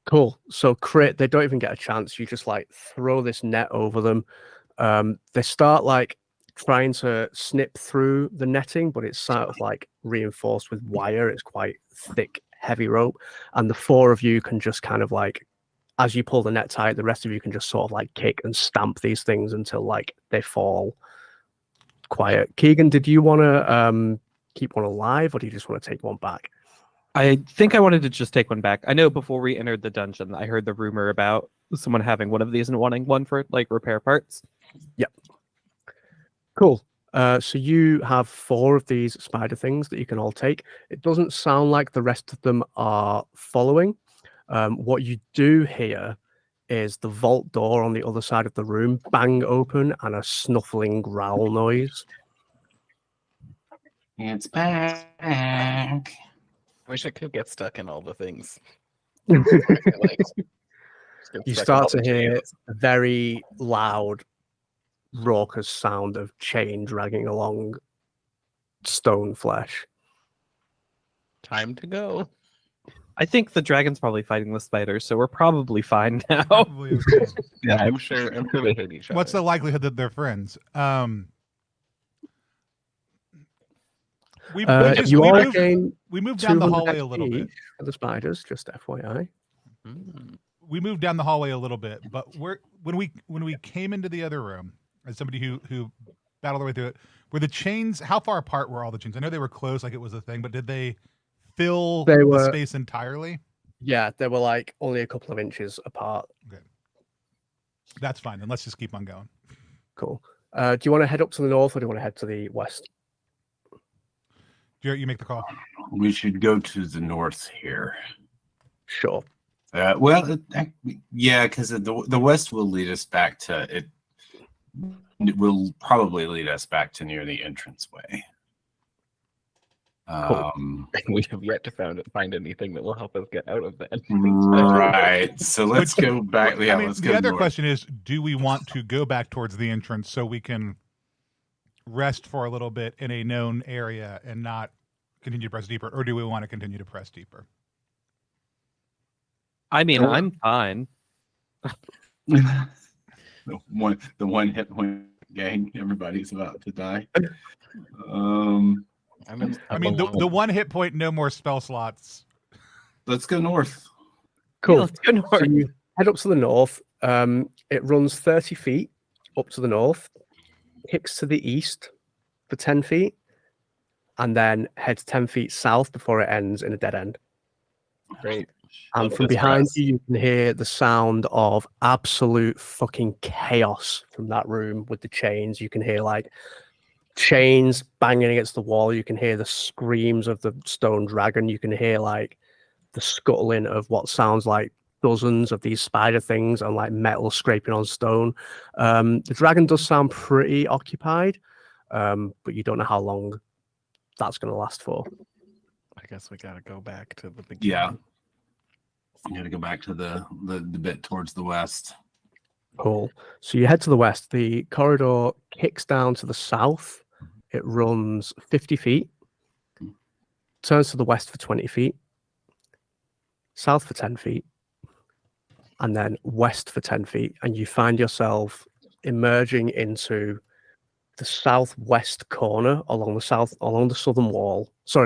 Speaker 1: Cool. So crit, they don't even get a chance. You just like throw this net over them. They start like trying to snip through the netting, but it's sort of like reinforced with wire. It's quite thick, heavy rope. And the 4 of you can just kind of like, as you pull the net tight, the rest of you can just sort of like kick and stamp these things until like they fall quiet. Keegan, did you want to keep one alive, or do you just want to take one back?
Speaker 5: I think I wanted to just take one back. I know before we entered the dungeon, I heard the rumor about someone having one of these and wanting one for like repair parts.
Speaker 1: Yep. Cool. So you have 4 of these spider things that you can all take. It doesn't sound like the rest of them are following. What you do hear is the vault door on the other side of the room bang open and a snuffling growl noise.
Speaker 4: It's back.
Speaker 3: I wish I could get stuck in all the things.
Speaker 1: You
Speaker 3: Stuck in
Speaker 1: start
Speaker 3: all
Speaker 1: to
Speaker 3: the
Speaker 1: hear
Speaker 3: chains.
Speaker 1: a very loud, raucous sound of chain dragging along stone flesh.
Speaker 3: Time to go.
Speaker 5: I think the dragon's probably fighting the spiders, so we're probably fine now.
Speaker 2: Probably okay.
Speaker 3: Yeah, I'm sure they hate each other.
Speaker 2: What's the likelihood that they're friends? We moved down the hallway a little bit.
Speaker 1: For the spiders, just FYI.
Speaker 2: We moved down the hallway a little bit, but when we came into the other room, as somebody who battled their way through it, were the chains? How far apart were all the chains? I know they were close, like it was a thing, but did they fill the space entirely?
Speaker 1: Yeah, they were like only a couple of inches apart.
Speaker 2: Okay, that's fine. Then let's just keep on going.
Speaker 1: Cool. Do you want to head up to the north, or do you want to head to the west?
Speaker 2: Jarrett, you make the call.
Speaker 4: We should go to the north here.
Speaker 1: Sure.
Speaker 4: Yeah, because the west will lead us back to it. will probably lead us back to near the entranceway.
Speaker 3: We have yet to find anything that will help us get out of that.
Speaker 4: Right. So let's go back. Yeah,
Speaker 2: I mean,
Speaker 4: let's
Speaker 2: the
Speaker 4: go
Speaker 2: other
Speaker 4: north.
Speaker 2: question is, do we want to go back towards the entrance so we can rest for a little bit in a known area and not continue to press deeper, or do we want to continue to press deeper?
Speaker 5: I mean, I'm fine.
Speaker 4: the one hit point gang. Everybody's about to die.
Speaker 2: I mean, the one hit point, no more spell slots.
Speaker 4: Let's go north.
Speaker 1: Cool.
Speaker 5: Yeah, let's go north.
Speaker 1: So you head up to the north. It runs 30 feet up to the north, kicks to the east for 10 feet, and then heads 10 feet south before it ends in a dead end.
Speaker 3: Great.
Speaker 1: And from behind you, you can hear the sound of absolute fucking chaos from that room with the chains. You can hear like chains banging against the wall. You can hear the screams of the stone dragon. You can hear like the scuttling of what sounds like dozens of these spider things and like metal scraping on stone. The dragon does sound pretty occupied, but you don't know how long that's going to last for.
Speaker 3: I guess we gotta go back to the beginning.
Speaker 4: Yeah. I'm gonna go back to the bit towards the west.
Speaker 1: Cool. So you head to the west. The corridor kicks down to the south. It runs 50 feet, turns to the west for 20 feet, south for 10 feet, and then west for 10 feet. And you find yourself emerging into the southwest corner along the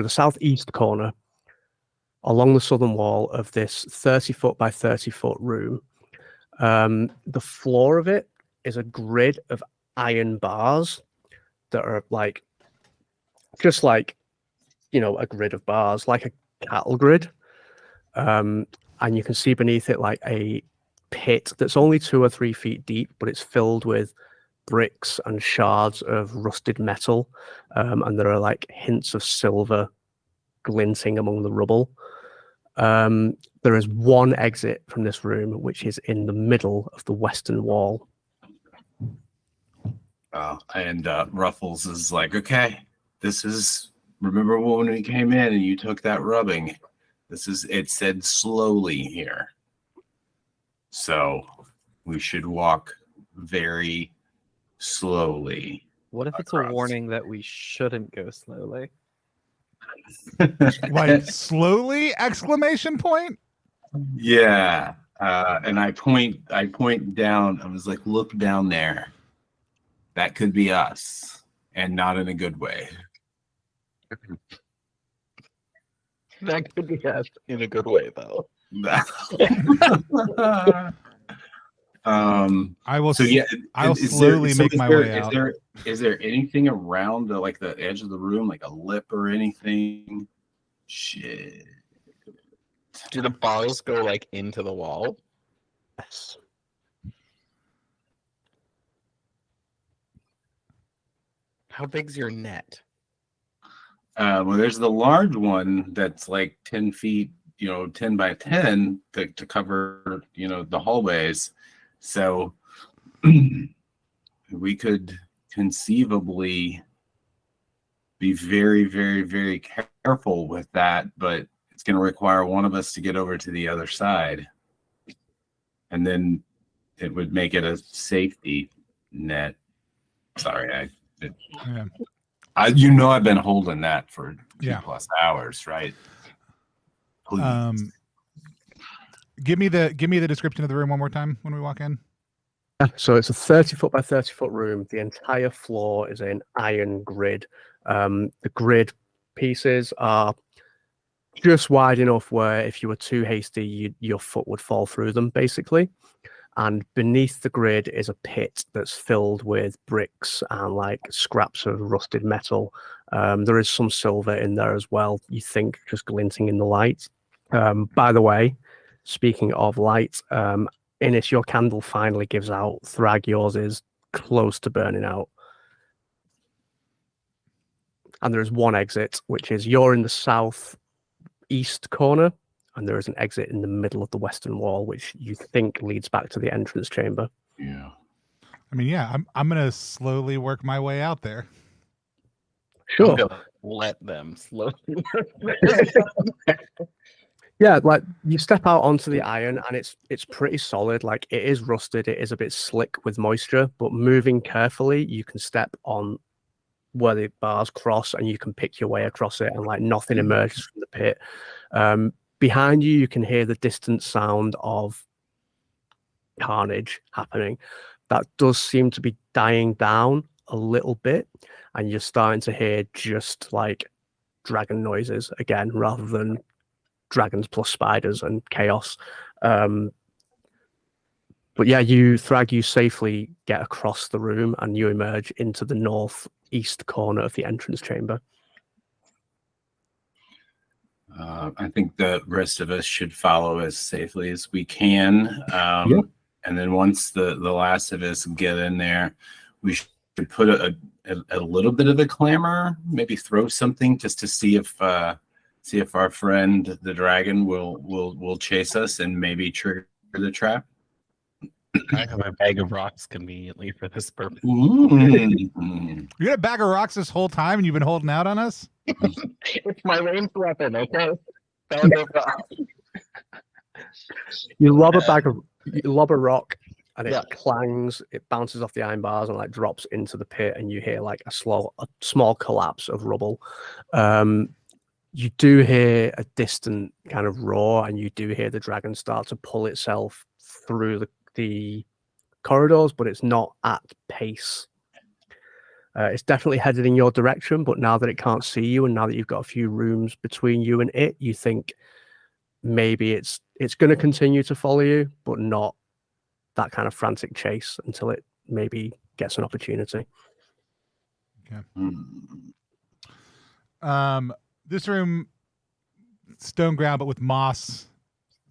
Speaker 1: southeast corner along the southern wall of this 30-foot by 30-foot room. The floor of it is a grid of iron bars that are like, just like, you know, a grid of bars, like a cattle grid. And you can see beneath it like a pit that's only 2 or 3 feet deep, but it's filled with bricks and shards of rusted metal. And there are like hints of silver glinting among the rubble. There is one exit from this room, which is in the middle of the western wall.
Speaker 4: And Ruffles is like, okay, remember when we came in and you took that rubbing? It said slowly here. So we should walk very slowly.
Speaker 5: What if it's a warning that we shouldn't go slowly?
Speaker 2: Like slowly? Exclamation point.
Speaker 4: Yeah. And I point down. I was like, look down there. That could be us, and not in a good way.
Speaker 3: That could be us in a good way, though.
Speaker 2: I will.
Speaker 4: So yeah,
Speaker 2: I'll slowly make my way out.
Speaker 4: Is there anything around the edge of the room, like a lip or anything? Shit.
Speaker 3: Do the bars go like into the wall?
Speaker 1: Yes.
Speaker 3: How big's your net?
Speaker 4: Well, there's the large one that's like 10 feet, 10 by 10 to cover, the hallways. So we could conceivably be very, very, very careful with that, but it's going to require one of us to get over to the other side. And then it would make it a safety net. Sorry, I've been holding that for 2+ hours, right? Please.
Speaker 2: Give me the description of the room one more time when we walk in.
Speaker 1: So it's a 30-foot by 30-foot room. The entire floor is an iron grid. The grid pieces are just wide enough where if you were too hasty, your foot would fall through them, basically. And beneath the grid is a pit that's filled with bricks and like scraps of rusted metal. There is some silver in there as well, you think, just glinting in the light. By the way, speaking of light, Innis, your candle finally gives out. Thrag, yours is close to burning out. And there is one exit, which is you're in the southeast corner, and there is an exit in the middle of the western wall, which you think leads back to the entrance chamber.
Speaker 4: Yeah.
Speaker 2: I mean, yeah, I'm gonna slowly work my way out there.
Speaker 1: Sure.
Speaker 3: I'm gonna let them slowly.
Speaker 1: Yeah, like you step out onto the iron and it's pretty solid. Like it is rusted, it is a bit slick with moisture, but moving carefully, you can step on where the bars cross and you can pick your way across it and like nothing emerges from the pit. Behind you, you can hear the distant sound of carnage happening. That does seem to be dying down a little bit, and you're starting to hear just like dragon noises again rather than dragons plus spiders and chaos. But yeah, you safely get across the room and you emerge into the northeast corner of the entrance chamber.
Speaker 4: I think the rest of us should follow as safely as we can.
Speaker 1: Yeah.
Speaker 4: And then once the last of us get in there, we should put a little bit of a clamor, maybe throw something just to see if our friend the dragon will chase us and maybe trigger the trap.
Speaker 3: I have a bag of rocks conveniently for this purpose.
Speaker 4: Mm.
Speaker 2: You got a bag of rocks this whole time and you've been holding out on us?
Speaker 3: It's my ranged weapon, okay? Bag of rocks.
Speaker 1: You lob a rock and it
Speaker 3: Yeah.
Speaker 1: clangs, it bounces off the iron bars and like drops into the pit, and you hear like a small collapse of rubble. You do hear a distant kind of roar, and you do hear the dragon start to pull itself through the corridors, but it's not at pace. It's definitely headed in your direction, but now that it can't see you and now that you've got a few rooms between you and it, you think maybe it's going to continue to follow you, but not that kind of frantic chase until it maybe gets an opportunity.
Speaker 2: This room, stone ground, but with moss,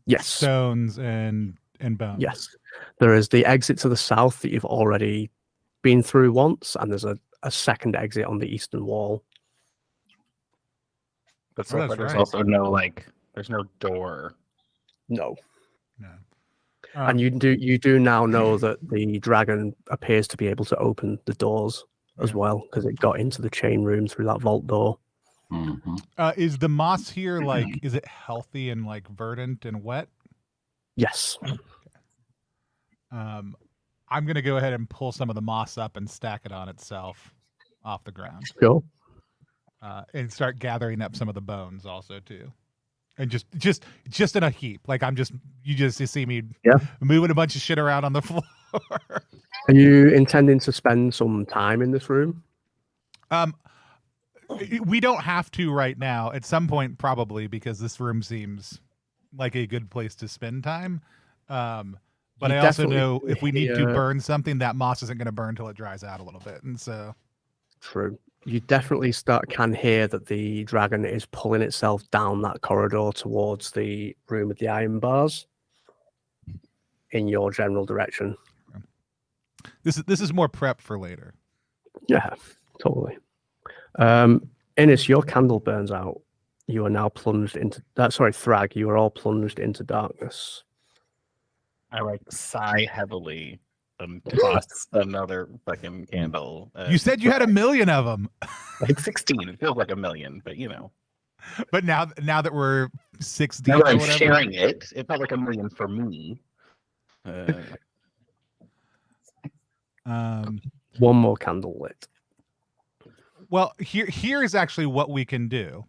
Speaker 1: Yes.
Speaker 2: stones, and bones.
Speaker 1: Yes. There is the exit to the south that you've already been through once, and there's a second exit on the eastern wall.
Speaker 3: But
Speaker 2: Oh, that's
Speaker 3: there's
Speaker 2: right.
Speaker 3: also there's no door.
Speaker 1: No.
Speaker 2: No.
Speaker 1: And you do now know that the dragon appears to be able to open the doors as well, because it got into the chain room through that vault door.
Speaker 2: Is the moss here is it healthy and like verdant and wet?
Speaker 1: Yes.
Speaker 2: I'm gonna go ahead and pull some of the moss up and stack it on itself off the ground.
Speaker 1: Sure.
Speaker 2: And start gathering up some of the bones also too. And just in a heap. Like you see me moving a bunch of shit around on the floor.
Speaker 1: Are you intending to spend some time in this room?
Speaker 2: We don't have to right now. At some point, probably, because this room seems like a good place to spend time. But I also know if we need to burn something, that moss isn't going to burn until it dries out a little bit. And so,
Speaker 1: true. You definitely can hear that the dragon is pulling itself down that corridor towards the room with the iron bars in your general direction.
Speaker 2: This is more prep for later.
Speaker 1: Yeah, totally. Innes, your candle burns out. You are now plunged into Thrag, you are all plunged into darkness.
Speaker 3: I sigh heavily and toss another fucking candle.
Speaker 2: You said you had 1 million of them.
Speaker 3: Like 16. It feels like 1 million, but
Speaker 2: But now that we're 6 deep,
Speaker 3: now that I'm
Speaker 2: or whatever,
Speaker 3: sharing it felt like 1 million for me.
Speaker 1: One more candle lit.
Speaker 2: Well, here is actually what we can do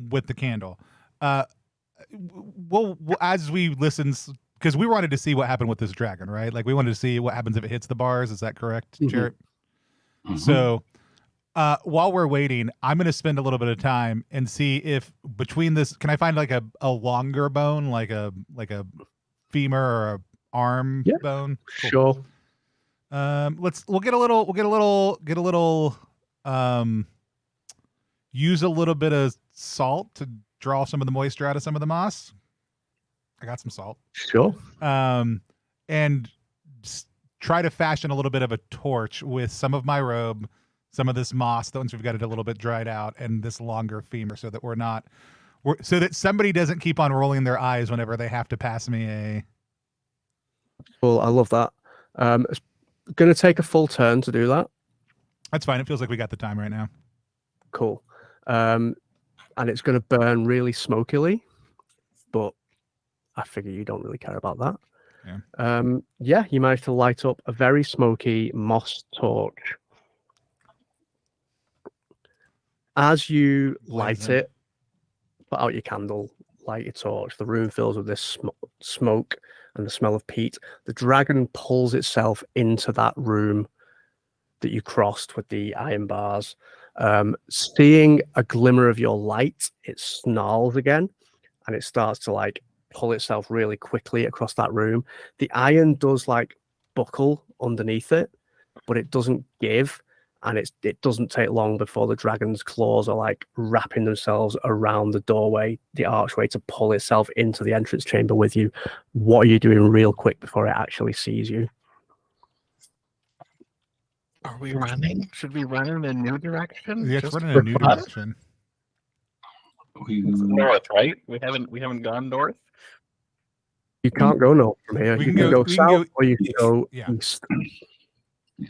Speaker 2: with the candle. Well, as we listen, because we wanted to see what happened with this dragon, right? Like we wanted to see what happens if it hits the bars. Is that correct, Jarrett? So while we're waiting, I'm going to spend a little bit of time and see if between this, can I find like a longer bone, like a femur or a arm bone? Cool.
Speaker 1: Sure.
Speaker 2: We'll get a little use a little bit of salt to draw some of the moisture out of some of the moss. I got some salt.
Speaker 1: Sure.
Speaker 2: And try to fashion a little bit of a torch with some of my robe, some of this moss, once we've got it a little bit dried out, and this longer femur, so that so that somebody doesn't keep on rolling their eyes whenever they have to pass me a.
Speaker 1: Well, I love that. going to take a full turn to do that.
Speaker 2: That's fine. It feels like we got the time right now.
Speaker 1: Cool. And it's going to burn really smokily, but I figure you don't really care about that.
Speaker 2: Yeah.
Speaker 1: You managed to light up a very smoky moss torch. As you light
Speaker 2: Blazing.
Speaker 1: it, put out your candle, light your torch, the room fills with this smoke and the smell of peat. The dragon pulls itself into that room that you crossed with the iron bars. Seeing a glimmer of your light, it snarls again, and it starts to like pull itself really quickly across that room. The iron does like buckle underneath it, but it doesn't give, and it doesn't take long before the dragon's claws are like wrapping themselves around the doorway, the archway, to pull itself into the entrance chamber with you. What are you doing real quick before it actually sees you?
Speaker 3: Are we running? Should we run in a new direction?
Speaker 2: Yeah, it's
Speaker 3: Just
Speaker 2: running in
Speaker 3: for
Speaker 2: a new
Speaker 3: fun?
Speaker 2: direction.
Speaker 3: North, right? We haven't gone north.
Speaker 1: You can't go north from here.
Speaker 2: We
Speaker 1: You
Speaker 2: can
Speaker 1: can
Speaker 2: go-
Speaker 1: go
Speaker 2: we can
Speaker 1: south
Speaker 2: go-
Speaker 1: or you can go
Speaker 2: Yeah.
Speaker 1: east.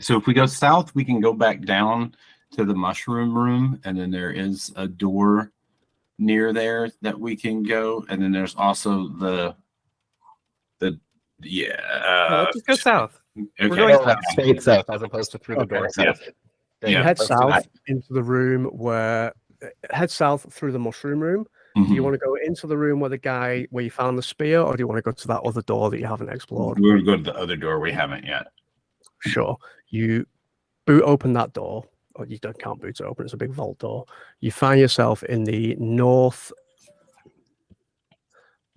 Speaker 4: So if we go south, we can go back down to the mushroom room, and then there is a door near there that we can go, and then there's also the
Speaker 5: Let's just go south.
Speaker 4: Okay.
Speaker 5: We're going
Speaker 3: Like straight south as opposed to through the door
Speaker 4: Yeah.
Speaker 3: south.
Speaker 4: Yeah.
Speaker 1: Head
Speaker 3: let's do
Speaker 1: south
Speaker 3: that.
Speaker 1: into the room where head south through the mushroom room.
Speaker 4: Mhm.
Speaker 1: Do you want to go into the room where you found the spear, or do you want to go to that other door that you haven't explored?
Speaker 4: We'll go to the other door we haven't yet.
Speaker 1: Sure. You boot open that door, or you can't boot it open. It's a big vault door. You find yourself in the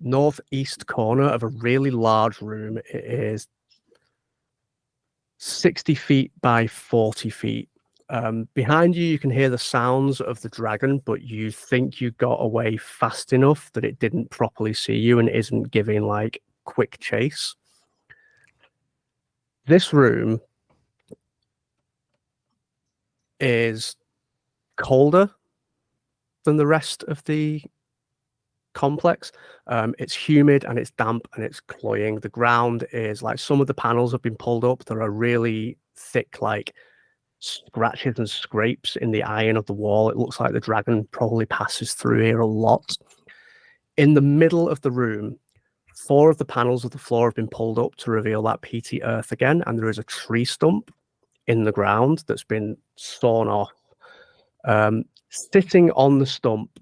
Speaker 1: northeast corner of a really large room. It is 60 feet by 40 feet. Behind you, you can hear the sounds of the dragon, but you think you got away fast enough that it didn't properly see you and isn't giving like quick chase. This room is colder than the rest of the complex. It's humid and it's damp and it's cloying. The ground is like, some of the panels have been pulled up. There are really thick like scratches and scrapes in the iron of the wall. It looks like the dragon probably passes through here a lot. In the middle of the room, 4 of the panels of the floor have been pulled up to reveal that peaty earth again, and there is a tree stump in the ground that's been sawn off. Sitting on the stump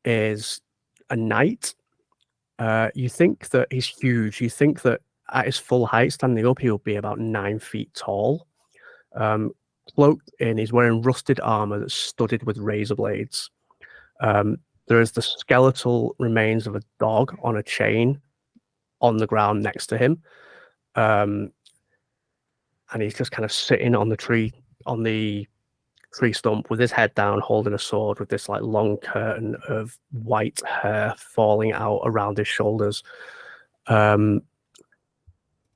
Speaker 1: is a knight. You think that he's huge. You think that at his full height, standing up, he'll be about 9 feet tall. Cloaked in, he's wearing rusted armor that's studded with razor blades. There is the skeletal remains of a dog on a chain on the ground next to him. And he's just kind of sitting on the tree stump with his head down, holding a sword with this like long curtain of white hair falling out around his shoulders.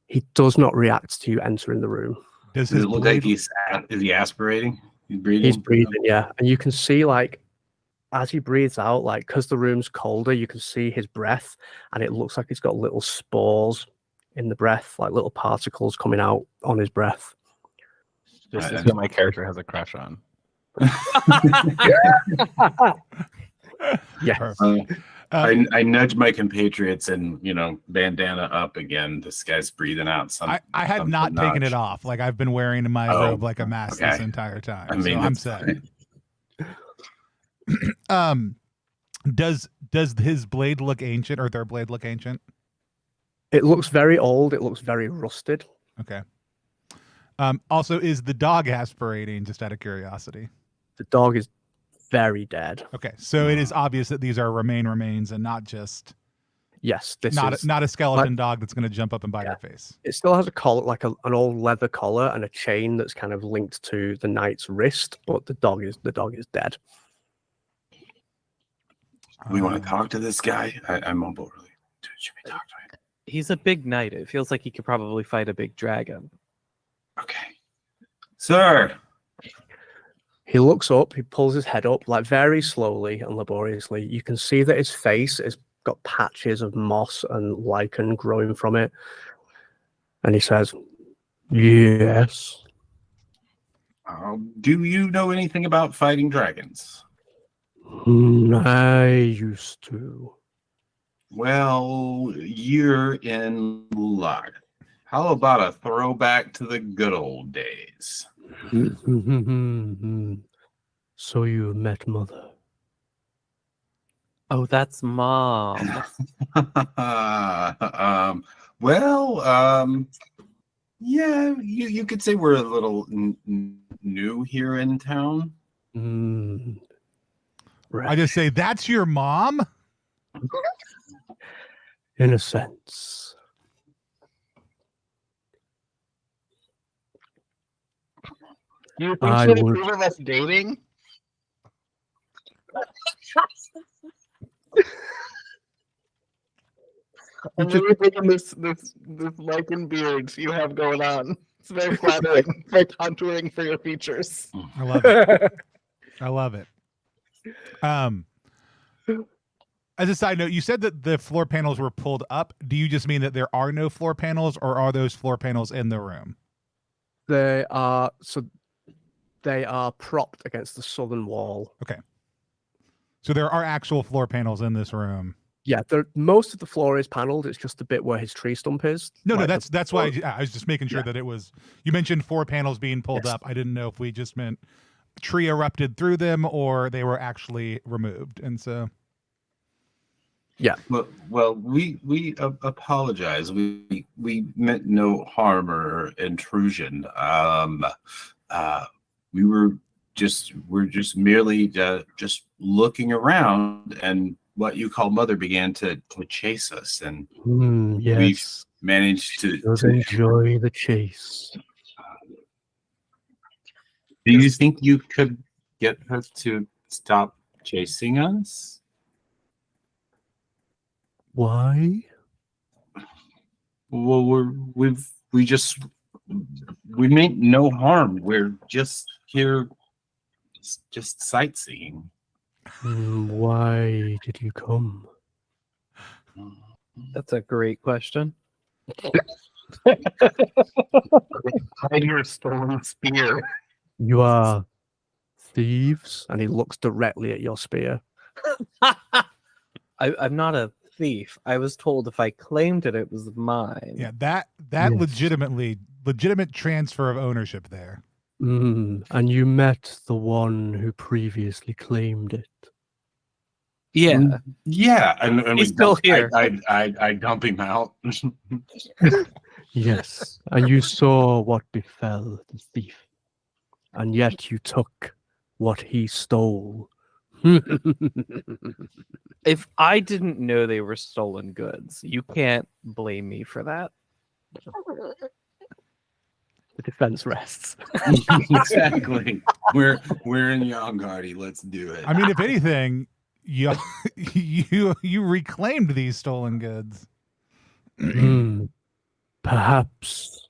Speaker 1: He does not react to you entering the room.
Speaker 4: Does it look like is he aspirating? He's breathing?
Speaker 1: He's breathing, yeah. And you can see like, as he breathes out, like, because the room's colder, you can see his breath, and it looks like he's got little spores in the breath, like little particles coming out on his breath.
Speaker 3: This is who my character has a crush on.
Speaker 1: Yeah.
Speaker 4: I nudge my compatriots and, bandana up again. This guy's breathing out.
Speaker 2: I had not taken it off. Like, I've been wearing my robe like a mask this entire time.
Speaker 4: I mean,
Speaker 2: so I'm set. Does his blade look ancient, or their blade look ancient?
Speaker 1: It looks very old. It looks very rusted.
Speaker 2: Okay. Also, is the dog aspirating, just out of curiosity?
Speaker 1: The dog is very dead.
Speaker 2: Okay, so it is obvious that these are remains and not just
Speaker 1: Yes, this
Speaker 2: not
Speaker 1: is
Speaker 2: a skeleton dog that's going to jump up and bite
Speaker 1: Yeah.
Speaker 2: your face.
Speaker 1: It still has a collar, like an old leather collar, and a chain that's kind of linked to the knight's wrist, but the dog is dead.
Speaker 4: We want to talk to this guy. I'm on board. Should we talk to him?
Speaker 5: He's a big knight. It feels like he could probably fight a big dragon.
Speaker 4: Okay. Sir.
Speaker 1: He looks up, he pulls his head up, like very slowly and laboriously. You can see that his face has got patches of moss and lichen growing from it. And he says, Yes.
Speaker 4: Do you know anything about fighting dragons?
Speaker 1: I used to.
Speaker 4: Well, you're in luck. How about a throwback to the good old days?
Speaker 1: So you met Mother.
Speaker 5: Oh, that's Mom.
Speaker 4: Yeah, you could say we're a little new here in town.
Speaker 1: Right.
Speaker 2: I just say, that's your mom?
Speaker 1: In a sense.
Speaker 3: Do you think
Speaker 1: I
Speaker 3: she'd
Speaker 1: would-
Speaker 3: approve of us dating? I'm really thinking this lichen beard you have going on. It's very flattering for contouring for your features.
Speaker 2: I love it. I love it. As a side note, you said that the floor panels were pulled up. Do you just mean that there are no floor panels, or are those floor panels in the room?
Speaker 1: They are propped against the southern wall.
Speaker 2: So there are actual floor panels in this room.
Speaker 1: Yeah, most of the floor is paneled. It's just the bit where his tree stump is.
Speaker 2: No,
Speaker 1: like
Speaker 2: that's why I was just making sure that it was. You mentioned 4 panels being pulled
Speaker 1: Yes.
Speaker 2: up. I didn't know if we just meant tree erupted through them or they were actually removed. And so,
Speaker 1: Yeah.
Speaker 4: Well, we apologize. We meant no harm or intrusion. We're just merely just looking around, and what you call Mother began to chase us, and
Speaker 1: Yes.
Speaker 4: managed to.
Speaker 1: Does enjoy the chase.
Speaker 4: Do you think you could get her to stop chasing us?
Speaker 1: Why?
Speaker 4: Well, we meant no harm. We're just here, just sightseeing.
Speaker 1: Why did you come?
Speaker 5: That's a great question.
Speaker 3: Hide your stolen spear.
Speaker 1: You are thieves, and he looks directly at your spear.
Speaker 5: I'm not a thief. I was told if I claimed it, it was mine.
Speaker 2: yeah, that
Speaker 1: Yes.
Speaker 2: legitimate transfer of ownership there.
Speaker 1: And you met the one who previously claimed it.
Speaker 5: Yeah.
Speaker 4: Yeah, and
Speaker 5: He's still here.
Speaker 4: I dump him out.
Speaker 1: Yes, and you saw what befell the thief, and yet you took what he stole.
Speaker 5: If I didn't know they were stolen goods, you can't blame me for that.
Speaker 1: The defense rests.
Speaker 4: Exactly. We're in Yongardi. Let's do it.
Speaker 2: I mean, if anything, you reclaimed these stolen goods.
Speaker 1: Perhaps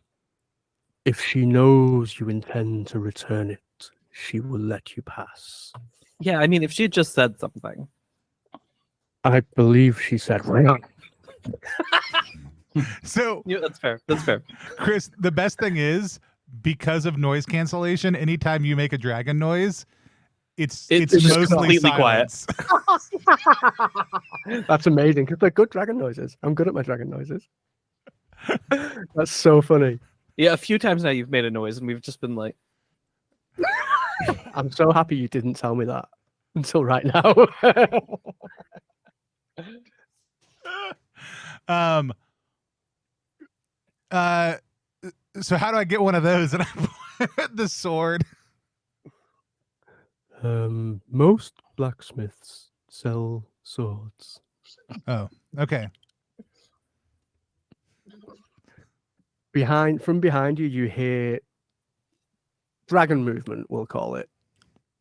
Speaker 1: if she knows you intend to return it, she will let you pass.
Speaker 5: Yeah, I mean, if she had just said something.
Speaker 1: I believe she said, right.
Speaker 2: So,
Speaker 5: Yeah, that's fair. That's fair.
Speaker 2: Chris, the best thing is, because of noise cancellation, anytime you make a dragon noise, it's
Speaker 5: just
Speaker 2: mostly
Speaker 5: completely quiet.
Speaker 2: silence.
Speaker 1: That's amazing because they're good dragon noises. I'm good at my dragon noises. That's so funny.
Speaker 5: Yeah, a few times now you've made a noise and we've just been like,
Speaker 1: I'm so happy you didn't tell me that until right now.
Speaker 2: So how do I get one of those? And I put the sword.
Speaker 1: Most blacksmiths sell swords.
Speaker 2: Oh, okay.
Speaker 1: From behind you, you hear dragon movement, we'll call it,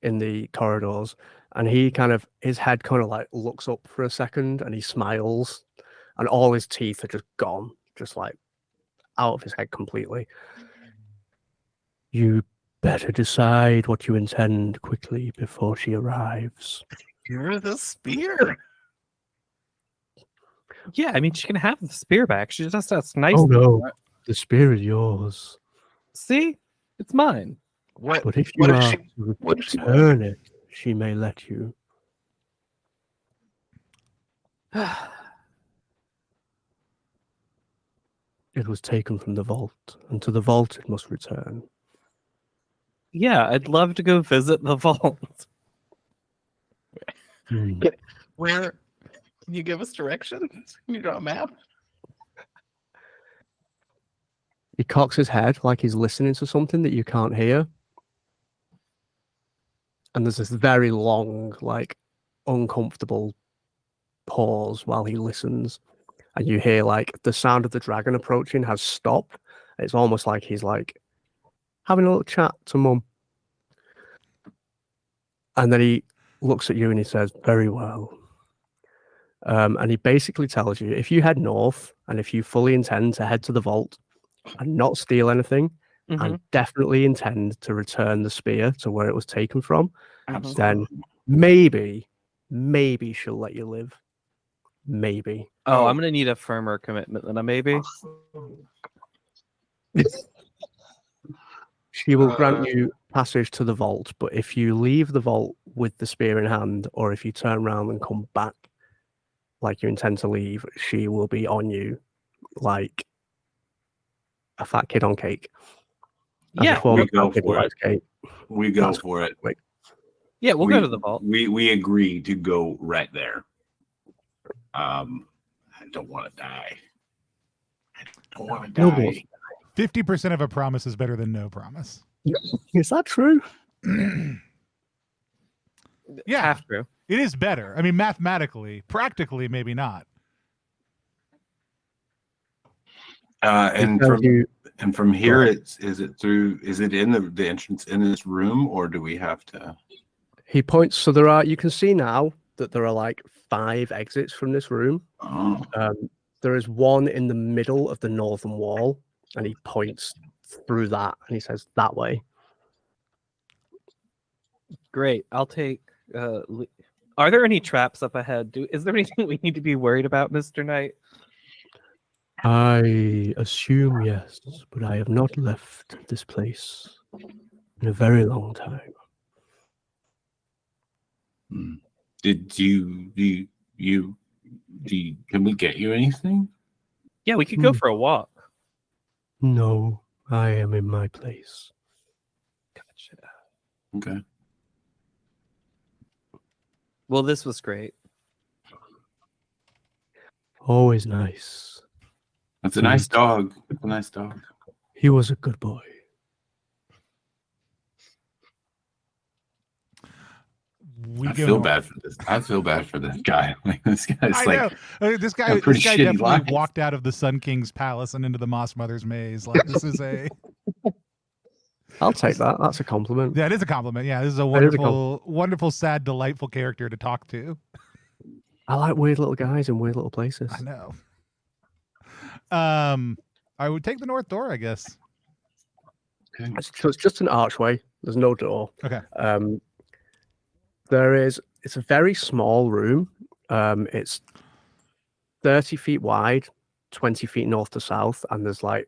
Speaker 1: in the corridors. And his head kind of like looks up for a second and he smiles and all his teeth are just gone, just like out of his head completely. You better decide what you intend quickly before she arrives.
Speaker 3: You're the spear.
Speaker 5: yeah, I mean, she can have the spear back. She just has to nice.
Speaker 1: Oh no, the spear is yours.
Speaker 5: See? It's mine.
Speaker 3: What?
Speaker 1: But if
Speaker 3: What
Speaker 1: you
Speaker 3: if
Speaker 1: are
Speaker 3: she?
Speaker 1: to
Speaker 3: What if she?
Speaker 1: return it, she may let you. It was taken from the vault, and to the vault it must return.
Speaker 5: Yeah, I'd love to go visit the vault.
Speaker 1: Hmm.
Speaker 3: Where? Can you give us directions? Can you draw a map?
Speaker 1: He cocks his head like he's listening to something that you can't hear. And there's this very long, like, uncomfortable pause while he listens. And you hear, like, the sound of the dragon approaching has stopped. It's almost like he's, like, having a little chat to Mum. And then he looks at you and he says, very well. And he basically tells you, if you head north and if you fully intend to head to the vault and not steal anything, and definitely intend to return the spear to where it was taken from, then maybe she'll let you live. Maybe.
Speaker 5: Oh, I'm gonna need a firmer commitment than a maybe.
Speaker 1: She will grant you passage to the vault, but if you leave the vault with the spear in hand, or if you turn around and come back like you intend to leave, she will be on you like a fat kid on cake. As
Speaker 5: Yeah,
Speaker 1: a former
Speaker 4: we go
Speaker 1: kid who
Speaker 4: for
Speaker 1: likes cake.
Speaker 4: We go
Speaker 1: That's
Speaker 4: for it.
Speaker 5: yeah, we'll go to the vault.
Speaker 4: We agree to go right there. I don't want to die. I don't want to
Speaker 1: No
Speaker 4: die.
Speaker 1: more.
Speaker 2: 50% of a promise is better than no promise.
Speaker 1: Is that true?
Speaker 2: Yeah,
Speaker 5: Half true.
Speaker 2: it is better. I mean, mathematically, practically, maybe not.
Speaker 4: And
Speaker 1: Tells you
Speaker 4: from here, is it in the entrance in this room, or do we have to?
Speaker 1: he points. So you can see now that there are like 5 exits from this room.
Speaker 4: Oh.
Speaker 1: There is one in the middle of the northern wall, and he points through that and he says that way.
Speaker 5: Great. I'll take. Are there any traps up ahead? Is there anything we need to be worried about, Mr. Knight?
Speaker 1: I assume yes, but I have not left this place in a very long time.
Speaker 4: Did you can we get you anything?
Speaker 5: Yeah, we could go for a walk.
Speaker 1: No, I am in my place.
Speaker 5: Gotcha.
Speaker 4: Okay.
Speaker 5: Well, this was great.
Speaker 1: Always nice.
Speaker 4: That's a nice dog. That's a nice dog.
Speaker 1: He was a good boy.
Speaker 2: We
Speaker 4: I
Speaker 2: go
Speaker 4: feel
Speaker 2: north.
Speaker 4: bad for this. I feel bad for this guy. Like this guy's
Speaker 2: I
Speaker 4: like
Speaker 2: know. This guy
Speaker 4: a pretty shitty
Speaker 2: definitely
Speaker 4: life.
Speaker 2: walked out of the Sun King's palace and into the Moss Mother's maze. Like this is a
Speaker 1: I'll take that. That's a compliment.
Speaker 2: that is a compliment. Yeah, this is a
Speaker 1: That is a
Speaker 2: wonderful, wonderful, sad, delightful character to talk to.
Speaker 1: I like weird little guys in weird little places.
Speaker 2: I know. I would take the north door, I guess.
Speaker 1: So it's just an archway. There's no door.
Speaker 2: Okay.
Speaker 1: It's a very small room. It's 30 feet wide, 20 feet north to south, and there's like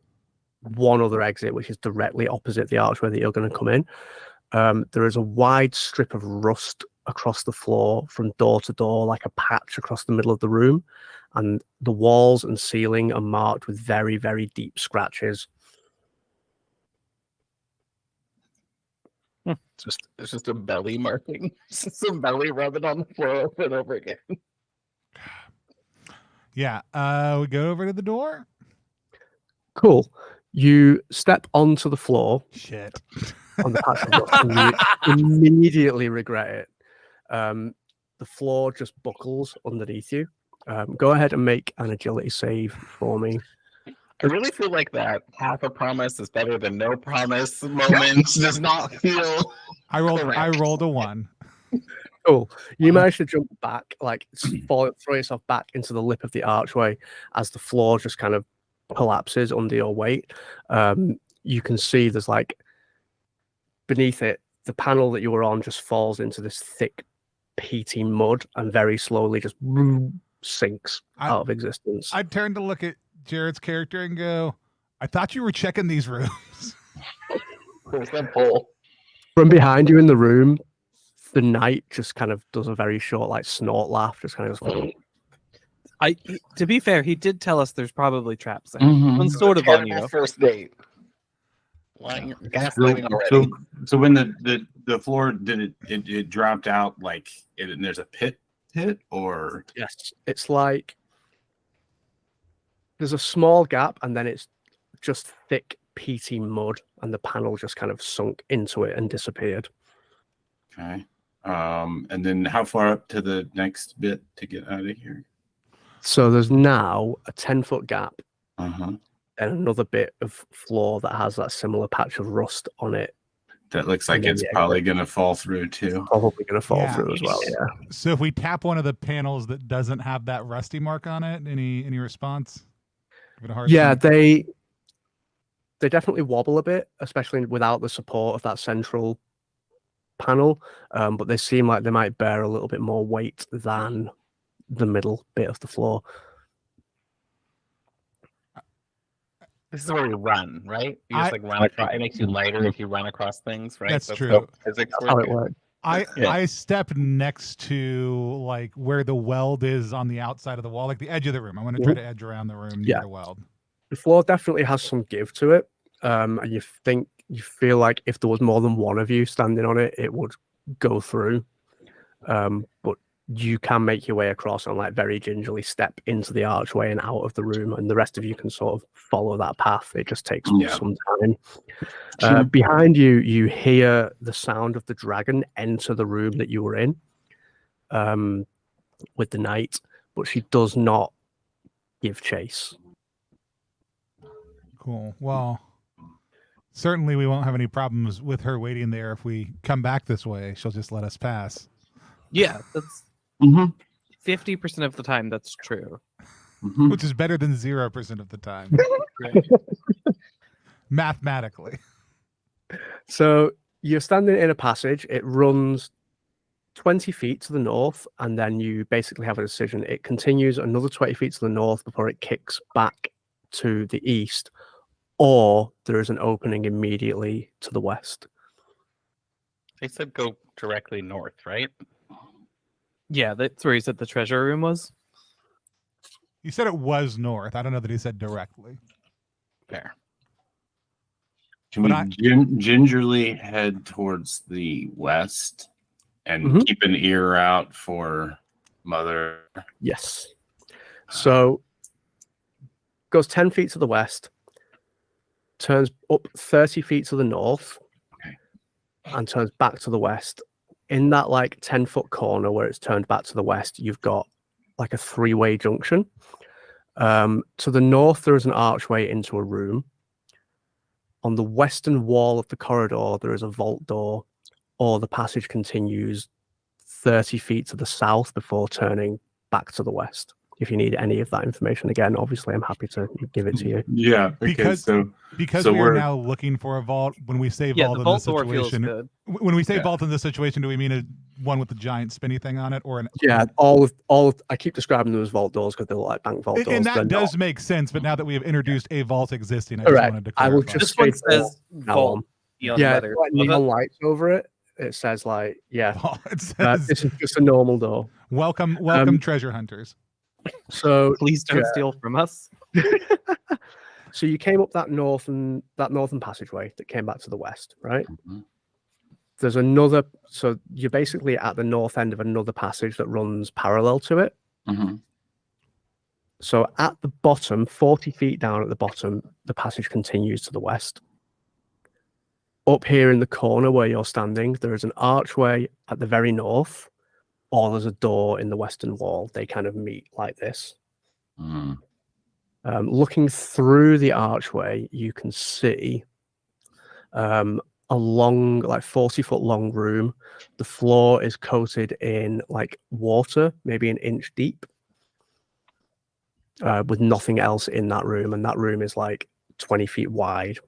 Speaker 1: one other exit, which is directly opposite the archway that you're going to come in. There is a wide strip of rust across the floor from door to door, like a patch across the middle of the room. And the walls and ceiling are marked with very, very deep scratches.
Speaker 3: It's just a belly marking. It's just some belly rubbing on the floor over and over again.
Speaker 2: Yeah. We go over to the door.
Speaker 1: Cool. You step onto the floor
Speaker 2: Shit.
Speaker 1: on the patch of rust and you immediately regret it. The floor just buckles underneath you. Go ahead and make an agility save for me.
Speaker 3: I really feel like that half a promise is better than no promise moment does not feel.
Speaker 2: I rolled
Speaker 3: correct.
Speaker 2: a 1.
Speaker 1: Cool. You manage to jump back, like throw yourself back into the lip of the archway as the floor just kind of collapses under your weight. You can see there's like beneath it, the panel that you were on just falls into this thick, peaty mud and very slowly just sinks out of existence.
Speaker 2: I turned to look at Jared's character and go, I thought you were checking these rooms.
Speaker 3: Where's that pole?
Speaker 1: From behind you in the room, the knight just kind of does a very short, like, snort laugh, just kind of goes,
Speaker 5: To be fair, he did tell us there's probably traps there.
Speaker 4: Mhm.
Speaker 5: One's sort of on you.
Speaker 3: First date. Lying, gaslighting already.
Speaker 4: So when the floor it dropped out like and there's a pit or
Speaker 1: yes, it's like there's a small gap and then it's just thick, peaty mud, and the panel just kind of sunk into it and disappeared.
Speaker 4: okay. And then how far up to the next bit to get out of here?
Speaker 1: So there's now a 10-foot gap
Speaker 4: Uh-huh.
Speaker 1: and another bit of floor that has that similar patch of rust on it.
Speaker 4: That looks like
Speaker 1: And then
Speaker 4: it's
Speaker 1: the
Speaker 4: probably
Speaker 1: exit.
Speaker 4: gonna fall through too.
Speaker 1: Probably going to fall
Speaker 2: Yeah.
Speaker 1: through as well. Yeah.
Speaker 2: So if we tap one of the panels that doesn't have that rusty mark on it, any response? Give it a hard
Speaker 1: Yeah,
Speaker 2: time?
Speaker 1: they definitely wobble a bit, especially without the support of that central panel. But they seem like they might bear a little bit more weight than the middle bit of the floor.
Speaker 3: This is where you run, right? You just like run across. It makes you lighter if you run across things, right?
Speaker 2: That's true.
Speaker 3: how physics
Speaker 1: That's how
Speaker 3: work.
Speaker 1: it works.
Speaker 2: I step next to like where the weld is on the outside of the wall, like the edge of the room. I want to try to edge around the room near
Speaker 1: Yeah.
Speaker 2: the weld.
Speaker 1: The floor definitely has some give to it. And you feel like if there was more than one of you standing on it, it would go through. But you can make your way across and like very gingerly step into the archway and out of the room, and the rest of you can sort of follow that path. It just takes some time. Behind you, you hear the sound of the dragon enter the room that you were in with the knight, but she does not give chase.
Speaker 2: Cool. Well, certainly we won't have any problems with her waiting there. If we come back this way, she'll just let us pass.
Speaker 5: Yeah, that's
Speaker 4: Mhm.
Speaker 5: 50% of the time that's true.
Speaker 4: Mhm.
Speaker 2: Which is better than 0% of the time. Mathematically.
Speaker 1: So you're standing in a passage. It runs 20 feet to the north, and then you basically have a decision. It continues another 20 feet to the north before it kicks back to the east, or there is an opening immediately to the west.
Speaker 3: They said go directly north, right?
Speaker 5: Yeah, that's where he said the treasure room was.
Speaker 2: He said it was north. I don't know that he said directly.
Speaker 3: Fair.
Speaker 4: Can
Speaker 2: But
Speaker 4: we gingerly head towards the west and keep an ear out for Mother?
Speaker 1: Yes. So goes 10 feet to the west, turns up 30 feet to the north, and turns back to the west. In that like 10-foot corner where it's turned back to the west, you've got like a 3-way junction. To the north, there is an archway into a room. On the western wall of the corridor, there is a vault door, or the passage continues 30 feet to the south before turning back to the west. If you need any of that information, again, obviously, I'm happy to give it to you.
Speaker 4: Yeah,
Speaker 2: Because
Speaker 4: so
Speaker 2: we are now looking for a vault. When we say
Speaker 5: Yeah,
Speaker 2: vault
Speaker 5: the
Speaker 2: in
Speaker 5: vault
Speaker 2: this
Speaker 5: door feels
Speaker 2: situation,
Speaker 5: good.
Speaker 2: when we say vault in this situation, do we mean one with the giant spinny thing on it, or an?
Speaker 1: Yeah, all of I keep describing them as vault doors because they look like bank vault doors.
Speaker 2: And that
Speaker 1: They're
Speaker 2: does
Speaker 1: not.
Speaker 2: make sense. But now that we have introduced a vault existing, I just
Speaker 1: Correct.
Speaker 2: wanted to
Speaker 1: I
Speaker 2: clarify.
Speaker 1: will just
Speaker 5: This one
Speaker 1: straight
Speaker 5: says
Speaker 1: now
Speaker 5: vault.
Speaker 1: on.
Speaker 5: Neon
Speaker 1: Yeah,
Speaker 5: letters.
Speaker 1: like
Speaker 5: Love
Speaker 1: neon
Speaker 5: it.
Speaker 1: lights over it. It says like, yeah,
Speaker 2: It says,
Speaker 1: this is just a normal door.
Speaker 2: welcome, treasure hunters.
Speaker 1: So
Speaker 5: Please don't steal from us.
Speaker 1: so you came up that northern passageway that came back to the west, right? There's another, so you're basically at the north end of another passage that runs parallel to it. So at the bottom, 40 feet down at the bottom, the passage continues to the west. Up here in the corner where you're standing, there is an archway at the very north, or there's a door in the western wall. They kind of meet like this. Looking through the archway, you can see a long, like 40-foot long room. The floor is coated in like water, maybe an inch deep, with nothing else in that room. And that room is like 20 feet wide.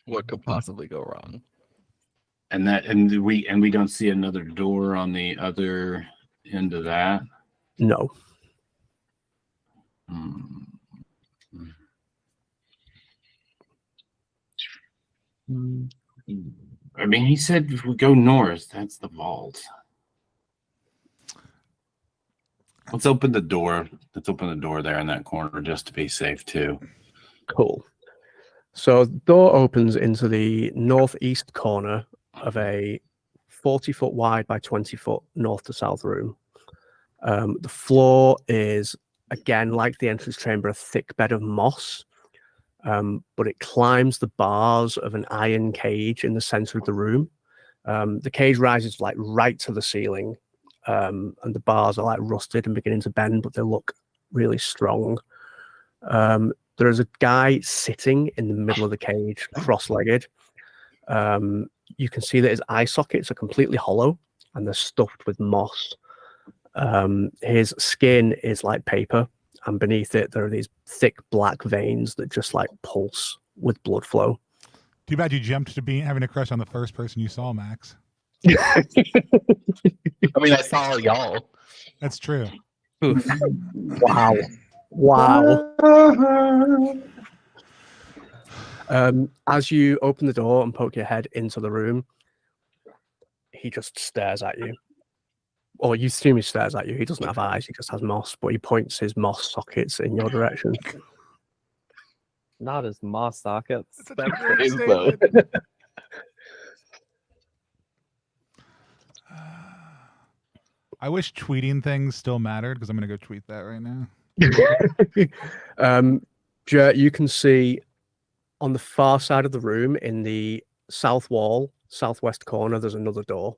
Speaker 3: What could possibly go wrong?
Speaker 4: And we don't see another door on the other end of that.
Speaker 1: No.
Speaker 4: I mean, he said if we go north, that's the vault. Let's open the door. Let's open the door there in that corner just to be safe too.
Speaker 1: Cool. So the door opens into the northeast corner of a 40-foot wide by 20-foot north to south room. The floor is, again, like the entrance chamber, a thick bed of moss, but it climbs the bars of an iron cage in the center of the room. The cage rises like right to the ceiling, and the bars are like rusted and beginning to bend, but they look really strong. There is a guy sitting in the middle of the cage, cross-legged. You can see that his eye sockets are completely hollow and they're stuffed with moss. His skin is like paper, and beneath it there are these thick black veins that just like pulse with blood flow.
Speaker 2: Too bad you jumped to having a crush on the first person you saw, Max.
Speaker 3: I mean, I saw y'all.
Speaker 2: That's true.
Speaker 1: Wow. As you open the door and poke your head into the room, he just stares at you. Or you assume he stares at you. He doesn't have eyes, he just has moss, but he points his moss sockets in your direction.
Speaker 5: Not as moss sockets.
Speaker 2: That's a
Speaker 3: Is
Speaker 2: great
Speaker 3: though.
Speaker 2: statement. I wish tweeting things still mattered because I'm going to go tweet that right now.
Speaker 1: You can see on the far side of the room in the south wall, southwest corner, there's another door.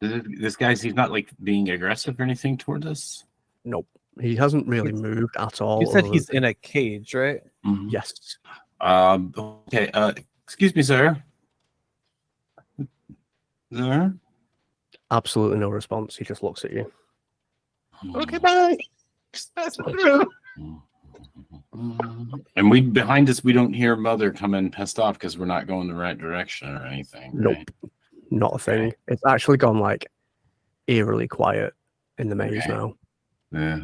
Speaker 4: This guy's, he's not like being aggressive or anything toward us.
Speaker 1: Nope. He hasn't really moved at all.
Speaker 5: You said
Speaker 1: other
Speaker 5: he's
Speaker 1: than-
Speaker 5: in a cage, right?
Speaker 4: Mhm.
Speaker 1: Yes.
Speaker 4: Okay. Excuse me, sir. Sir.
Speaker 1: Absolutely no response. He just looks at you.
Speaker 3: Okay, bye.
Speaker 4: And we behind us, we don't hear Mother coming pissed off because we're not going the right direction or anything.
Speaker 1: Nope.
Speaker 4: Right?
Speaker 1: Not a thing.
Speaker 4: Okay.
Speaker 1: It's actually gone like eerily quiet in the maze
Speaker 4: Okay.
Speaker 1: now.
Speaker 4: Yeah.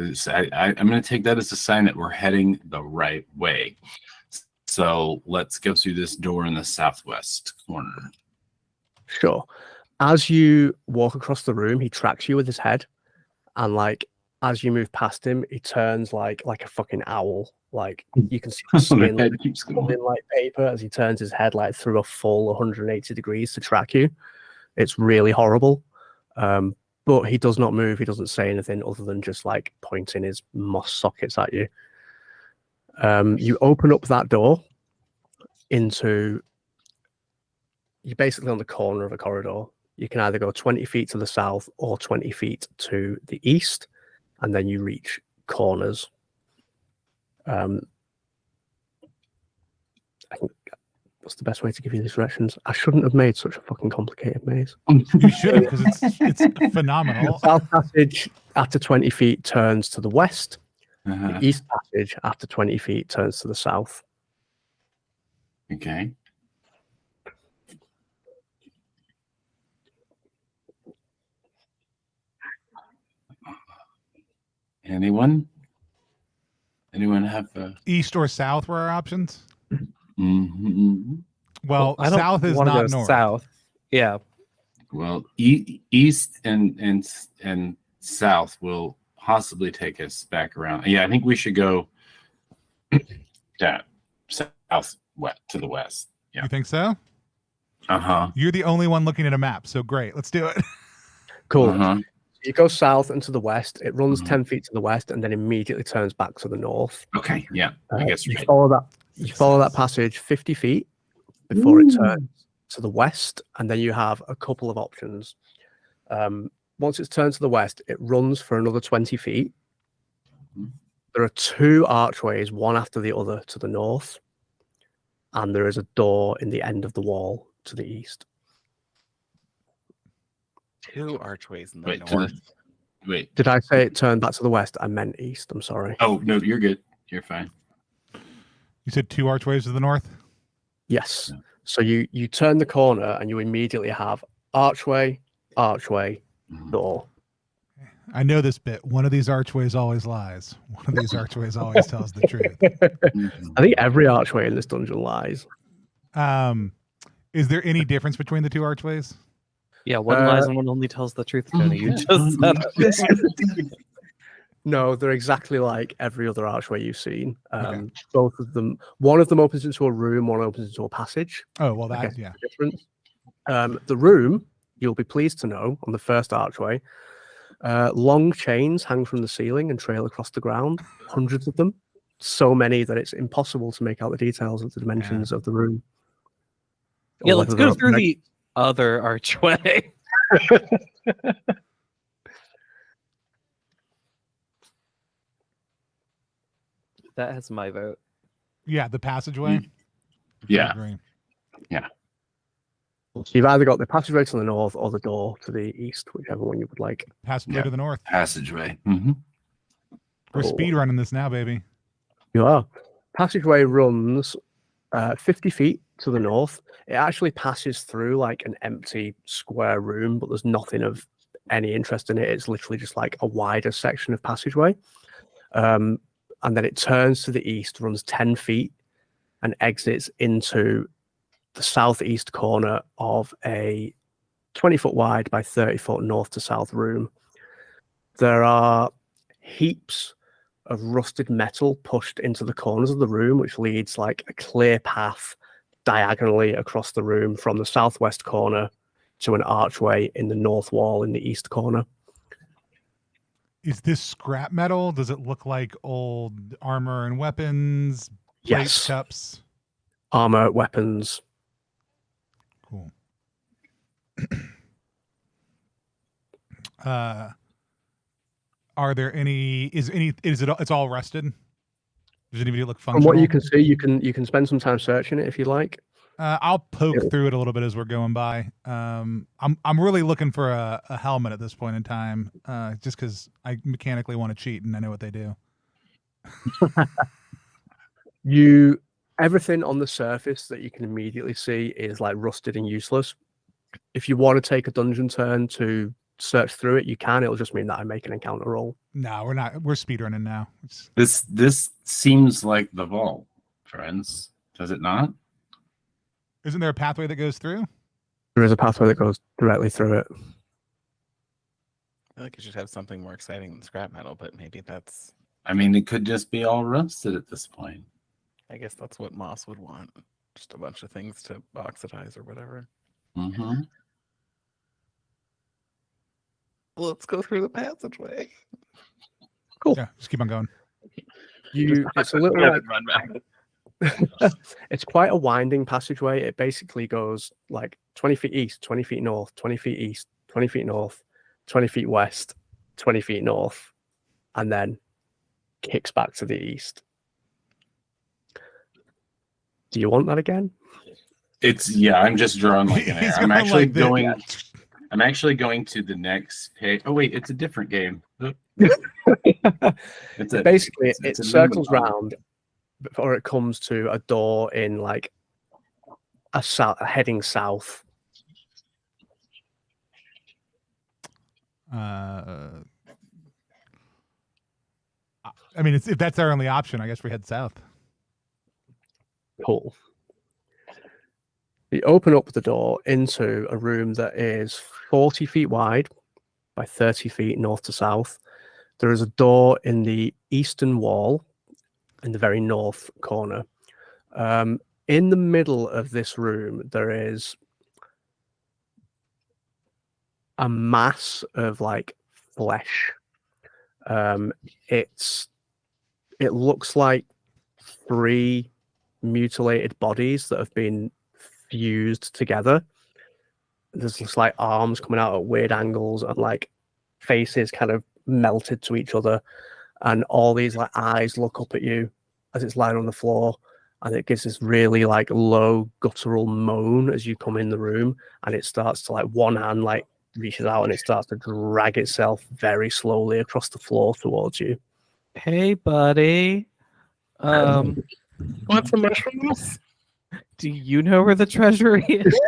Speaker 4: I'm going to take that as a sign that we're heading the right way. So let's go through this door in the southwest corner.
Speaker 1: Sure. As you walk across the room, he tracks you with his head, and like as you move past him, he turns like a fucking owl. Like you can see the
Speaker 4: The
Speaker 1: skin
Speaker 4: head keeps going.
Speaker 1: pulling like paper as he turns his head like through a full 180 degrees to track you. It's really horrible. But he does not move. He doesn't say anything other than just like pointing his moss sockets at you. You open up that door into, you're basically on the corner of a corridor. You can either go 20 feet to the south or 20 feet to the east, and then you reach corners. I think, what's the best way to give you these directions? I shouldn't have made such a fucking complicated maze.
Speaker 2: You should, because it's phenomenal.
Speaker 1: The south passage after 20 feet turns to the west.
Speaker 4: Uh-huh.
Speaker 1: The east passage after 20 feet turns to the south.
Speaker 4: Okay. Anyone have a...
Speaker 2: East or south were our options.
Speaker 4: Mhm.
Speaker 2: Well,
Speaker 5: I don't
Speaker 2: south is
Speaker 5: wanna
Speaker 2: not
Speaker 5: go
Speaker 2: north.
Speaker 5: south. Yeah.
Speaker 4: Well, east and south will possibly take us back around. Yeah, I think we should go south west to the west. Yeah.
Speaker 2: You think so?
Speaker 4: Uh-huh.
Speaker 2: You're the only one looking at a map, so great. Let's do it.
Speaker 1: Cool.
Speaker 4: Uh-huh.
Speaker 1: You go south and to the west. It runs
Speaker 4: Mhm.
Speaker 1: 10 feet to the west and then immediately turns back to the north.
Speaker 4: Okay. Yeah. I guess
Speaker 1: you
Speaker 4: right.
Speaker 1: follow that. You follow that passage 50 feet before it turns to the west, and then you have a couple of options. Once it's turned to the west, it runs for another 20 feet.
Speaker 4: Mhm.
Speaker 1: There are two archways, one after the other, to the north, and there is a door in the end of the wall to the east.
Speaker 3: Two archways in the
Speaker 4: Wait,
Speaker 3: north.
Speaker 4: wait.
Speaker 1: Did I say it turned back to the west? I meant east. I'm sorry.
Speaker 4: Oh, no, you're good. You're fine.
Speaker 2: You said two archways to the north?
Speaker 1: Yes. So you turn the corner and you immediately have archway, archway, door.
Speaker 2: I know this bit. One of these archways always lies. One of these archways always tells the truth.
Speaker 1: I think every archway in this dungeon lies.
Speaker 2: Is there any difference between the two archways?
Speaker 5: Yeah, one lies and one only tells the truth, Tony. You just said it.
Speaker 1: No, they're exactly like every other archway you've seen.
Speaker 2: Okay.
Speaker 1: Both of them, one of them opens into a room, one opens into a passage.
Speaker 2: Oh, well,
Speaker 1: I
Speaker 2: that,
Speaker 1: guess
Speaker 2: yeah.
Speaker 1: the difference. The room, you'll be pleased to know, on the first archway, long chains hang from the ceiling and trail across the ground, hundreds of them. So many that it's impossible to make out the details of the dimensions of the room.
Speaker 5: Yeah,
Speaker 1: Or
Speaker 5: let's
Speaker 1: whether
Speaker 5: go
Speaker 1: they're
Speaker 5: through the other archway. That has my vote.
Speaker 2: Yeah, the passageway.
Speaker 4: Yeah.
Speaker 2: I agree.
Speaker 1: So you've either got the passageway to the north or the door to the east, whichever one you would like.
Speaker 2: Passageway
Speaker 4: Yeah.
Speaker 2: to the north.
Speaker 4: Passageway.
Speaker 2: We're speed running this now, baby.
Speaker 1: You are. Passageway runs 50 feet to the north. It actually passes through like an empty square room, but there's nothing of any interest in it. It's literally just like a wider section of passageway. And then it turns to the east, runs 10 feet, and exits into the southeast corner of a 20-foot wide by 30-foot north to south room. There are heaps of rusted metal pushed into the corners of the room, which leads like a clear path diagonally across the room from the southwest corner to an archway in the north wall in the east corner.
Speaker 2: Is this scrap metal? Does it look like old armor and weapons? Plates,
Speaker 1: Yes.
Speaker 2: cups?
Speaker 1: Armor, weapons.
Speaker 2: Cool. Are there any? Is it? It's all rusted. Does anybody look functional?
Speaker 1: From what you can see, you can spend some time searching it if you like.
Speaker 2: I'll poke through it a little bit as we're going by. I'm really looking for a helmet at this point in time, just because I mechanically want to cheat and I know what they do.
Speaker 1: Everything on the surface that you can immediately see is like rusted and useless. If you want to take a dungeon turn to search through it, you can. It'll just mean that I make an encounter roll.
Speaker 2: No, we're not. We're speedrunning now.
Speaker 4: This seems like the vault, friends. Does it not?
Speaker 2: Isn't there a pathway that goes through?
Speaker 1: There is a pathway that goes directly through it.
Speaker 3: I feel like it should have something more exciting than scrap metal, but maybe that's.
Speaker 4: I mean, it could just be all rusted at this point.
Speaker 3: I guess that's what Moss would want. Just a bunch of things to oxidize or whatever.
Speaker 4: Mm-hmm.
Speaker 3: Let's go through the passageway.
Speaker 1: Cool.
Speaker 2: Yeah, just keep on going.
Speaker 1: It's a little like,
Speaker 3: Run back.
Speaker 1: it's quite a winding passageway. It basically goes like 20 feet east, 20 feet north, 20 feet east, 20 feet north, 20 feet west, 20 feet north, and then kicks back to the east. Do you want that again?
Speaker 4: I'm just drawing like an
Speaker 2: He's
Speaker 4: arrow. I'm
Speaker 2: going
Speaker 4: actually
Speaker 2: like this.
Speaker 4: going. I'm actually going to the next page. Oh wait, it's a different game.
Speaker 1: Basically, it
Speaker 4: a
Speaker 1: circles
Speaker 4: minimum.
Speaker 1: round before it comes to a door in like a heading south.
Speaker 2: I mean, if that's our only option, I guess we head south.
Speaker 1: Cool. You open up the door into a room that is 40 feet wide by 30 feet north to south. There is a door in the eastern wall in the very north corner. In the middle of this room, there is a mass of like flesh. It looks like 3 mutilated bodies that have been fused together. There's just like arms coming out at weird angles and like faces kind of melted to each other, and all these like eyes look up at you as it's lying on the floor, and it gives this really like low guttural moan as you come in the room, and it starts to like one hand like reaches out and it starts to drag itself very slowly across the floor towards you.
Speaker 5: Hey, buddy.
Speaker 3: Want some mushrooms?
Speaker 5: Do you know where the treasury is?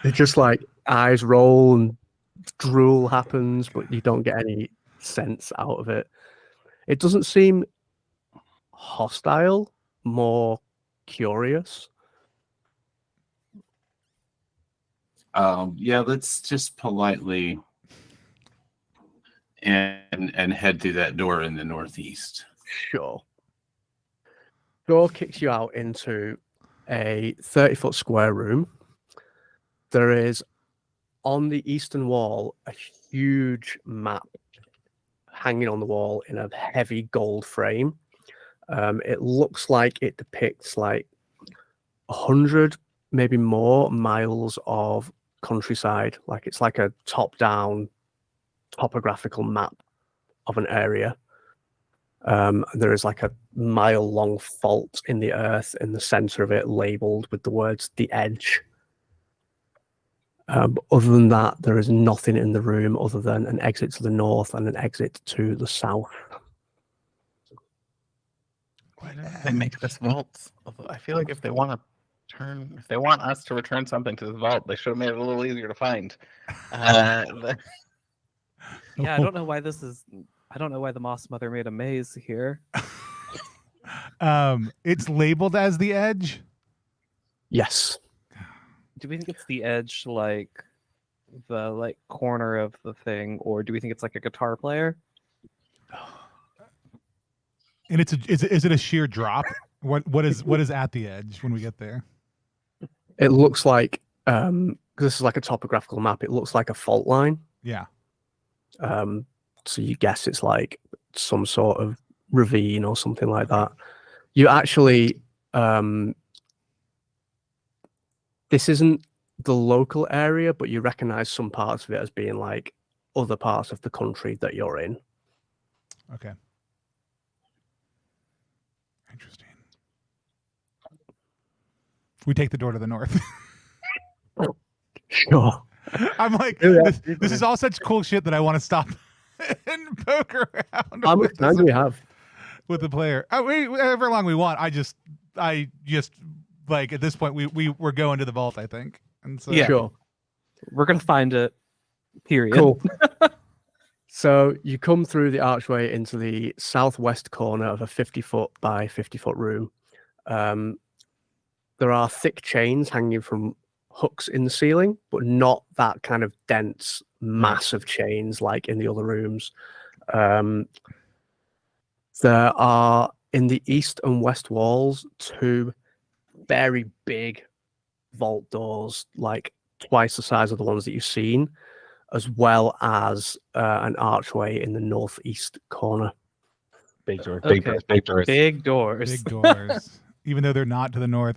Speaker 1: It's just like eyes roll and drool happens, but you don't get any sense out of it. It doesn't seem hostile, more curious.
Speaker 4: Yeah, let's just politely and head through that door in the northeast.
Speaker 1: Sure. Door kicks you out into a 30-foot square room. There is on the eastern wall a huge map hanging on the wall in a heavy gold frame. It looks like it depicts like 100, maybe more miles of countryside. Like it's like a top-down topographical map of an area. There is like a mile-long fault in the earth in the center of it, labeled with the words "The Edge." Other than that, there is nothing in the room other than an exit to the north and an exit to the south.
Speaker 3: Why did they make this vault? Although I feel like if they want us to return something to this vault, they should have made it a little easier to find.
Speaker 5: Yeah, I don't know why this is. I don't know why the Moss Mother made a maze here.
Speaker 2: It's labeled as the edge.
Speaker 1: Yes.
Speaker 5: Do we think it's the edge, like the corner of the thing, or do we think it's like a guitar player?
Speaker 2: And is it a sheer drop? What is at the edge when we get there?
Speaker 1: It looks like this is like a topographical map. It looks like a fault line.
Speaker 2: Yeah.
Speaker 1: So you guess it's like some sort of ravine or something like that. You actually this isn't the local area, but you recognize some parts of it as being like other parts of the country that you're in.
Speaker 2: Okay. Interesting. We take the door to the north.
Speaker 1: Sure.
Speaker 2: I'm like, this is all such cool shit that I want to stop and poke around.
Speaker 1: How much time do we have?
Speaker 2: With the player? However long we want. I just like at this point we're going to the vault, I think. And so
Speaker 5: Yeah.
Speaker 1: Sure.
Speaker 5: We're gonna find it. Period.
Speaker 1: Cool. So you come through the archway into the southwest corner of a 50-foot by 50-foot room. There are thick chains hanging from hooks in the ceiling, but not that kind of dense, massive chains like in the other rooms. There are in the east and west walls 2 very big vault doors, like twice the size of the ones that you've seen, as well as an archway in the northeast corner.
Speaker 3: Big doors,
Speaker 5: Okay.
Speaker 3: big doors, big doors.
Speaker 5: Big doors.
Speaker 2: big doors. Even though they're not to the north.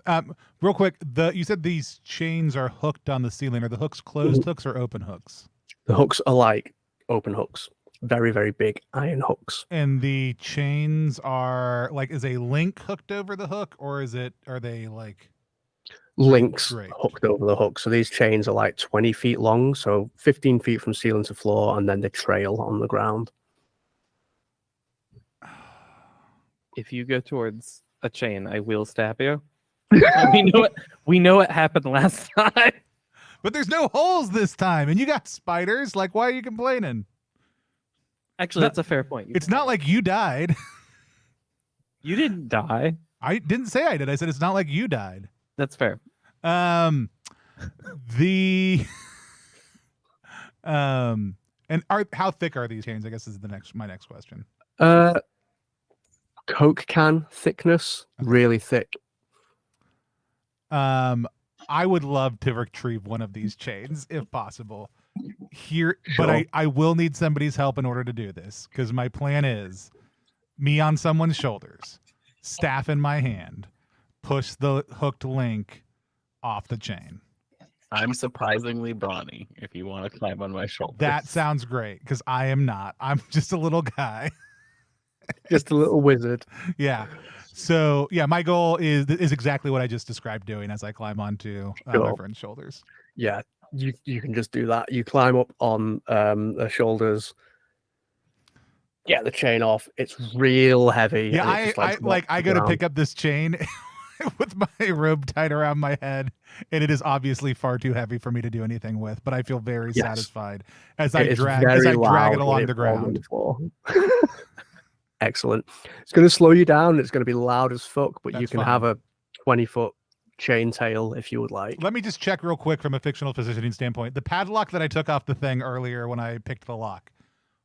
Speaker 2: Real quick, you said these chains are hooked on the ceiling. Are the hooks closed hooks or open hooks?
Speaker 1: The hooks are like open hooks, very, very big iron hooks.
Speaker 2: And the chains are like, is a link hooked over the hook, or are they like
Speaker 1: Links
Speaker 2: Great.
Speaker 1: hooked over the hook. So these chains are like 20 feet long, so 15 feet from ceiling to floor, and then they trail on the ground.
Speaker 5: If you go towards a chain, I will stab you. we know what happened last time.
Speaker 2: But there's no holes this time, and you got spiders. Like, why are you complaining?
Speaker 5: Actually, that's a fair point.
Speaker 2: It's not like you died.
Speaker 5: You didn't die.
Speaker 2: I didn't say I did. I said it's not like you died.
Speaker 5: That's fair.
Speaker 2: And how thick are these chains? I guess is my next question.
Speaker 1: Coke can thickness, really thick.
Speaker 2: I would love to retrieve one of these chains if possible. Here,
Speaker 1: Sure.
Speaker 2: but I will need somebody's help in order to do this, because my plan is me on someone's shoulders, staff in my hand, push the hooked link off the chain.
Speaker 3: I'm surprisingly brawny if you want to climb on my shoulder.
Speaker 2: That sounds great, because I am not. I'm just a little guy.
Speaker 1: Just a little wizard.
Speaker 2: Yeah. So yeah, my goal is exactly what I just described doing as I climb onto my
Speaker 1: Sure.
Speaker 2: friend's shoulders.
Speaker 1: Yeah, you can just do that. You climb up on their shoulders, get the chain off. It's real heavy.
Speaker 2: Yeah,
Speaker 1: and it just,
Speaker 2: I
Speaker 1: drops
Speaker 2: I
Speaker 1: to
Speaker 2: go
Speaker 1: the
Speaker 2: to pick up this chain, with my robe tied around my head, and it is obviously far too heavy for me to do anything with. But I feel very
Speaker 1: Yes.
Speaker 2: satisfied as
Speaker 1: It
Speaker 2: I
Speaker 1: is
Speaker 2: drag
Speaker 1: very
Speaker 2: it
Speaker 1: loud
Speaker 2: along
Speaker 1: when
Speaker 2: the
Speaker 1: it falls on
Speaker 2: ground.
Speaker 1: the floor. Excellent. It's going to slow you down. It's going to be loud as fuck, but you
Speaker 2: That's
Speaker 1: can
Speaker 2: fine.
Speaker 1: have a 20-foot chain tail if you would like.
Speaker 2: Let me just check real quick from a fictional positioning standpoint. The padlock that I took off the thing earlier when I picked the lock.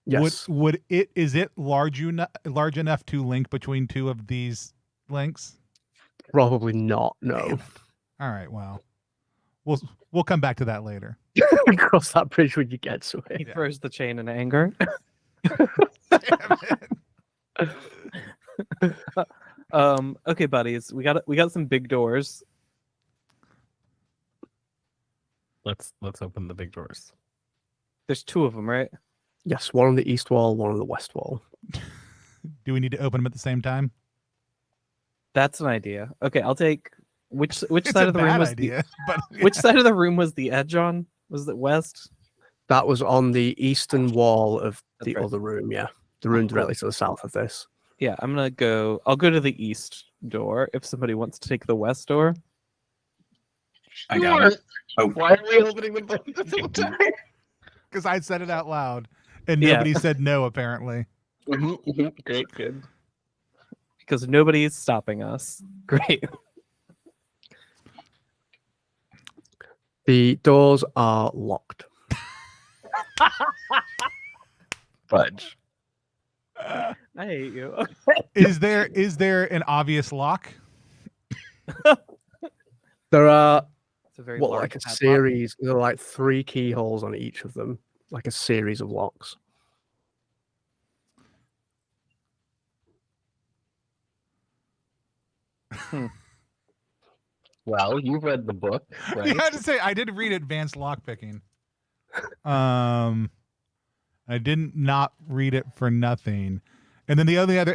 Speaker 1: Yes.
Speaker 2: Is it large enough to link between two of these links?
Speaker 1: Probably not.
Speaker 2: Damn
Speaker 1: No.
Speaker 2: it. All right. Well, we'll come back to that later.
Speaker 1: Cross that bridge when you get to
Speaker 5: He
Speaker 1: it.
Speaker 5: throws the chain in anger.
Speaker 2: Damn it.
Speaker 5: Okay, buddies, we got some big doors.
Speaker 3: Let's open the big doors.
Speaker 5: There's 2 of them, right?
Speaker 1: Yes, one on the east wall, one on the west wall.
Speaker 2: Do we need to open them at the same time?
Speaker 5: That's an idea. Okay, I'll take which
Speaker 2: It's
Speaker 5: side
Speaker 2: a
Speaker 5: of the room
Speaker 2: bad
Speaker 5: was
Speaker 2: idea, but
Speaker 5: which side of the room was the edge on? Was it west?
Speaker 1: That was on the eastern wall of the
Speaker 5: That's right.
Speaker 1: other room, yeah. The room
Speaker 5: Cool.
Speaker 1: directly to the south of this.
Speaker 5: Yeah, I'll go to the east door if somebody wants to take the west door.
Speaker 4: I got it. Oh,
Speaker 3: Why are we opening them both at the same time?
Speaker 2: because I said it out loud and
Speaker 5: Yeah.
Speaker 2: nobody said no, apparently.
Speaker 3: Great, good.
Speaker 5: Because nobody's stopping us. Great.
Speaker 1: The doors are locked.
Speaker 3: Fudge.
Speaker 5: I hate you.
Speaker 2: Is there an obvious lock?
Speaker 1: There are
Speaker 5: It's a very
Speaker 1: what,
Speaker 5: large
Speaker 1: like a
Speaker 5: padlock.
Speaker 1: series. There are like 3 keyholes on each of them, like a series of locks.
Speaker 3: Well, you read the book, right?
Speaker 2: You had to say I did read advanced lockpicking. I didn't not read it for nothing. And then the only other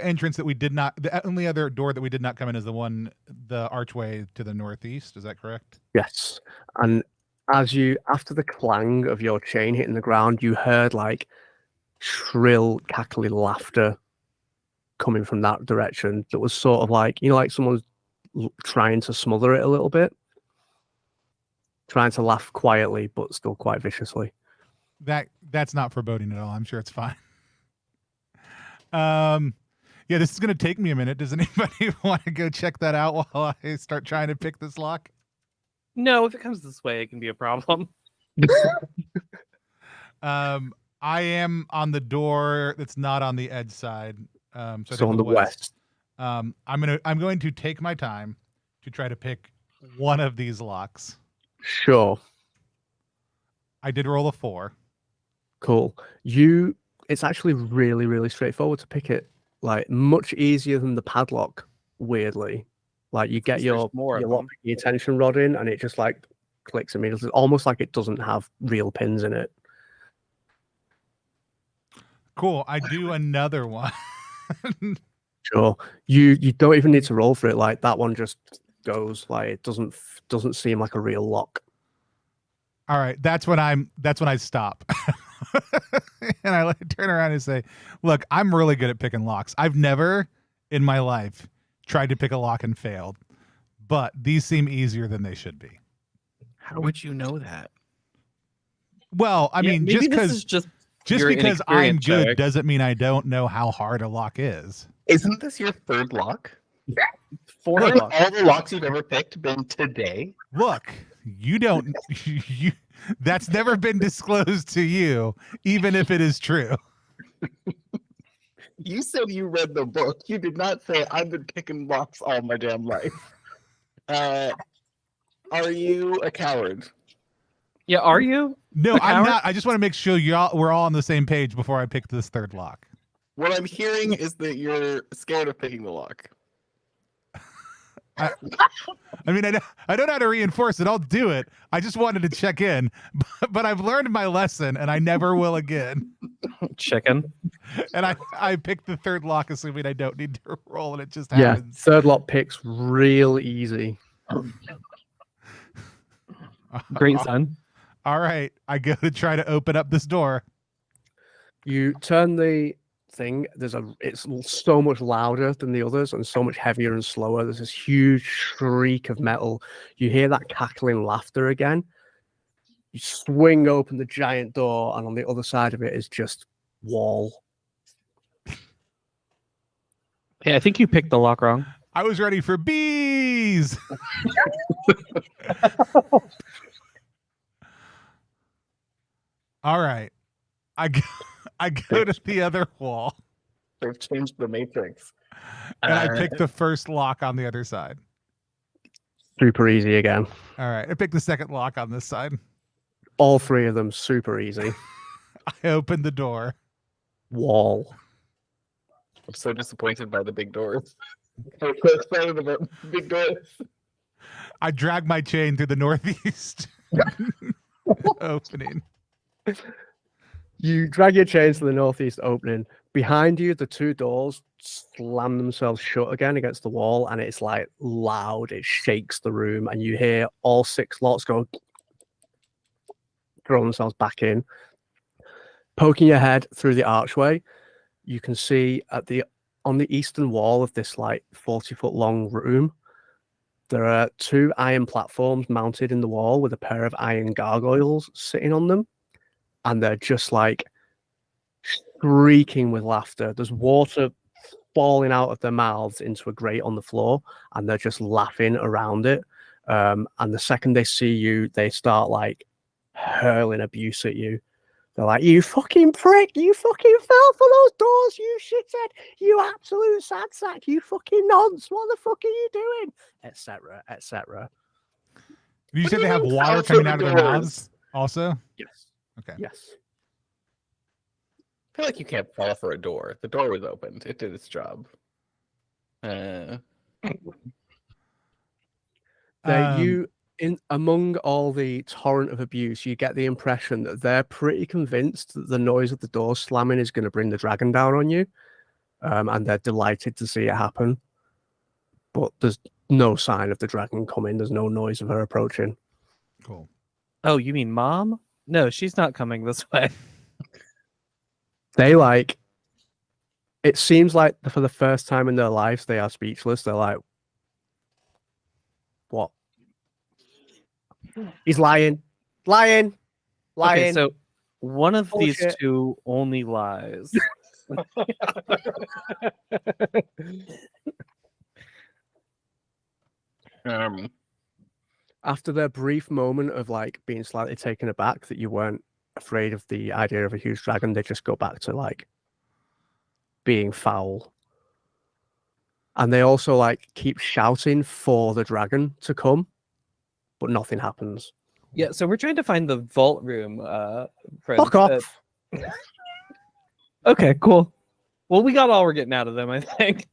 Speaker 2: door that we did not come in is the archway to the northeast. Is that correct?
Speaker 1: Yes. And after the clang of your chain hitting the ground, you heard like shrill, cackling laughter coming from that direction. That was sort of like, like someone's trying to smother it a little bit. Trying to laugh quietly, but still quite viciously.
Speaker 2: That's not foreboding at all. I'm sure it's fine. Yeah, this is going to take me a minute. Does anybody want to go check that out while I start trying to pick this lock?
Speaker 5: No, if it comes this way, it can be a problem.
Speaker 2: I am on the door that's not on the edge side. So I
Speaker 1: So
Speaker 2: think
Speaker 1: on the west.
Speaker 2: I'm going to take my time to try to pick one of these locks.
Speaker 1: Sure.
Speaker 2: I did roll a 4.
Speaker 1: Cool. It's actually really, really straightforward to pick it. Like much easier than the padlock, weirdly. Like you get
Speaker 5: There's
Speaker 1: your
Speaker 5: more of
Speaker 1: lock
Speaker 5: them.
Speaker 1: your tension rod in and it just like clicks immediately. Almost like it doesn't have real pins in it.
Speaker 2: Cool. I do another one.
Speaker 1: Sure. You don't even need to roll for it. Like that one just goes. Like it doesn't seem like a real lock.
Speaker 2: All right, that's when I stop. And I turn around and say, look, I'm really good at picking locks. I've never in my life tried to pick a lock and failed, but these seem easier than they should be.
Speaker 3: How would you know that?
Speaker 2: Well, I mean,
Speaker 5: maybe
Speaker 2: just
Speaker 5: this is
Speaker 2: because
Speaker 5: your
Speaker 2: because I'm
Speaker 5: inexperience,
Speaker 2: good
Speaker 5: Jack.
Speaker 2: doesn't mean I don't know how hard a lock is.
Speaker 3: Isn't this your 3rd lock?
Speaker 5: 4
Speaker 3: Haven't
Speaker 5: locks.
Speaker 3: all the locks you've ever picked been today?
Speaker 2: Look, you don't that's never been disclosed to you, even if it is true.
Speaker 3: You said you read the book. You did not say I've been picking locks all my damn life. Are you a coward?
Speaker 5: Yeah, are you?
Speaker 2: No,
Speaker 5: The
Speaker 2: I'm
Speaker 5: coward?
Speaker 2: not. I just want to make sure we're all on the same page before I pick this 3rd lock.
Speaker 3: What I'm hearing is that you're scared of picking the lock.
Speaker 2: I mean, I don't know how to reinforce it. I'll do it. I just wanted to check in, but I've learned my lesson, and I never will again.
Speaker 5: Chicken.
Speaker 2: And I picked the 3rd lock, assuming I don't need to roll, and it just
Speaker 1: Yeah.
Speaker 2: happens.
Speaker 1: 3rd lock picks real easy.
Speaker 5: Great, son.
Speaker 2: All right, I go to try to open up this door.
Speaker 1: You turn the thing. It's so much louder than the others and so much heavier and slower. There's this huge shriek of metal. You hear that cackling laughter again. You swing open the giant door, and on the other side of it is just wall.
Speaker 5: Hey, I think you picked the lock wrong.
Speaker 2: I was ready for bees. All right. I go to the other wall
Speaker 3: They've changed the matrix.
Speaker 2: and I pick the first lock on the other side.
Speaker 1: Super easy again.
Speaker 2: All right. I pick the second lock on this side.
Speaker 1: All three of them super easy.
Speaker 2: I open the door.
Speaker 1: Wall.
Speaker 3: I'm so disappointed by the big doors. I'm so excited about big doors.
Speaker 2: I drag my chain through the northeast opening.
Speaker 1: You drag your chains to the northeast opening. Behind you, the two doors slam themselves shut again against the wall, and it's like loud. It shakes the room, and you hear all 6 locks go, throw themselves back in. Poking your head through the archway, you can see on the eastern wall of this like 40-foot long room, there are 2 iron platforms mounted in the wall with a pair of iron gargoyles sitting on them, and they're just like shrieking with laughter. There's water falling out of their mouths into a grate on the floor, and they're just laughing around it. And the second they see you, they start like hurling abuse at you. They're like, "You fucking prick! You fucking fell for those doors, you shithead! You absolute sad sack! You fucking nonce! What the fuck are you doing?" Etc. Etc.
Speaker 2: Did you
Speaker 3: What
Speaker 2: say
Speaker 3: do
Speaker 2: they
Speaker 3: you
Speaker 2: have
Speaker 3: mean
Speaker 2: water
Speaker 3: fell
Speaker 2: coming
Speaker 3: for
Speaker 2: out of
Speaker 3: the
Speaker 2: their
Speaker 3: doors?
Speaker 2: mouths also?
Speaker 1: Yes.
Speaker 2: Okay.
Speaker 1: Yes.
Speaker 3: I feel like you can't fall for a door. The door was opened. It did its job.
Speaker 1: Among all the torrent of abuse, you get the impression that they're pretty convinced that the noise of the door slamming is going to bring the dragon down on you, and they're delighted to see it happen. But there's no sign of the dragon coming. There's no noise of her approaching.
Speaker 2: Cool.
Speaker 5: Oh, you mean Mom? No, she's not coming this way.
Speaker 1: They like. It seems like for the first time in their lives, they are speechless. They're like, "What? He's lying, lying, lying."
Speaker 5: Okay, so one of these
Speaker 1: Bullshit.
Speaker 5: 2 only lies.
Speaker 1: After their brief moment of like being slightly taken aback that you weren't afraid of the idea of a huge dragon, they just go back to like being foul. And they also like keep shouting for the dragon to come, but nothing happens.
Speaker 5: Yeah, so we're trying to find the vault room, friends.
Speaker 1: Fuck off.
Speaker 5: Okay, cool. Well, we got all we're getting out of them, I think.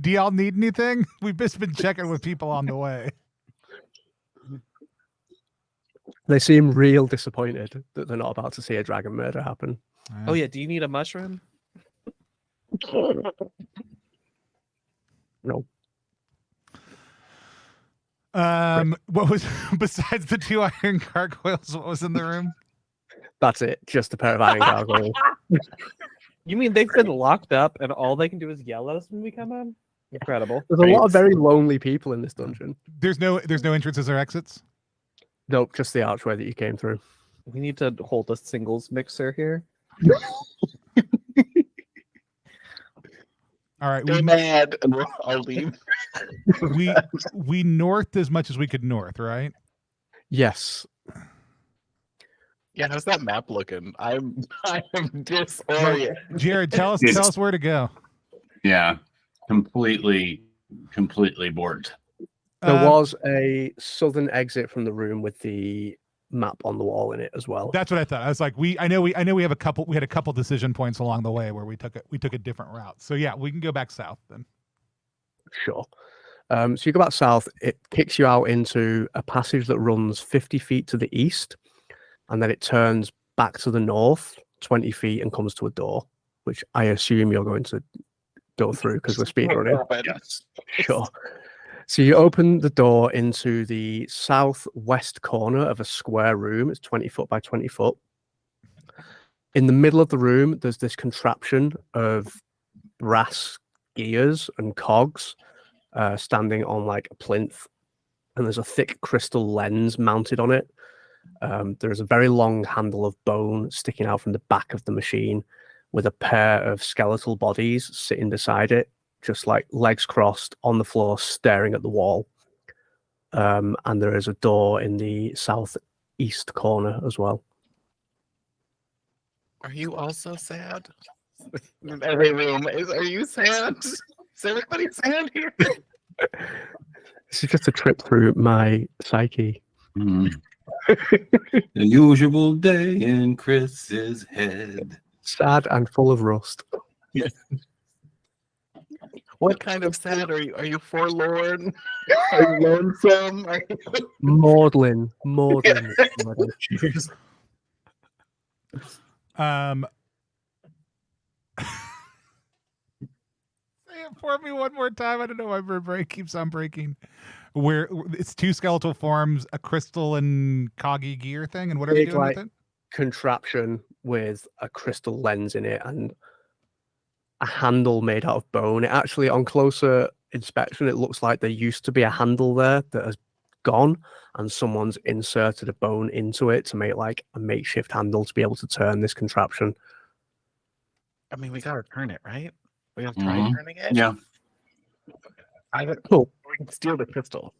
Speaker 2: Do y'all need anything? We've just been checking with people on the way.
Speaker 1: They seem real disappointed that they're not about to see a dragon murder happen.
Speaker 5: Oh yeah, do you need a mushroom?
Speaker 1: No.
Speaker 2: What was besides the 2 iron gargoyles? What was in the room?
Speaker 1: That's it. Just a pair of iron gargoyles.
Speaker 5: You mean they've been locked up and all they can do is yell at us when we come in? Incredible.
Speaker 1: There's a lot of very lonely people in this dungeon.
Speaker 2: There's no entrances or exits.
Speaker 1: Nope, just the archway that you came through.
Speaker 5: We need to hold a singles mixer here.
Speaker 2: All right,
Speaker 3: Go mad, and I'll leave.
Speaker 2: we northed as much as we could north, right?
Speaker 1: Yes.
Speaker 3: Yeah, how's that map looking? I'm disoriented.
Speaker 2: Jared, tell us where to go.
Speaker 4: Yeah, completely bored.
Speaker 1: There was a southern exit from the room with the map on the wall in it as well.
Speaker 2: That's what I thought. I was like, I know we had a couple decision points along the way where we took a different route. So yeah, we can go back south then.
Speaker 1: Sure. So you go back south, it kicks you out into a passage that runs 50 feet to the east, and then it turns back to the north 20 feet and comes to a door, which I assume you're going to go through because we're speedrunning.
Speaker 4: Yes.
Speaker 1: Sure. So you open the door into the southwest corner of a square room. It's 20 foot by 20 foot. In the middle of the room, there's this contraption of brass gears and cogs standing on like a plinth, and there's a thick crystal lens mounted on it. There's a very long handle of bone sticking out from the back of the machine with a pair of skeletal bodies sitting beside it, just like legs crossed on the floor, staring at the wall. And there is a door in the southeast corner as well.
Speaker 3: Are you also sad? Every room is. Are you sad? Is everybody sad here?
Speaker 1: This is just a trip through my psyche.
Speaker 4: The usual day in Chris's head.
Speaker 1: Sad and full of rust.
Speaker 3: What kind of sad are you? Are you forlorn? Are you lonesome? Are you...
Speaker 1: Maudlin.
Speaker 2: Say it for me one more time. I don't know why my brain keeps on breaking. Where it's two skeletal forms, a crystal and coggy gear thing, and what are they doing with it?
Speaker 1: Contraption with a crystal lens in it and a handle made out of bone. It actually, on closer inspection, it looks like there used to be a handle there that has gone, and someone's inserted a bone into it to make like a makeshift handle to be able to turn this contraption.
Speaker 3: I mean, we gotta turn it, right? We gotta try turning it.
Speaker 4: Yeah.
Speaker 1: Cool.
Speaker 3: We can steal the crystal.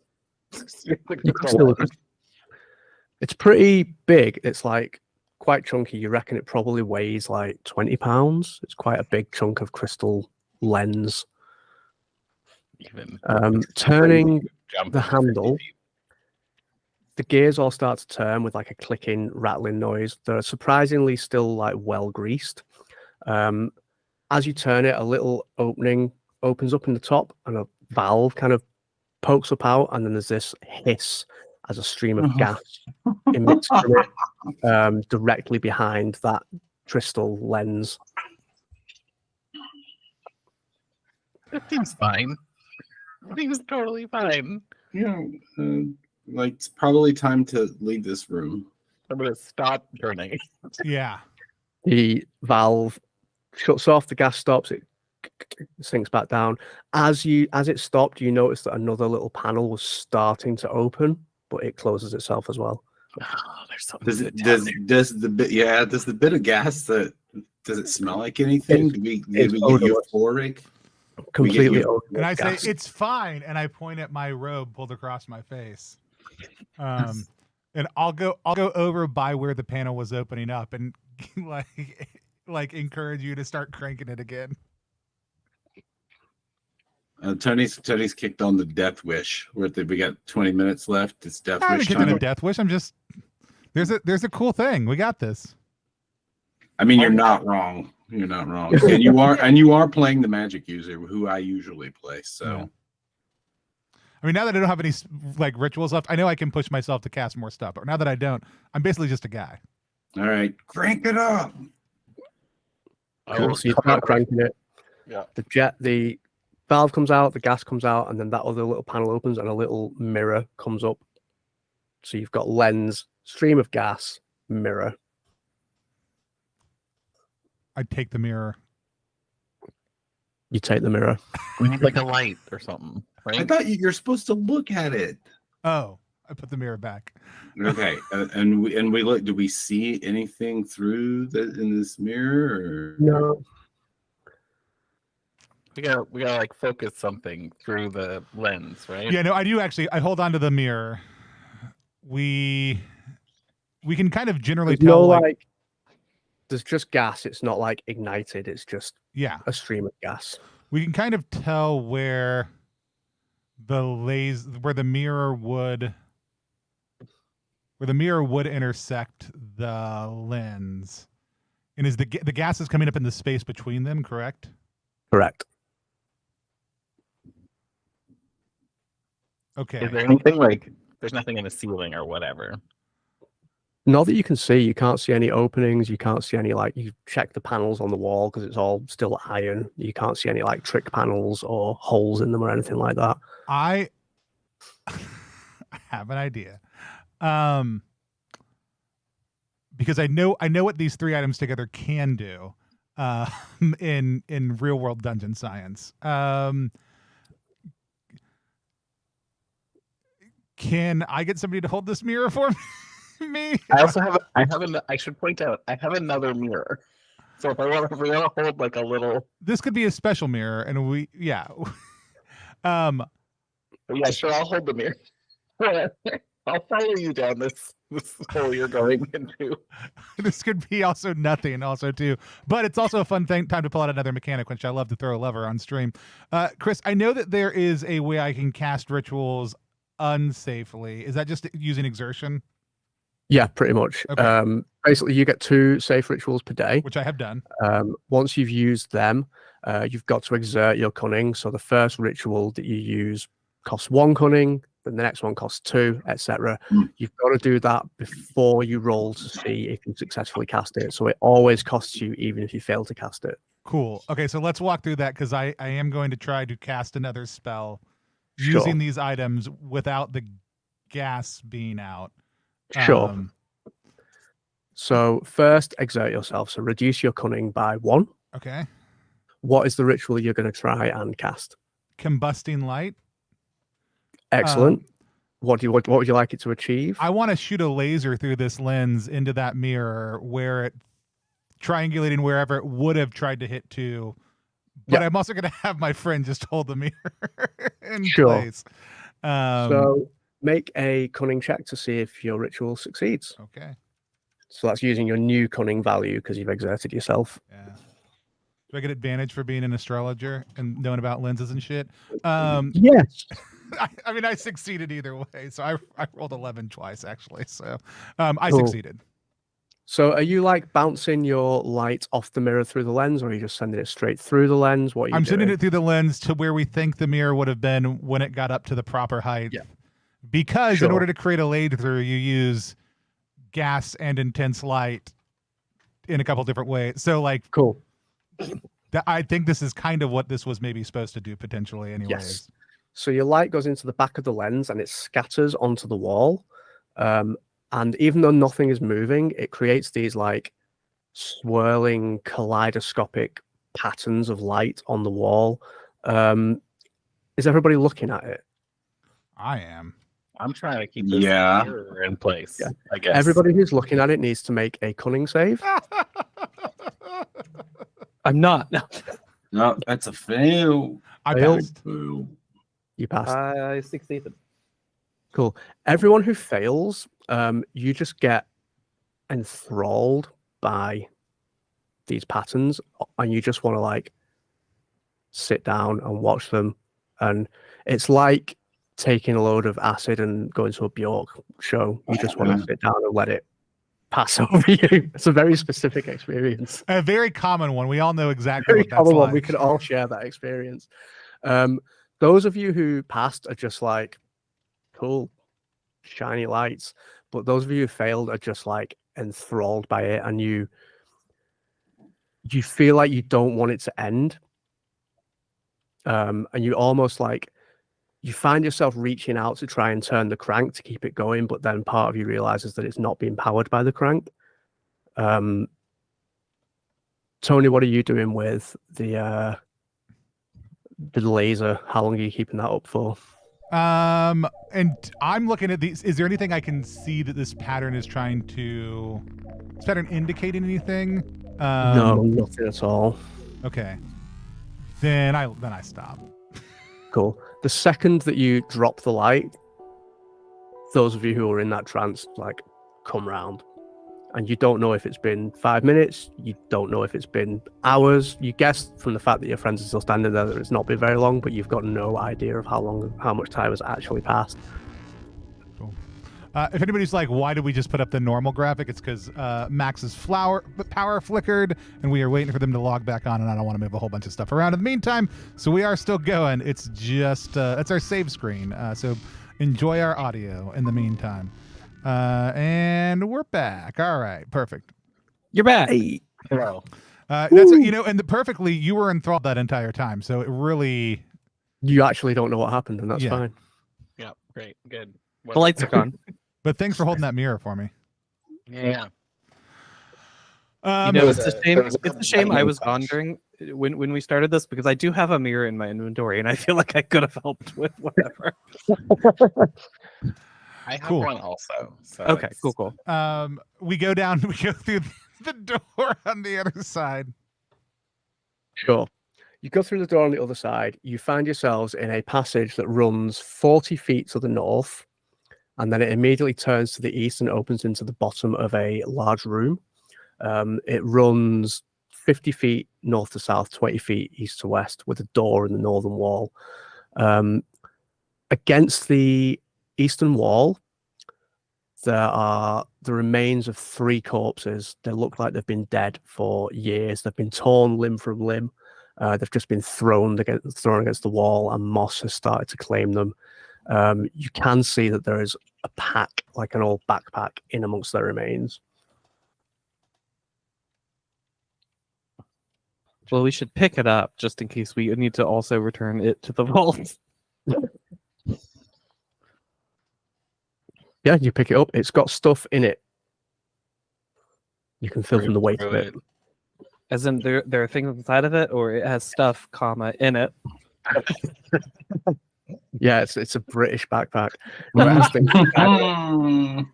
Speaker 1: It's pretty big. It's like quite chunky. You reckon it probably weighs like 20 pounds. It's quite a big chunk of crystal lens. Turning the handle, the gears all start to turn with like a clicking, rattling noise. They're surprisingly still like well greased. As you turn it, a little opening opens up in the top and a valve kind of pokes up out, and then there's this hiss as a stream of gas emits from it directly behind that crystal lens.
Speaker 3: It seems fine. It seems totally fine.
Speaker 4: Like it's probably time to leave this room.
Speaker 3: I'm gonna stop turning.
Speaker 2: Yeah.
Speaker 1: The valve shuts off, the gas stops, it sinks back down. As it stopped, you notice that another little panel was starting to open, but it closes itself as well.
Speaker 3: Oh, there's something.
Speaker 4: Does the bit of gas does it smell like anything? Do we get euphoric?
Speaker 1: Completely
Speaker 2: And I say it's fine, and I point at my robe pulled across my face. And I'll go over by where the panel was opening up and like encourage you to start cranking it again.
Speaker 4: Tony's kicked on the death wish. We got 20 minutes left. It's death
Speaker 2: I
Speaker 4: wish
Speaker 2: haven't kicked on
Speaker 4: time.
Speaker 2: a death wish. I'm just there's a cool thing. We got this.
Speaker 4: I mean, you're not wrong. You're not wrong. And you are playing the magic user, who I usually play. So,
Speaker 2: yeah. I mean, now that I don't have any like rituals left, I know I can push myself to cast more stuff. But now that I don't, I'm basically just a guy.
Speaker 4: All right, crank it up.
Speaker 1: Cool. So you start cranking it.
Speaker 3: Yeah.
Speaker 1: The valve comes out, the gas comes out, and then that other little panel opens and a little mirror comes up. So you've got lens, stream of gas, mirror.
Speaker 2: I take the mirror.
Speaker 1: You take the mirror.
Speaker 3: We need like a light or something, right?
Speaker 4: I thought you're supposed to look at it.
Speaker 2: Oh, I put the mirror back.
Speaker 4: Okay, and we look. Do we see anything in this mirror? Or?
Speaker 1: No.
Speaker 3: We gotta like focus something through the lens, right?
Speaker 2: Yeah, no, I do actually. I hold on to the mirror. We can kind of generally
Speaker 1: There's
Speaker 2: tell.
Speaker 1: no like there's just gas. It's not like ignited. It's just a stream of gas.
Speaker 2: We can kind of tell where the mirror would intersect the lens, and is the gas is coming up in the space between them, correct?
Speaker 1: Correct.
Speaker 2: Okay.
Speaker 3: Is there anything like there's nothing in the ceiling or whatever?
Speaker 1: Not that you can see. You can't see any openings. You can't see any like you check the panels on the wall because it's all still iron. You can't see any like trick panels or holes in them or anything like that.
Speaker 2: I have an idea. because I know what these 3 items together can do in real world dungeon science. Can I get somebody to hold this mirror for me?
Speaker 3: I also have. I should point out. I have another mirror. So if we want to hold like a little.
Speaker 2: This could be a special mirror, and yeah,
Speaker 3: Sure. I'll hold the mirror. I'll follow you down this hole you're going into.
Speaker 2: This could be also nothing, also too, but it's also a fun time to pull out another mechanic, which I love to throw a lever on stream. Chris, I know that there is a way I can cast rituals unsafely. Is that just using exertion?
Speaker 1: Yeah, pretty much.
Speaker 2: Okay.
Speaker 1: Basically, you get 2 safe rituals per day.
Speaker 2: Which I have done.
Speaker 1: Once you've used them, you've got to exert your cunning. So the first ritual that you use costs 1 cunning, then the next one costs 2, etc. You've got to do that before you roll to see if you successfully cast it. So it always costs you, even if you fail to cast it.
Speaker 2: Cool. Okay, so let's walk through that, because I am going to try to cast another spell
Speaker 1: Sure.
Speaker 2: using these items without the gas being out.
Speaker 1: Sure. So first, exert yourself. So reduce your cunning by 1.
Speaker 2: Okay.
Speaker 1: What is the ritual you're going to try and cast?
Speaker 2: Combusting light.
Speaker 1: Excellent. What would you like it to achieve?
Speaker 2: I want to shoot a laser through this lens into that mirror, where it triangulating wherever it would have tried to hit to. But I'm also going to have my friend just hold the mirror in place.
Speaker 1: So make a cunning check to see if your ritual succeeds.
Speaker 2: Okay.
Speaker 1: So that's using your new cunning value because you've exerted yourself.
Speaker 2: Yeah. Do I get advantage for being an astrologer and knowing about lenses and shit?
Speaker 1: Yes.
Speaker 2: I mean, I succeeded either way. So I rolled 11 twice, actually. So I
Speaker 1: Cool.
Speaker 2: succeeded.
Speaker 1: So are you like bouncing your light off the mirror through the lens, or are you just sending it straight through the lens? What are you
Speaker 2: I'm
Speaker 1: doing?
Speaker 2: sending it through the lens to where we think the mirror would have been when it got up to the proper height.
Speaker 1: Yeah.
Speaker 2: Because
Speaker 1: Sure.
Speaker 2: in order to create a laid through, you use gas and intense light in a couple different ways. So like,
Speaker 1: Cool.
Speaker 2: I think this is kind of what this was maybe supposed to do potentially anyways.
Speaker 1: Yes. So your light goes into the back of the lens and it scatters onto the wall. And even though nothing is moving, it creates these like swirling kaleidoscopic patterns of light on the wall. Is everybody looking at it?
Speaker 2: I am.
Speaker 3: I'm trying to keep this
Speaker 4: Yeah.
Speaker 3: mirror in place.
Speaker 1: Yeah.
Speaker 3: I guess.
Speaker 1: Everybody who's looking at it needs to make a cunning save.
Speaker 5: I'm not.
Speaker 4: No, that's a fail.
Speaker 2: I
Speaker 1: Fail.
Speaker 2: passed.
Speaker 4: Boo.
Speaker 1: You passed.
Speaker 5: I succeeded.
Speaker 1: Cool. Everyone who fails, you just get enthralled by these patterns, and you just want to like sit down and watch them. And it's like taking a load of acid and going to a Bjork show. You just want to sit down and let it pass over you. It's a very specific experience.
Speaker 2: A very common one. We all know exactly
Speaker 1: Very
Speaker 2: what that's
Speaker 1: common one.
Speaker 2: like.
Speaker 1: We could all share that experience. Those of you who passed are just like, cool, shiny lights. But those of you who failed are just like enthralled by it, and you feel like you don't want it to end. And you almost like, you find yourself reaching out to try and turn the crank to keep it going, but then part of you realizes that it's not being powered by the crank. Tony, what are you doing with the laser? How long are you keeping that up for?
Speaker 2: And I'm looking at these. Is there anything I can see that this pattern is trying to? Is pattern indicating anything?
Speaker 1: No, nothing at all.
Speaker 2: Okay. Then I stop.
Speaker 1: Cool. The second that you drop the light, those of you who are in that trance like come round, and you don't know if it's been 5 minutes, you don't know if it's been hours. You guess from the fact that your friends are still standing there that it's not been very long, but you've got no idea of how much time has actually passed.
Speaker 2: Cool. If anybody's like, why did we just put up the normal graphic? It's because Max's power flickered, and we are waiting for them to log back on, and I don't want to move a whole bunch of stuff around in the meantime. So we are still going. It's just it's our save screen. So enjoy our audio in the meantime. And we're back. All right, perfect.
Speaker 5: You're back.
Speaker 1: Hey.
Speaker 3: Hello.
Speaker 2: That's and perfectly, you were enthralled that entire time. So it really,
Speaker 1: You actually don't know what happened, and that's
Speaker 2: Yeah.
Speaker 1: fine.
Speaker 3: Yeah. Great. Good.
Speaker 5: The lights are gone.
Speaker 2: but thanks for holding that mirror for me.
Speaker 3: Yeah. There was
Speaker 5: it's a
Speaker 3: a-
Speaker 5: shame.
Speaker 3: there was a
Speaker 5: It's a shame I
Speaker 3: lightning
Speaker 5: was gone
Speaker 3: flash.
Speaker 5: during when we started this because I do have a mirror in my inventory, and I feel like I could have helped with whatever.
Speaker 3: I have
Speaker 2: Cool.
Speaker 3: one also. So
Speaker 5: Okay,
Speaker 3: it's-
Speaker 5: cool.
Speaker 2: We go down. We go through the door on the other side.
Speaker 1: Sure. You go through the door on the other side. You find yourselves in a passage that runs 40 feet to the north, and then it immediately turns to the east and opens into the bottom of a large room. It runs 50 feet north to south, 20 feet east to west, with a door in the northern wall. Against the eastern wall, there are the remains of 3 corpses. They look like they've been dead for years. They've been torn limb from limb. They've just been thrown against the wall, and moss has started to claim them. You can see that there is a pack, like an old backpack, in amongst their remains.
Speaker 5: Well, we should pick it up just in case we need to also return it to the vault.
Speaker 1: Yeah, you pick it up. It's got stuff in it. You can feel from the weight of
Speaker 3: through
Speaker 1: it.
Speaker 5: As in, there are things inside of it, or it has stuff, in it.
Speaker 1: Yeah, it's a British backpack. No, it has things inside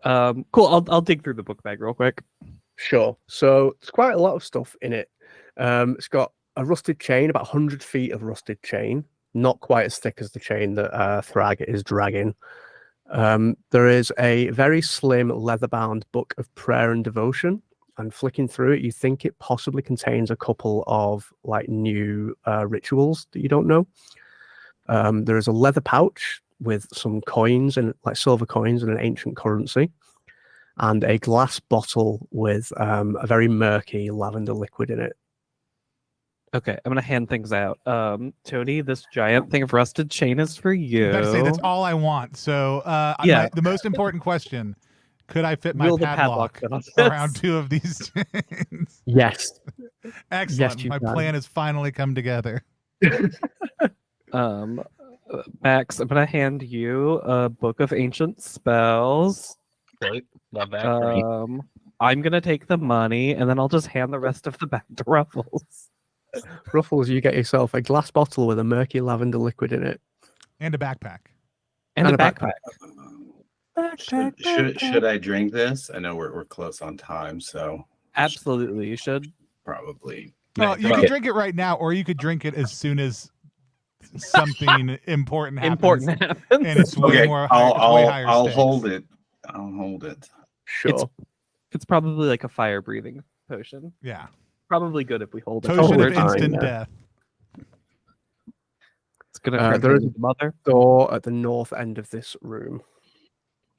Speaker 1: it.
Speaker 5: Cool. I'll dig through the book bag real quick.
Speaker 1: Sure. So there's quite a lot of stuff in it. It's got a rusted chain, about 100 feet of rusted chain, not quite as thick as the chain that Thrag is dragging. There is a very slim leather-bound book of prayer and devotion, and flicking through it, you think it possibly contains a couple of like new rituals that you don't know. There is a leather pouch with some coins and like silver coins and an ancient currency, and a glass bottle with a very murky lavender liquid in it.
Speaker 5: Okay, I'm gonna hand things out. Tony, this giant thing of rusted chain is for you.
Speaker 2: Better say that's all I want. So,
Speaker 5: Yeah.
Speaker 2: the most important question: could I fit my
Speaker 5: Will the
Speaker 2: padlock
Speaker 5: padlock fit on
Speaker 2: around
Speaker 5: this?
Speaker 2: 2 of these chains?
Speaker 1: Yes.
Speaker 2: Excellent.
Speaker 1: you
Speaker 2: My
Speaker 1: can.
Speaker 2: plan has finally come together.
Speaker 5: Max, I'm gonna hand you a book of ancient spells.
Speaker 3: Great. Love that. Great.
Speaker 5: I'm gonna take the money, and then I'll just hand the rest of the bag to Ruffles.
Speaker 1: Ruffles, you get yourself a glass bottle with a murky lavender liquid in it.
Speaker 2: And a backpack.
Speaker 5: And
Speaker 1: And
Speaker 5: a
Speaker 1: a
Speaker 5: backpack.
Speaker 4: Should I drink this? I know we're close on time, so
Speaker 5: Absolutely, you should.
Speaker 4: probably.
Speaker 2: Well, you
Speaker 3: Right.
Speaker 2: could drink it right now, or you could drink it as soon as something important happens.
Speaker 5: Important happens.
Speaker 2: And it's way
Speaker 4: Okay,
Speaker 2: more.
Speaker 4: I'll
Speaker 2: way higher
Speaker 4: I'll
Speaker 2: stakes.
Speaker 4: hold it. I'll hold it.
Speaker 1: Sure.
Speaker 5: It's probably like a fire breathing potion.
Speaker 2: Yeah.
Speaker 5: Probably good if we hold it.
Speaker 2: Potion of
Speaker 1: Totally fine,
Speaker 2: instant
Speaker 1: yeah.
Speaker 2: death.
Speaker 5: It's gonna
Speaker 1: there
Speaker 5: turn
Speaker 1: is-
Speaker 5: into mother.
Speaker 1: Door at the north end of this room.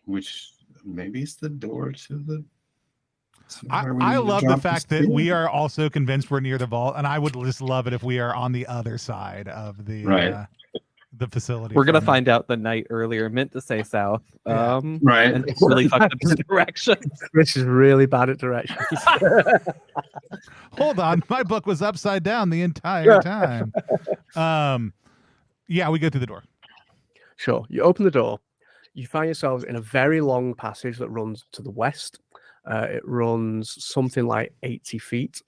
Speaker 4: Which maybe is the door to the. somewhere we
Speaker 2: I
Speaker 4: need to
Speaker 2: love the
Speaker 4: drop
Speaker 2: fact
Speaker 4: this
Speaker 2: that
Speaker 4: to?
Speaker 2: we are also convinced we're near the vault, and I would just love it if we are on the other side of the
Speaker 4: Right.
Speaker 2: The facility.
Speaker 5: We're gonna
Speaker 2: from-
Speaker 5: find out the night earlier meant to say south.
Speaker 2: Yeah.
Speaker 4: Right.
Speaker 5: And it's really fucked up his directions.
Speaker 1: Chris is really bad at directions.
Speaker 2: Hold on, my book was upside down the entire time. Yeah, we go through the door.
Speaker 1: Sure. You open the door. You find yourselves in a very long passage that runs to the west. It runs something like 80 feet,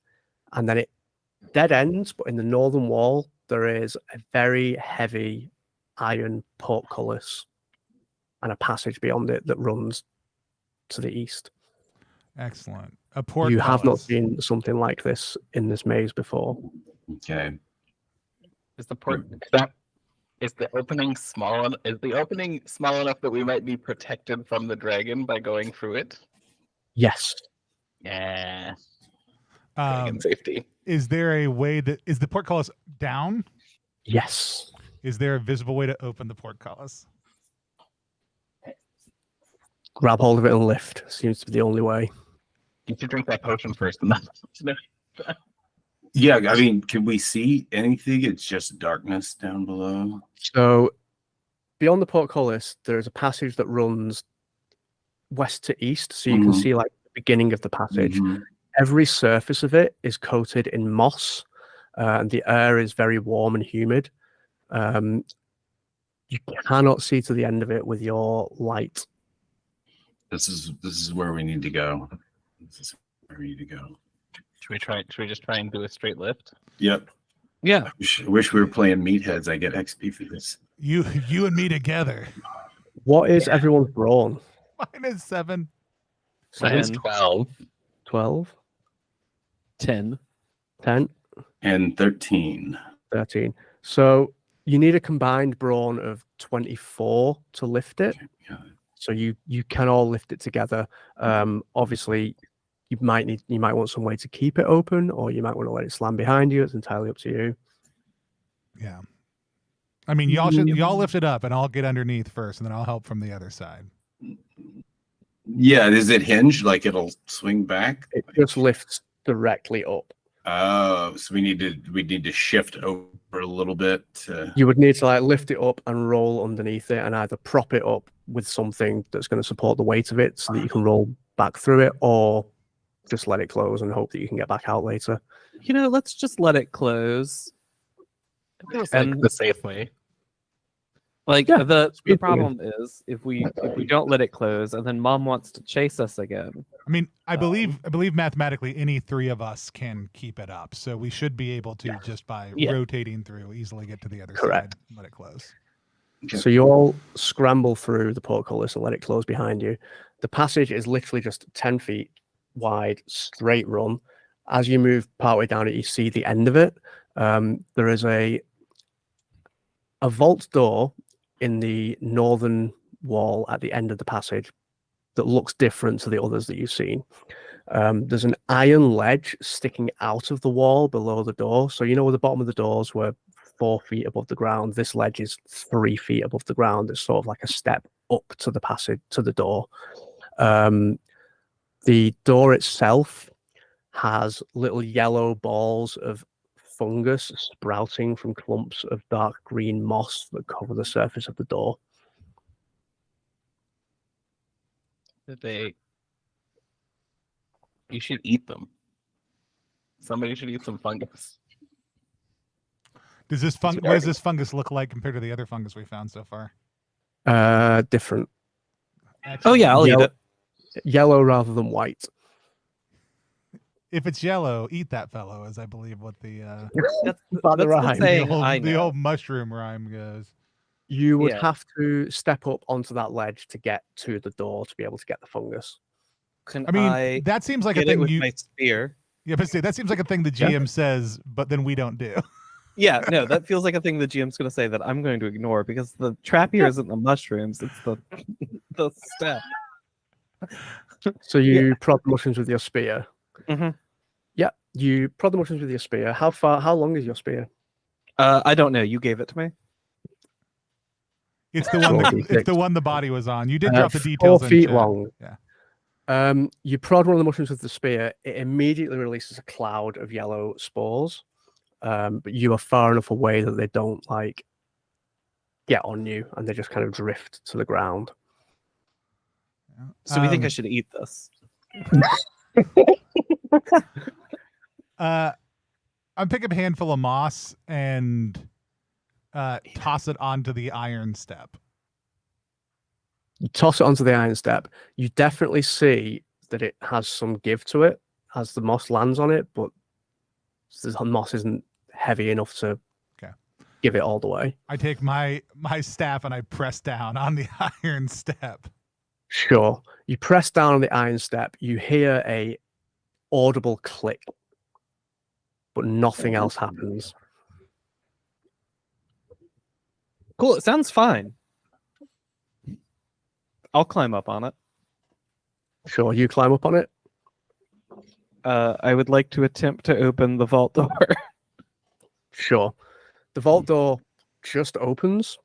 Speaker 1: and then it dead ends, but in the northern wall, there is a very heavy iron portcullis and a passage beyond it that runs to the east.
Speaker 2: Excellent. A port.
Speaker 1: You have not seen something like this in this maze before.
Speaker 4: Okay.
Speaker 3: Is the port that is the opening small? Is the opening small enough that we might be protected from the dragon by going through it?
Speaker 1: Yes.
Speaker 3: Yeah. Dragon
Speaker 2: Um,
Speaker 3: safety.
Speaker 2: is there a way that is the portcullis down?
Speaker 1: Yes.
Speaker 2: Is there a visible way to open the portcullis?
Speaker 1: Grab hold of it and lift. Seems to be the only way.
Speaker 3: You should drink that potion first, and then.
Speaker 4: Yeah, I mean, can we see anything? It's just darkness down below.
Speaker 1: So beyond the portcullis, there is a passage that runs west to east. So you can
Speaker 4: Mhm.
Speaker 1: see like the beginning of the passage.
Speaker 4: Mhm.
Speaker 1: Every surface of it is coated in moss, and the air is very warm and humid. You cannot see to the end of it with your light.
Speaker 4: This is where we need to go. This is where we need to go.
Speaker 3: Should we just try and do a straight lift?
Speaker 4: Yep.
Speaker 5: Yeah.
Speaker 4: I wish we were playing Meatheads. I get XP for this.
Speaker 2: You and me together.
Speaker 1: What is everyone's brawn?
Speaker 2: Mine is 7.
Speaker 3: Mine's
Speaker 5: 10.
Speaker 3: 12.
Speaker 1: 12,
Speaker 5: 10.
Speaker 1: 10,
Speaker 4: And 13.
Speaker 1: 13. So you need a combined brawn of 24 to lift it.
Speaker 4: Yeah.
Speaker 1: So you can all lift it together. Obviously, you might want some way to keep it open, or you might want to let it slam behind you. It's entirely up to you.
Speaker 2: Yeah. I mean, y'all lift it up, and I'll get underneath first, and then I'll help from the other side.
Speaker 4: Yeah, is it hinged? Like it'll swing back?
Speaker 1: It just lifts directly up.
Speaker 4: Oh, so we need to shift over a little bit.
Speaker 1: You would need to like lift it up and roll underneath it, and either prop it up with something that's going to support the weight of it, so that you can roll back through it, or just let it close and hope that you can get back out later.
Speaker 5: Let's just let it close.
Speaker 3: It's
Speaker 5: And-
Speaker 3: like the safe way.
Speaker 5: The
Speaker 1: good for you.
Speaker 5: problem is if we don't let it close and then Mom wants to chase us again.
Speaker 2: I mean, I believe mathematically any 3 of us can keep it up, so we should be able to just by rotating through easily get to the other
Speaker 1: Correct.
Speaker 2: side and let it close.
Speaker 1: So you all scramble through the portcullis and let it close behind you. The passage is literally just 10 feet wide, straight run. As you move partway down it, you see the end of it. There is a vault door in the northern wall at the end of the passage that looks different to the others that you've seen. There's an iron ledge sticking out of the wall below the door. So where the bottom of the doors were 4 feet above the ground, this ledge is 3 feet above the ground. It's sort of like a step up to the passage to the door. The door itself has little yellow balls of fungus sprouting from clumps of dark green moss that cover the surface of the door.
Speaker 3: You should eat them. Somebody should eat some fungus.
Speaker 2: Does this what does this fungus look like compared to the other fungus we found so far?
Speaker 1: Different.
Speaker 5: Oh yeah, I'll eat it.
Speaker 1: Yellow rather than white.
Speaker 2: If it's yellow, eat that fellow, as I believe what the
Speaker 5: That's
Speaker 1: the rhyme.
Speaker 5: saying I
Speaker 2: the
Speaker 5: know.
Speaker 2: old mushroom rhyme goes.
Speaker 1: You would
Speaker 5: Yeah.
Speaker 1: have to step up onto that ledge to get to the door to be able to get the fungus.
Speaker 5: Can
Speaker 2: I mean, that seems like a
Speaker 5: get it
Speaker 2: thing
Speaker 5: with
Speaker 2: you.
Speaker 5: my spear?
Speaker 2: Yeah, but see, that seems like a thing the GM says, but then we don't do.
Speaker 5: Yeah, no, that feels like a thing the GM's going to say that I'm going to ignore because the trap here isn't the mushrooms; it's the step.
Speaker 1: So you prod the mushrooms with your spear.
Speaker 5: Mhm.
Speaker 1: Yeah, you prod the mushrooms with your spear. How long is your spear?
Speaker 5: I don't know. You gave it to me.
Speaker 2: It's the one.
Speaker 1: Sure,
Speaker 2: It's the one the body was on. You did
Speaker 1: Uh,
Speaker 2: drop the details.
Speaker 1: 4
Speaker 2: in
Speaker 1: feet
Speaker 2: chat.
Speaker 1: long.
Speaker 2: Yeah.
Speaker 1: You prod one of the mushrooms with the spear. It immediately releases a cloud of yellow spores. But you are far enough away that they don't like get on you, and they just kind of drift to the ground.
Speaker 5: So we think I should eat this.
Speaker 2: I'm pick up a handful of moss and toss it onto the iron step.
Speaker 1: You toss it onto the iron step. You definitely see that it has some give to it as the moss lands on it, but the moss isn't heavy enough to give it all the way.
Speaker 2: I take my staff and I press down on the iron step.
Speaker 1: Sure. You press down on the iron step. You hear a audible click, but nothing else happens.
Speaker 5: Cool. It sounds fine. I'll climb up on it.
Speaker 1: Sure. You climb up on it.
Speaker 5: I would like to attempt to open the vault door.
Speaker 1: Sure. The vault door just opens.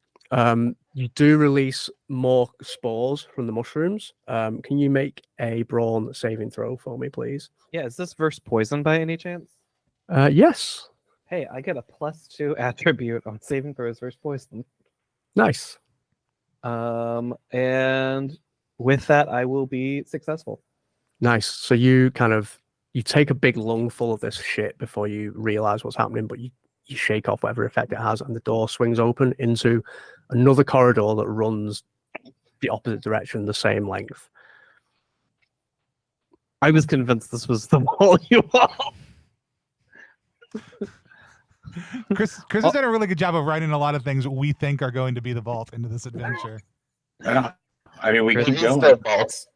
Speaker 1: You do release more spores from the mushrooms. Can you make a brawn saving throw for me, please?
Speaker 5: Yeah, is this verse poison by any chance?
Speaker 1: Yes.
Speaker 5: Hey, I get a +2 attribute on saving throws versus poison.
Speaker 1: Nice.
Speaker 5: And with that, I will be successful.
Speaker 1: Nice. So you take a big lungful of this shit before you realize what's happening, but you shake off whatever effect it has, and the door swings open into another corridor that runs the opposite direction, the same length.
Speaker 5: I was convinced this was the wall you all.
Speaker 2: Chris has done a really good job of writing a lot of things we think are going to be the vault into this adventure.
Speaker 4: Yeah. I mean, we
Speaker 5: Chris,
Speaker 4: keep
Speaker 3: It is
Speaker 4: going.
Speaker 3: the vaults.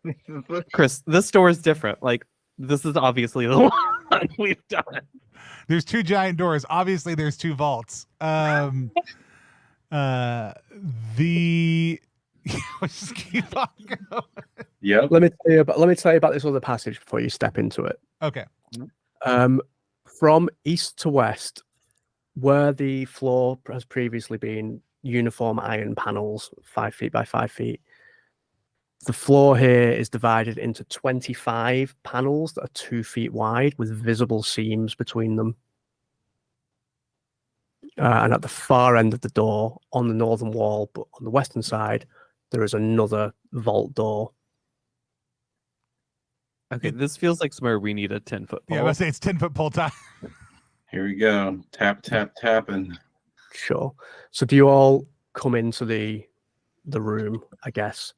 Speaker 5: Chris, this door is different. Like, this is obviously the one we've done.
Speaker 2: There's 2 giant doors. Obviously, there's 2 vaults. Let's just keep on going.
Speaker 4: Yep.
Speaker 1: Let me tell you about this other passage before you step into it.
Speaker 2: Okay.
Speaker 1: From east to west, where the floor has previously been uniform iron panels, 5 feet by 5 feet, the floor here is divided into 25 panels that are 2 feet wide with visible seams between them. And at the far end of the door, on the northern wall, but on the western side, there is another vault door.
Speaker 5: Okay, this feels like somewhere we need a 10-foot pole.
Speaker 2: Yeah, I was say it's 10-foot pole time.
Speaker 4: Here we go. Tap, tap, tapping.
Speaker 1: Sure. So do you all come into the room, I guess?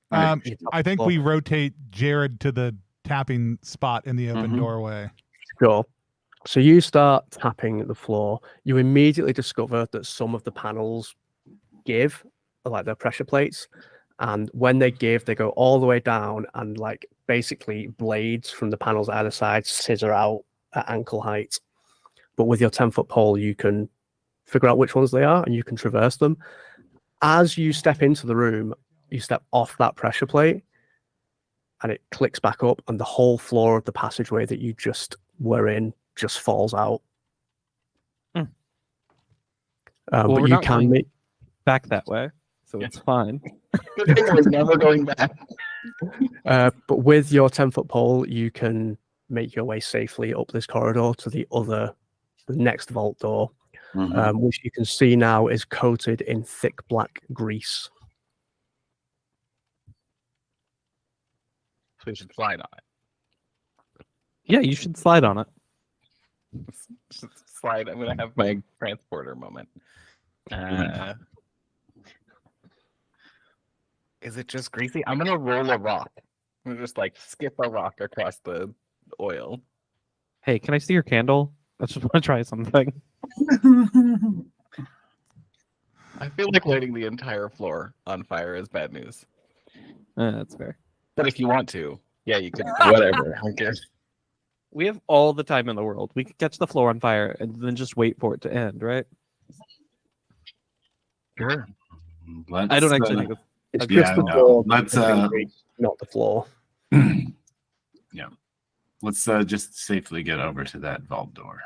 Speaker 2: I think we rotate Jared to the tapping spot in the open doorway.
Speaker 1: Sure. So you start tapping the floor. You immediately discover that some of the panels give, like their pressure plates. And when they give, they go all the way down, and like basically blades from the panels either side scissor out at ankle height. But with your 10-foot pole, you can figure out which ones they are and you can traverse them. As you step into the room, you step off that pressure plate and it clicks back up, and the whole floor of the passageway that you just were in just falls out.
Speaker 5: Well,
Speaker 1: but
Speaker 5: we're
Speaker 1: you
Speaker 5: not
Speaker 1: can
Speaker 5: going
Speaker 1: make
Speaker 5: back that way, so it's fine.
Speaker 3: Good thing we're never going back.
Speaker 1: but with your 10-foot pole, you can make your way safely up this corridor to the next vault door, which you can see now is coated in thick black grease.
Speaker 3: We should slide on it.
Speaker 5: Yeah, you should slide on it.
Speaker 3: Slide. I'm gonna have my transporter moment. Is it just greasy? I'm gonna roll a rock. I'm gonna just like skip a rock across the oil.
Speaker 5: Hey, can I see your candle? I just want to try something.
Speaker 3: I feel like lighting the entire floor on fire is bad news.
Speaker 5: That's fair.
Speaker 3: But if you want to, yeah, you can. Whatever. I don't care.
Speaker 5: We have all the time in the world. We could catch the floor on fire and then just wait for it to end, right?
Speaker 3: Sure.
Speaker 5: I don't actually think
Speaker 1: It's
Speaker 5: Okay.
Speaker 1: just the door,
Speaker 4: Let's
Speaker 1: not the floor.
Speaker 4: yeah. Let's just safely get over to that vault door.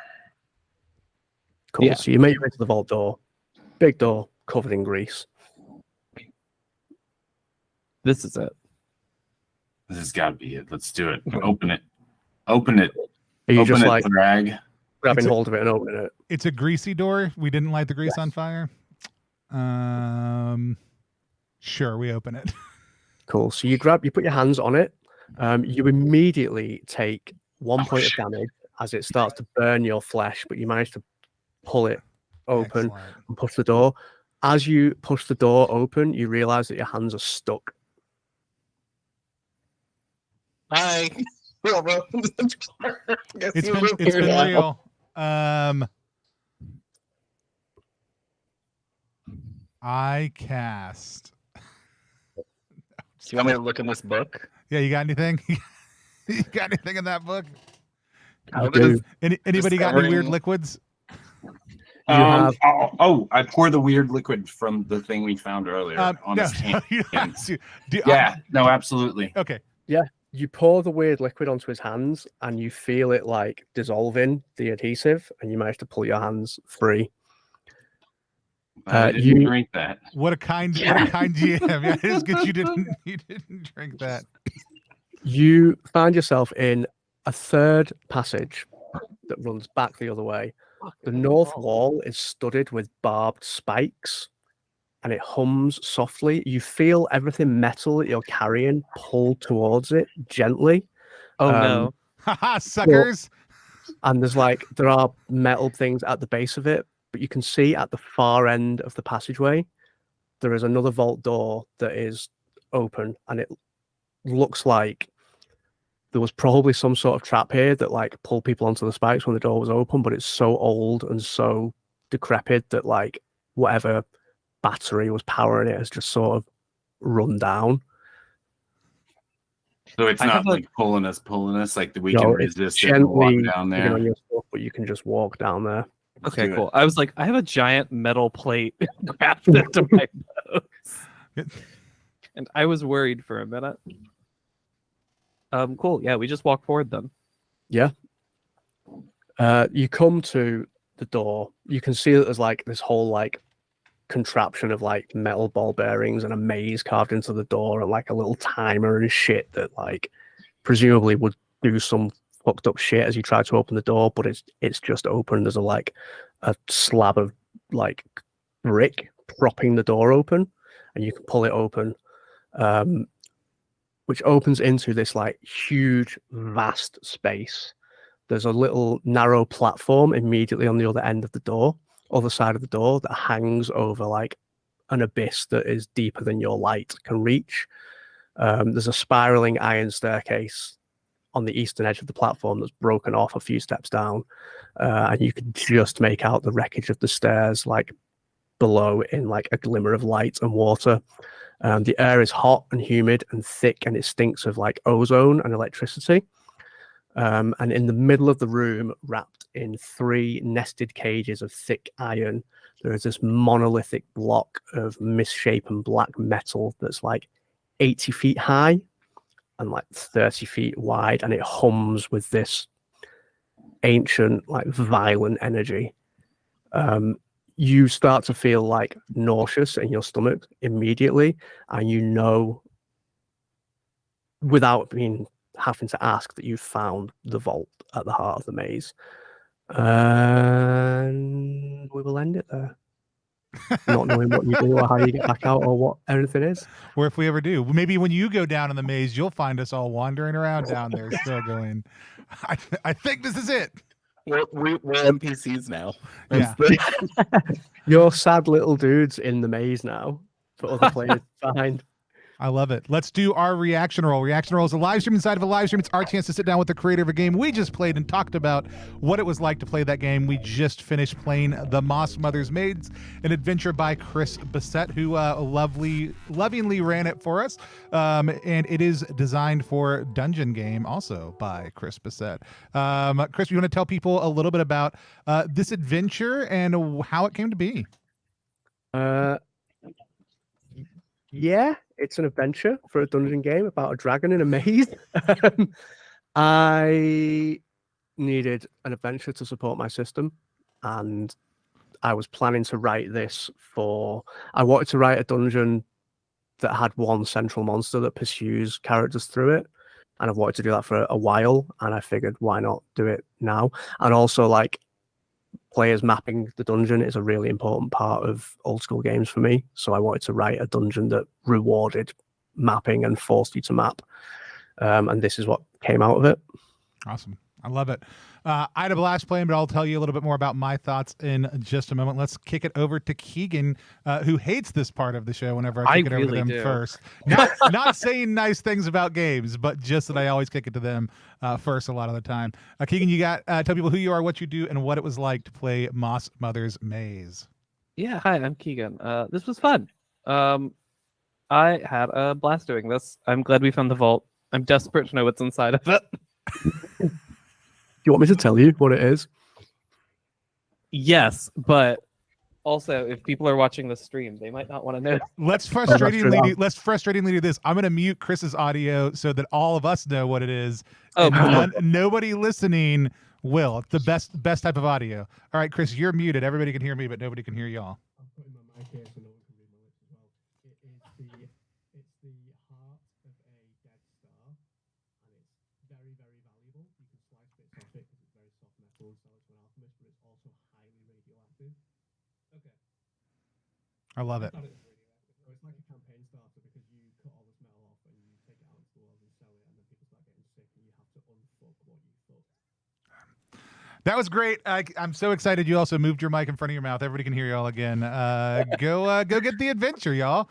Speaker 1: Cool.
Speaker 5: Yeah.
Speaker 1: So you make your way to the vault door. Big door covered in grease.
Speaker 5: this is it.
Speaker 4: This has got to be it. Let's do it. Open it. Open it.
Speaker 1: Are you
Speaker 4: Open
Speaker 1: just
Speaker 4: it,
Speaker 1: like
Speaker 4: drag.
Speaker 1: grabbing hold of it and opening it?
Speaker 2: It's a greasy door. We didn't light the grease on fire. Sure, we open it.
Speaker 1: Cool. So you put your hands on it. You immediately take 1 point of damage as it starts to burn your flesh, but you manage to pull it open
Speaker 2: Excellent.
Speaker 1: and push the door. As you push the door open, you realize that your hands are stuck.
Speaker 3: Hi.
Speaker 2: It's been real. I cast.
Speaker 3: Do you want me to look in this book?
Speaker 2: Yeah, you got anything? You got anything in that book?
Speaker 3: How
Speaker 1: You
Speaker 3: does-
Speaker 1: do.
Speaker 2: Anybody got any weird
Speaker 3: Discovering-
Speaker 2: liquids?
Speaker 1: have-
Speaker 4: I pour the weird liquid from the thing we found earlier on
Speaker 2: No,
Speaker 4: his hand.
Speaker 2: you don't have to.
Speaker 4: Yeah, no, absolutely.
Speaker 2: Okay.
Speaker 1: You pour the weird liquid onto his hands and you feel it like dissolving the adhesive, and you manage to pull your hands free.
Speaker 4: I didn't
Speaker 1: you-
Speaker 4: drink that.
Speaker 2: What a kind GM. Yeah, it is good you didn't drink that.
Speaker 1: You find yourself in a third passage that runs back the other way. The north wall is studded with barbed spikes and it hums softly. You feel everything metal that you're carrying pull towards it gently.
Speaker 5: Oh no.
Speaker 2: Haha, suckers.
Speaker 1: And there are metal things at the base of it, but you can see at the far end of the passageway, there is another vault door that is open, and it looks like there was probably some sort of trap here that like pulled people onto the spikes when the door was open, but it's so old and so decrepit that like whatever battery was powering it has just sort of run down.
Speaker 4: So it's
Speaker 5: I
Speaker 4: not
Speaker 5: have a-
Speaker 4: like pulling us, like we
Speaker 1: No,
Speaker 4: can
Speaker 1: it's
Speaker 4: resist it and walk
Speaker 1: gently
Speaker 4: down
Speaker 1: digging on
Speaker 4: there.
Speaker 1: your stuff, but you can just walk down there.
Speaker 4: Let's
Speaker 5: Okay,
Speaker 4: do it.
Speaker 5: cool. I was like, I have a giant metal plate grafted to my bones. And I was worried for a minute. Cool. Yeah, we just walk forward then.
Speaker 1: You come to the door. You can see that there's like this whole like contraption of like metal ball bearings and a maze carved into the door and like a little timer and shit that like presumably would do some fucked up shit as you try to open the door, but it's just open. There's a slab of like brick propping the door open, and you can pull it open, which opens into this like huge, vast space. There's a little narrow platform immediately on the other side of the door that hangs over like an abyss that is deeper than your light can reach. There's a spiraling iron staircase on the eastern edge of the platform that's broken off a few steps down, and you can just make out the wreckage of the stairs like below in like a glimmer of light and water. The air is hot and humid and thick, and it stinks of like ozone and electricity. And in the middle of the room, wrapped in 3 nested cages of thick iron, there is this monolithic block of misshapen black metal that's like 80 feet high and like 30 feet wide, and it hums with this ancient, like violent energy. You start to feel like nauseous in your stomach immediately, and you know without having to ask that you've found the vault at the heart of the maze. And we will end it there. Not knowing what you do or how you get back out or what anything is.
Speaker 2: Or if we ever do, maybe when you go down in the maze, you'll find us all wandering around down there, still going, I think this is it.
Speaker 3: We're NPCs now.
Speaker 2: Yeah.
Speaker 1: You're sad little dudes in the maze now for other players to find.
Speaker 2: I love it. Let's do our reaction roll. Reaction roll is a live stream inside of a live stream. It's our chance to sit down with the creator of a game we just played and talked about what it was like to play that game. We just finished playing The Moss Mother's Maids, an adventure by Chris Bissette, who lovingly ran it for us. And it is designed for Dungeon Game, also by Chris Bissette. Chris, you want to tell people a little bit about this adventure and how it came to be?
Speaker 1: Yeah, it's an adventure for a dungeon game about a dragon in a maze. I needed an adventure to support my system, and I was planning to write this I wanted to write a dungeon that had one central monster that pursues characters through it, and I've wanted to do that for a while, and I figured why not do it now. And also, like, players mapping the dungeon is a really important part of old school games for me, so I wanted to write a dungeon that rewarded mapping and forced you to map, and this is what came out of it.
Speaker 2: Awesome. I love it. I had a blast playing, but I'll tell you a little bit more about my thoughts in just a moment. Let's kick it over to Keegan, who hates this part of the show whenever I kick it over to them first. Not saying nice things about games, but just that I always kick it to them first a lot of the time. Keegan, you got tell people who you are, what you do, and what it was like to play Moss Mother's Maze.
Speaker 5: Yeah, hi, I'm Keegan. This was fun. I had a blast doing this. I'm glad we found the vault. I'm desperate to know what's inside of it.
Speaker 1: Do you want me to tell you what it is?
Speaker 5: Yes, but also if people are watching the stream, they might not want to know.
Speaker 2: Let's frustratingly do this. I'm going to mute Chris's audio so that all of us know what it is.
Speaker 5: Oh,
Speaker 2: and nobody listening will. It's the best type of audio. All right, Chris, you're muted. Everybody can hear me, but nobody can hear y'all.
Speaker 1: I'm putting my mic here so no one can read my lips as well. It's the heart of a dead star, and it's very, very valuable. You can slice bits off it because it's very soft metal and sell it to an alchemist, but it's also highly radioactive. Okay.
Speaker 2: I love it.
Speaker 1: It's like a campaign starter because you cut all this metal off and you take it out into the world and sell it, and then people start getting sick and you have to unfuck what you fuck.
Speaker 2: That was great. I'm so excited you also moved your mic in front of your mouth. Everybody can hear y'all again. Go get the adventure, y'all.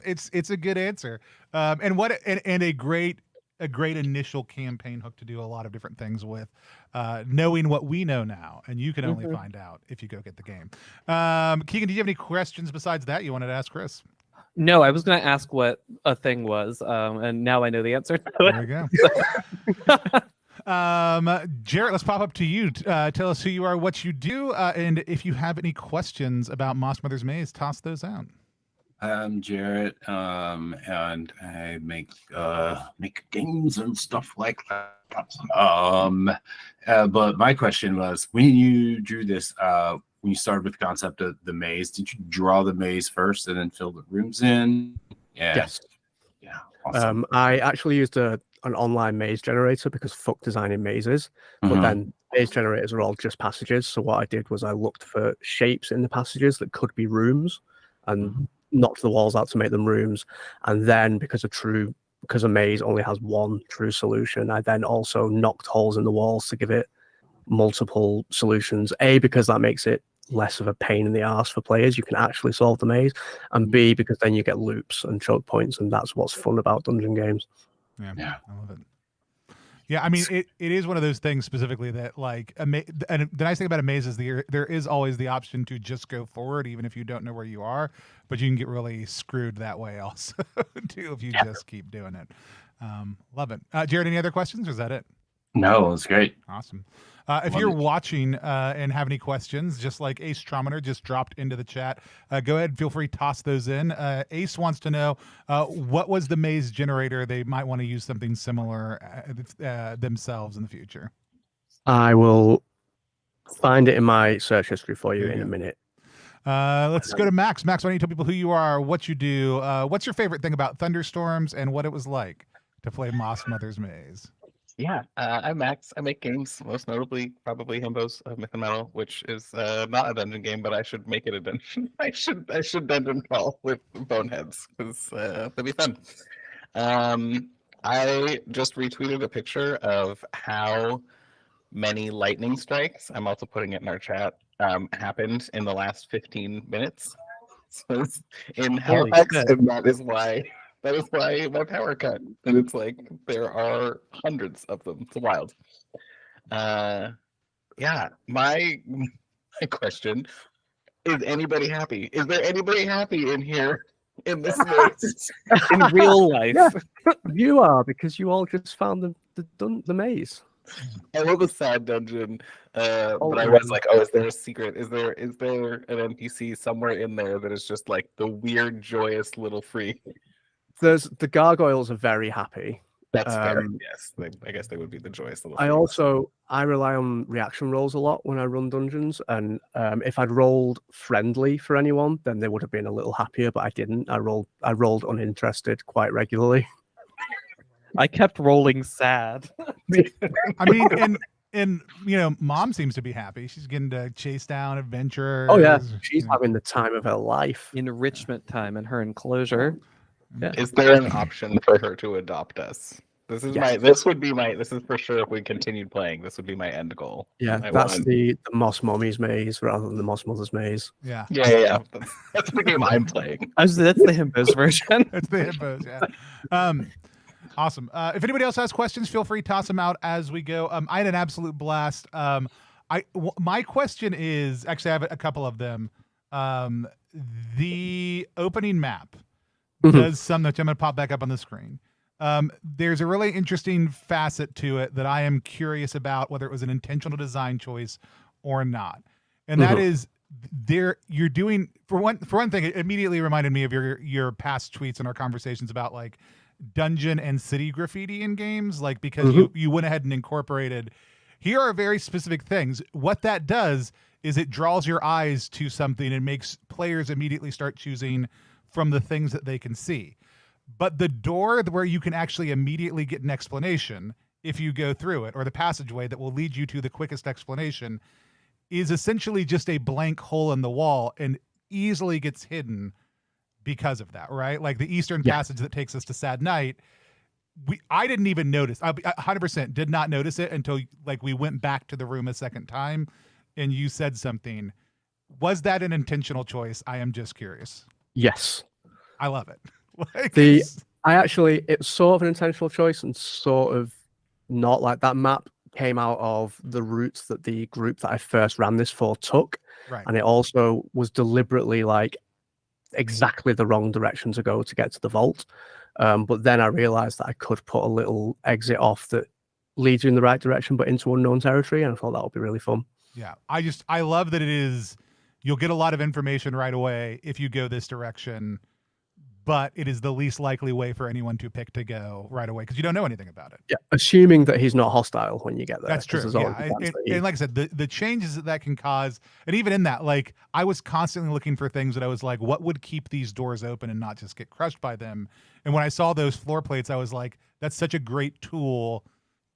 Speaker 2: It's a good answer. And a great a great initial campaign hook to do a lot of different things with, knowing what we know now, and you can only find out if you go get the game. Keegan, do you have any questions besides that you wanted to ask Chris?
Speaker 5: No, I was going to ask what a thing was, and now I know the answer to
Speaker 2: There
Speaker 5: it.
Speaker 2: we go. Jarrett, let's pop up to you. Tell us who you are, what you do, and if you have any questions about Moss Mother's Maze, toss those out.
Speaker 4: I'm Jarrett, and I make games and stuff like that. But my question was, when you drew this, when you started with the concept of the maze, did you draw the maze first and then fill the rooms in? Yeah.
Speaker 1: Yes.
Speaker 4: Yeah. Awesome.
Speaker 1: I actually used an online maze generator because fuck designing mazes. But then maze generators are all just passages. So what I did was I looked for shapes in the passages that could be rooms and knocked the walls out to make them rooms. And then because a maze only has one true solution, I then also knocked holes in the walls to give it multiple solutions. A, because that makes it less of a pain in the ass for players. You can actually solve the maze. And B, because then you get loops and choke points, and that's what's fun about dungeon games.
Speaker 2: Yeah. I love it. Yeah, I mean, it is one of those things specifically that, like, and the nice thing about a maze is there is always the option to just go forward, even if you don't know where you are, but you can get really screwed that way also, too, if you just keep doing it. Love it. Jared, any other questions, or is that it?
Speaker 4: No, it was great.
Speaker 2: Awesome. If you're watching and have any questions, just like Ace Trometer just dropped into the chat, go ahead and feel free to toss those in. Ace wants to know, what was the maze generator? They might want to use something similar themselves in the future.
Speaker 1: I will find it in my search history for you in a minute.
Speaker 2: Let's go to Max. Max, why don't you tell people who you are, what you do, what's your favorite thing about Thunderstorms, and what it was like to play Moss Mother's Maze?
Speaker 3: Yeah, I'm Max. I make games, most notably probably Himbo's Myth and Metal, which is not a dungeon game, but I should make it a dungeon. I should dungeon crawl with boneheads because that'd be fun. I just retweeted a picture of how many lightning strikes, I'm also putting it in our chat, happened in the last 15 minutes. So in Halifax, and that is why my power cut. And it's like there are hundreds of them. It's wild. Yeah, my question is: anybody happy? Is there anybody happy in here in this maze?
Speaker 5: In real life?
Speaker 1: Yeah, you are, because you all just found the maze.
Speaker 3: I love a sad dungeon, but I was like, oh, is there a secret? Is there an NPC somewhere in there that is just like the weird, joyous little freak?
Speaker 1: The gargoyles are very happy.
Speaker 3: That's fair. Yes, I guess they would be the joyous little.
Speaker 1: I rely on reaction rolls a lot when I run dungeons, and if I'd rolled friendly for anyone, then they would have been a little happier. But I didn't. I rolled uninterested quite regularly.
Speaker 5: I kept rolling sad.
Speaker 2: I mean, and you know, Mom seems to be happy. She's getting to chase down adventurers.
Speaker 1: Oh yeah, she's having the time of her life.
Speaker 5: Enrichment time in her enclosure.
Speaker 3: Yeah. Is there an option for her to adopt us? This is this is for sure, if we continued playing, this would be my end goal.
Speaker 1: Yeah, that's the Moss Mummy's Maze rather than the Moss Mother's Maze.
Speaker 2: Yeah.
Speaker 3: That's the game I'm playing.
Speaker 5: That's the Himbos version.
Speaker 2: That's the Himbos, yeah. Awesome. If anybody else has questions, feel free to toss them out as we go. I had an absolute blast. My question is, actually I have a couple of them. The opening map does some that I'm going to pop back up on the screen. There's a really interesting facet to it that I am curious about, whether it was an intentional design choice or not. And that is you're doing, for one thing, it immediately reminded me of your past tweets and our conversations about like dungeon and city graffiti in games, like because you went ahead and incorporated, here are very specific things. What that does is it draws your eyes to something and makes players immediately start choosing from the things that they can see. But the door where you can actually immediately get an explanation if you go through it, or the passageway that will lead you to the quickest explanation, is essentially just a blank hole in the wall and easily gets hidden because of that, right? Like the Eastern Passage that takes us to Sad Night, I didn't even notice. I 100% did not notice it until like we went back to the room a second time and you said something. Was that an intentional choice? I am just curious.
Speaker 1: Yes.
Speaker 2: I love it. Like,
Speaker 1: It's sort of an intentional choice and sort of not. Like that map came out of the routes that the group that I first ran this for took.
Speaker 2: Right.
Speaker 1: And it also was deliberately like exactly the wrong direction to go to get to the vault. But then I realized that I could put a little exit off that leads you in the right direction, but into unknown territory. And I thought that would be really fun.
Speaker 2: Yeah. I love that you'll get a lot of information right away if you go this direction, but it is the least likely way for anyone to pick to go right away because you don't know anything about it.
Speaker 1: Yeah, assuming that he's not hostile when you get there.
Speaker 2: That's true. Yeah, and like I said, the changes that can cause, and even in that, like I was constantly looking for things that I was like, what would keep these doors open and not just get crushed by them? And when I saw those floor plates, I was like, that's such a great tool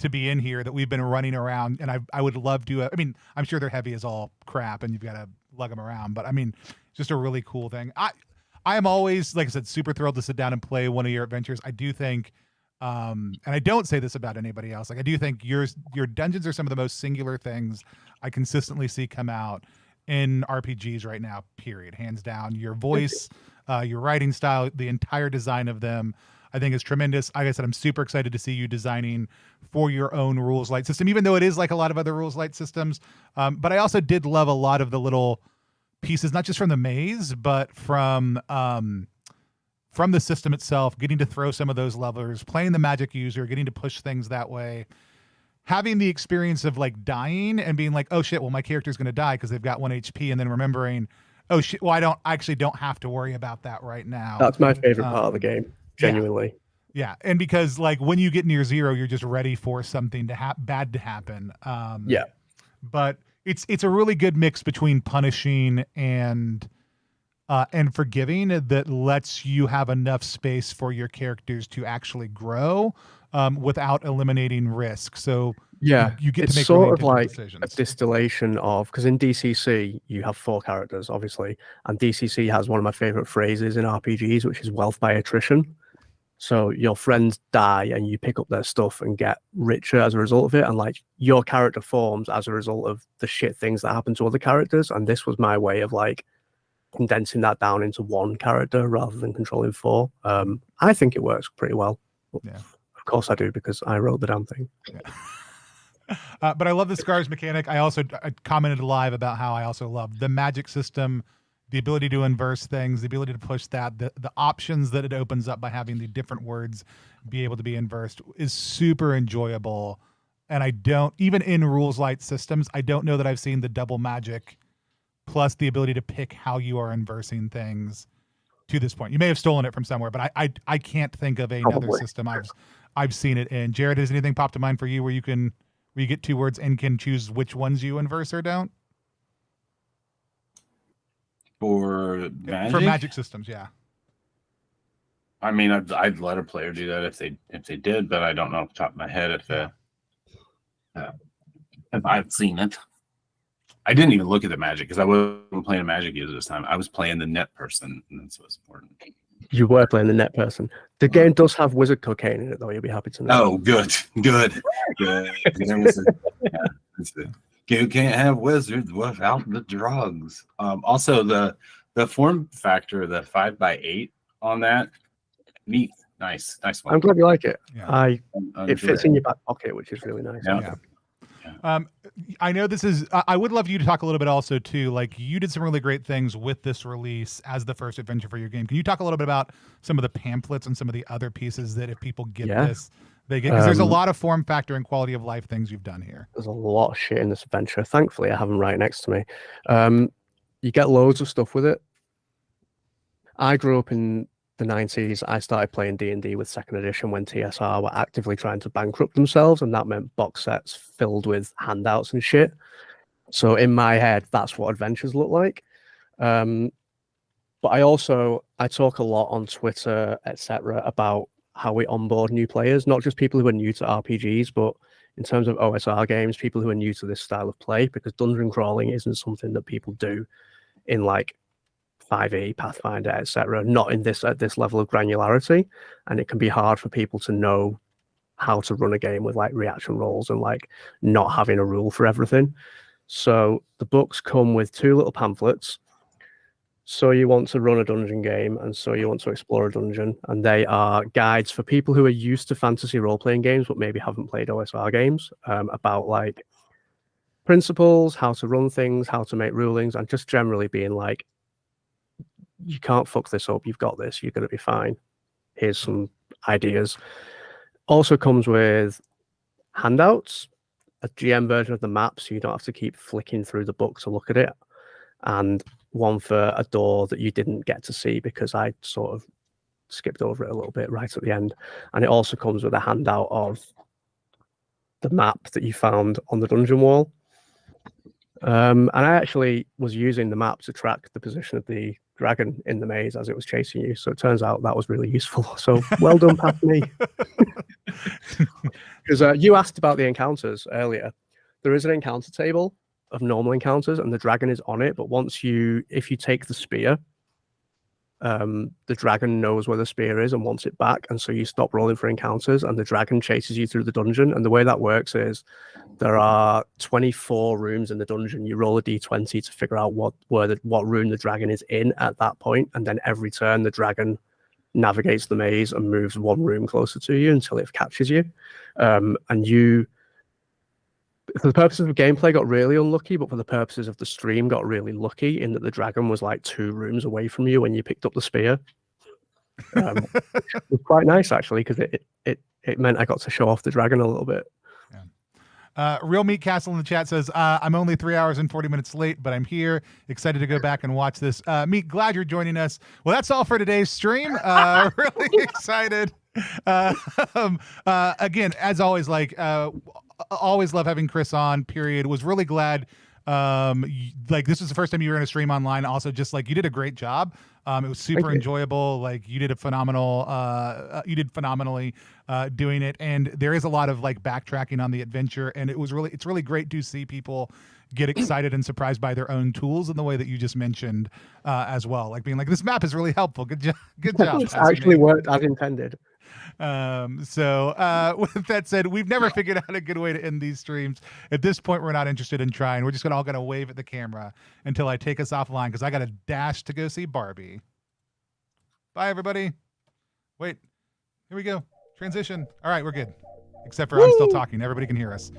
Speaker 2: to be in here that we've been running around, and I would love to. I mean, I'm sure they're heavy as all crap, and you've got to lug them around, but I mean, just a really cool thing. I am always, like I said, super thrilled to sit down and play one of your adventures. I do think, and I don't say this about anybody else, like I do think your dungeons are some of the most singular things I consistently see come out in RPGs right now, period. Hands down. Your voice, your writing style, the entire design of them, I think is tremendous. Like I said, I'm super excited to see you designing for your own rules light system, even though it is like a lot of other rules light systems. But I also did love a lot of the little pieces, not just from the maze, but from the system itself, getting to throw some of those levers, playing the magic user, getting to push things that way, having the experience of like dying and being like, oh shit, well my character's going to die because they've got 1 HP, and then remembering, oh shit, well I actually don't have to worry about that right now.
Speaker 1: That's my favorite part of the game, genuinely.
Speaker 2: Yeah, and because like when you get near 0, you're just ready for something to bad to happen. But it's a really good mix between punishing and forgiving that lets you have enough space for your characters to actually grow without eliminating risk. So you get to make
Speaker 1: sort
Speaker 2: really
Speaker 1: of like
Speaker 2: decisions.
Speaker 1: a distillation of, because in DCC you have 4 characters obviously, and DCC has one of my favorite phrases in RPGs, which is wealth by attrition. So your friends die and you pick up their stuff and get richer as a result of it. And like your character forms as a result of the shit things that happen to other characters. And this was my way of like condensing that down into 1 character rather than controlling 4. I think it works pretty well.
Speaker 2: Yeah.
Speaker 1: Of course I do, because I wrote the damn thing.
Speaker 2: Yeah. But I love the scars mechanic. I commented live about how I also love the magic system, the ability to inverse things, the ability to push that, the options that it opens up by having the different words be able to be inversed is super enjoyable. And I don't, even in rules light systems, I don't know that I've seen the double magic plus the ability to pick how you are inversing things to this point. You may have stolen it from somewhere, but I can't think of another system I've seen it in. Jared, has anything popped to mind for you where you get 2 words and can choose which ones you inverse or don't?
Speaker 4: For
Speaker 2: magic systems, yeah.
Speaker 4: I mean, I'd let a player do that if they did, but I don't know off the top of my head if I've seen it. I didn't even look at the magic because I wasn't playing a magic user this time. I was playing the net person, and that's what's important.
Speaker 1: You were playing the net person. The game does have wizard cocaine in it, though. You'll be happy to know.
Speaker 4: Oh, good. You can't have wizards without the drugs. Also, the form factor, the 5x8 on that, neat, nice one.
Speaker 1: I'm glad you like it.
Speaker 2: Yeah.
Speaker 1: It fits in your back pocket, which is really nice.
Speaker 4: Yeah.
Speaker 2: I know this is. I would love you to talk a little bit also too. Like you did some really great things with this release as the first adventure for your game. Can you talk a little bit about some of the pamphlets and some of the other pieces that if people get this, they get? Because there's a lot of form factor and quality of life things you've done here.
Speaker 1: There's a lot of shit in this adventure. Thankfully, I have them right next to me. You get loads of stuff with it. I grew up in the 90s. I started playing D&D with 2nd edition when TSR were actively trying to bankrupt themselves, and that meant box sets filled with handouts and shit. So in my head, that's what adventures look like. But I talk a lot on Twitter, etc., about how we onboard new players, not just people who are new to RPGs, but in terms of OSR games, people who are new to this style of play, because dungeon crawling isn't something that people do in like 5e, Pathfinder, etc., not in this at this level of granularity, and it can be hard for people to know how to run a game with like reaction rolls and like not having a rule for everything. So the books come with 2 little pamphlets. So you want to run a dungeon game, and so you want to explore a dungeon, and they are guides for people who are used to fantasy role-playing games but maybe haven't played OSR games, about like principles, how to run things, how to make rulings, and just generally being like, you can't fuck this up, you've got this, you're going to be fine. Here's some ideas. Also comes with handouts, a GM version of the map, so you don't have to keep flicking through the book to look at it, and one for a door that you didn't get to see because I sort of skipped over it a little bit right at the end. And it also comes with a handout of the map that you found on the dungeon wall. And I actually was using the map to track the position of the dragon in the maze as it was chasing you. So it turns out that was really useful. So well done, past me. Because you asked about the encounters earlier. There is an encounter table of normal encounters, and the dragon is on it. But if you take the spear, the dragon knows where the spear is and wants it back, and so you stop rolling for encounters, and the dragon chases you through the dungeon. And the way that works is there are 24 rooms in the dungeon. You roll a d20 to figure out what room the dragon is in at that point, and then every turn the dragon navigates the maze and moves one room closer to you until it catches you. And you, for the purposes of gameplay, got really unlucky, but for the purposes of the stream, got really lucky in that the dragon was like 2 rooms away from you when you picked up the spear. It was quite nice, actually, because it meant I got to show off the dragon a little bit.
Speaker 2: Real Meat Castle in the chat says, I'm only 3 hours and 40 minutes late, but I'm here. Excited to go back and watch this. Meat, glad you're joining us. Well, that's all for today's stream. Really excited. Again, as always, always love having Chris on, period. Was really glad. This is the first time you were in a stream online. Also, just like you did a great job. It was super enjoyable. Like you did a phenomenal, you did phenomenally doing it. And there is a lot of like backtracking on the adventure. And it's really great to see people get excited and surprised by their own tools in the way that you just mentioned as well. Like being like, this map is really helpful. Good job. Good job.
Speaker 1: It's actually worked as intended.
Speaker 2: So with that said, we've never figured out a good way to end these streams. At this point, we're not interested in trying. We're just all gonna wave at the camera until I take us offline because I got to dash to go see Barbie. Bye, everybody. Wait, here we go. Transition. All right, we're good. Except for I'm still talking. Everybody can hear us.